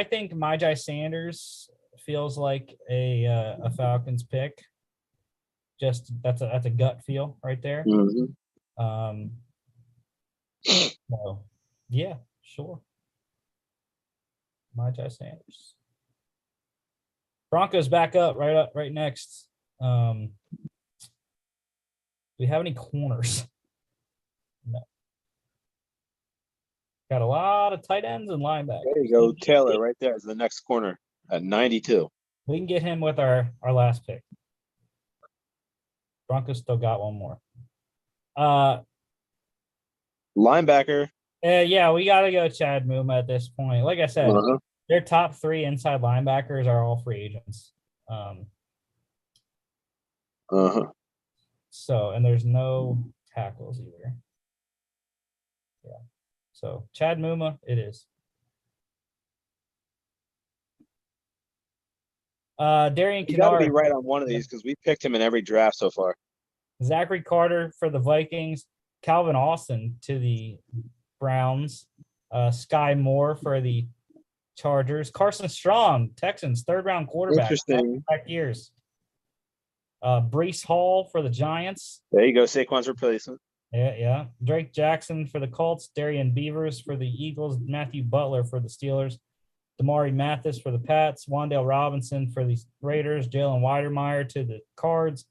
think Myjai Sanders feels like a Falcons pick. Just that's a gut feel right there. Mm-hmm. So, yeah, sure. Myjai Sanders. Broncos back up right next. Do we have any corners? No. Got a lot of tight ends and linebackers. There you go, Taylor, right there is the next corner at 92. We can get him with our last pick. Broncos still got one more. Linebacker. Yeah, we got to go Chad Muma at this point. Like I said, their top 3 inside linebackers are all free agents. So, and there's no tackles either. Yeah. So, Chad Muma, it is. Darian You got to be Kennard. right on one of these because we picked him in every draft so far. Zachary Carter for the Vikings. Calvin Austin to the Browns. Sky Moore for the Chargers. Carson Strong, Texans, 3rd-round quarterback. Interesting. Back years. Breece Hall for the Giants. There you go, Saquon's replacement. Yeah. Drake Jackson for the Colts. Darian Beavers for the Eagles. Matthew Butler for the Steelers. Damari Mathis for the Pats. Wan'Dale Robinson for the Raiders. Jalen Weidermeyer to the Cards.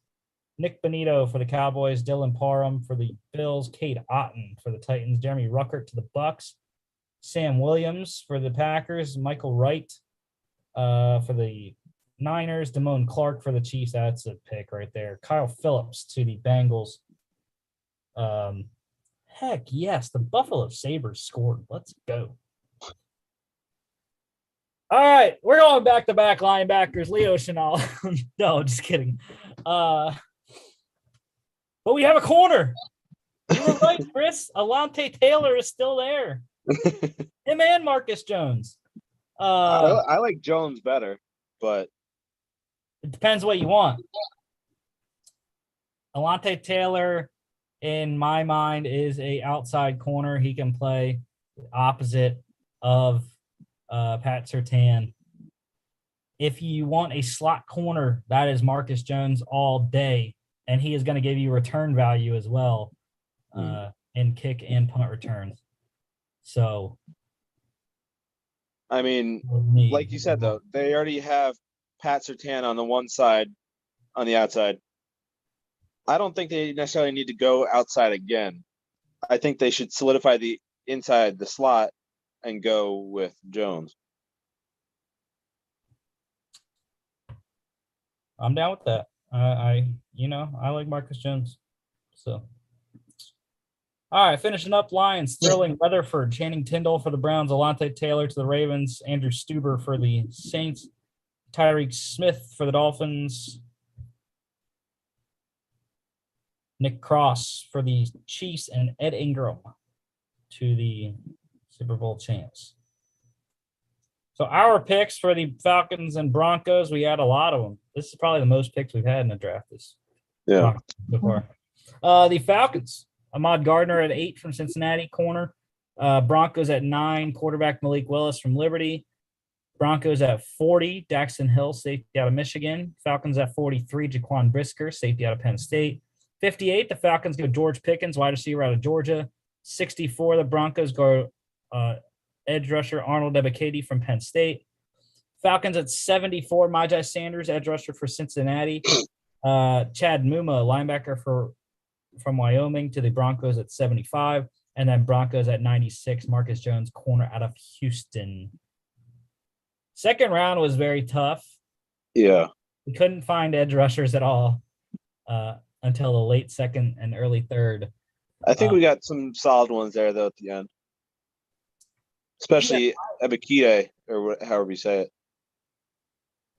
Nick Bonito for the Cowboys. Dylan Parham for the Bills. Cade Otton for the Titans. Jeremy Ruckert to the Bucks. Sam Williams for the Packers. Michael Wright for the Niners. Damone Clark for the Chiefs. That's a pick right there. Kyle Phillips to the Bengals. Heck yes, the Buffalo Sabres scored. Let's go. All right, we're going back-to-back linebackers. Leo Chenal. No, just kidding. But we have a corner. You were right, Chris. Alante Taylor is still there. Him and Marcus Jones. I like Jones better, but it depends what you want. Alante Taylor, in my mind, is a outside corner. He can play opposite of Pat Surtain. If you want a slot corner, that is Marcus Jones all day, and he is going to give you return value as well in kick and punt returns. So, I mean, like you said, though, they already have Pat Surtain on the one side, on the outside. I don't think they necessarily need to go outside again. I think they should solidify the inside the slot and go with Jones. I'm down with that. I like Marcus Jones. So, all right, finishing up Lions. Sterling Weatherford, Channing Tindall for the Browns, Alante Taylor to the Ravens, Andrew Stuber for the Saints, Tyreek Smith for the Dolphins, Nick Cross for the Chiefs, and Ed Ingram to the Super Bowl champs. So our picks for the Falcons and Broncos, we had a lot of them. This is probably the most picks we've had in the draft this so far. The Falcons, Ahmad Gardner at 8 from Cincinnati, corner. Broncos at 9, quarterback Malik Willis from Liberty. Broncos at 40, Daxton Hill, safety out of Michigan. Falcons at 43, Jaquan Brisker, safety out of Penn State. 58, the Falcons go George Pickens, wide receiver out of Georgia. 64, the Broncos go edge rusher Arnold Ebiketie from Penn State. Falcons at 74, Myjai Sanders, edge rusher for Cincinnati. Chad Muma, linebacker from Wyoming, to the Broncos at 75. And then Broncos at 96, Marcus Jones, corner out of Houston. Second round was very tough. Yeah. We couldn't find edge rushers at all until the late second and early third. I think we got some solid ones there, though, at the end. Especially Ebiketie, or however you say it.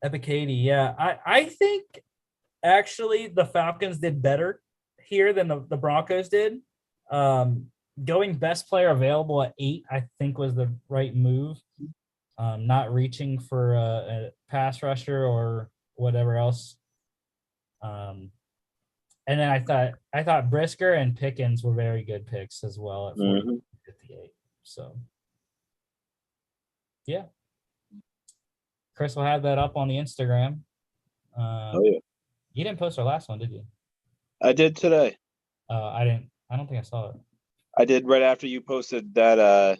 Ebiketie, yeah. I think, actually, the Falcons did better here than the Broncos did. Going best player available at 8, I think, was the right move. Not reaching for a pass rusher or whatever else. And then I thought Brisker and Pickens were very good picks as well at 58. So, yeah. Chris will have that up on the Instagram. You didn't post our last one, did you? I did today. I didn't. I don't think I saw it. I did right after you posted that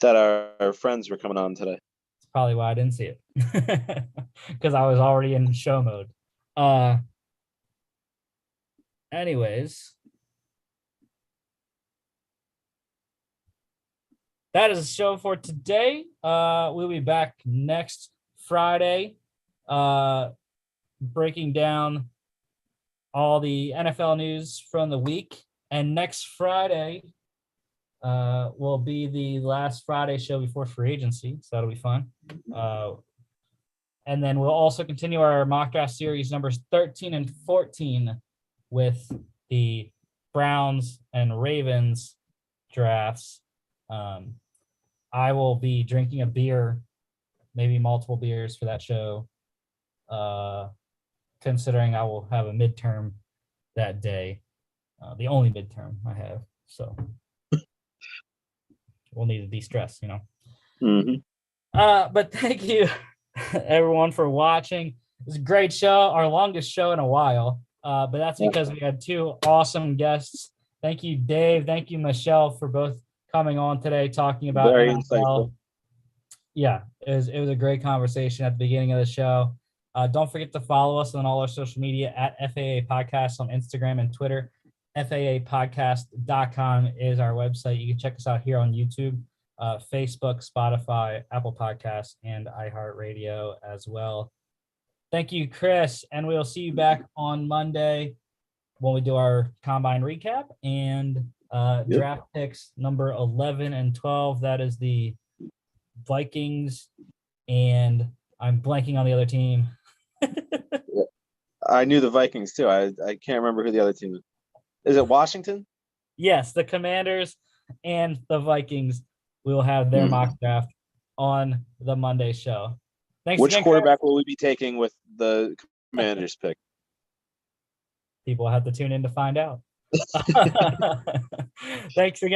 that our friends were coming on today. That's probably why I didn't see it because I was already in show mode. Anyways, that is the show for today. We'll be back next Friday, breaking down all the NFL news from the week. And next Friday will be the last Friday show before free agency, so that'll be fun. And then we'll also continue our mock draft series numbers 13 and 14 with the Browns and Ravens drafts. I will be drinking a beer, maybe multiple beers for that show, considering I will have a midterm that day, the only midterm I have. So we'll need to de-stress, you know. But thank you, everyone, for watching. It was a great show, our longest show in a while, but that's because we had two awesome guests. Thank you, Dave. Thank you, Michelle, for both coming on today talking about Very NFL. insightful. Yeah, it was a great conversation at the beginning of the show. Don't forget to follow us on all our social media at FAA Podcast on Instagram and Twitter. FAApodcast.com is our website. You can check us out here on YouTube, Facebook, Spotify, Apple Podcasts, and iHeartRadio as well. Thank you, Chris, and we'll see you back on Monday when we do our combine recap and draft picks number 11 and 12. That is the Vikings, and I'm blanking on the other team. I knew the Vikings too. I can't remember who the other team is. Is it Washington? Yes, the Commanders and the Vikings will have their mock draft on the Monday show. Thanks. Which again, quarterback Chris. will we be taking with the Commanders pick? People have to tune in to find out. Thanks again.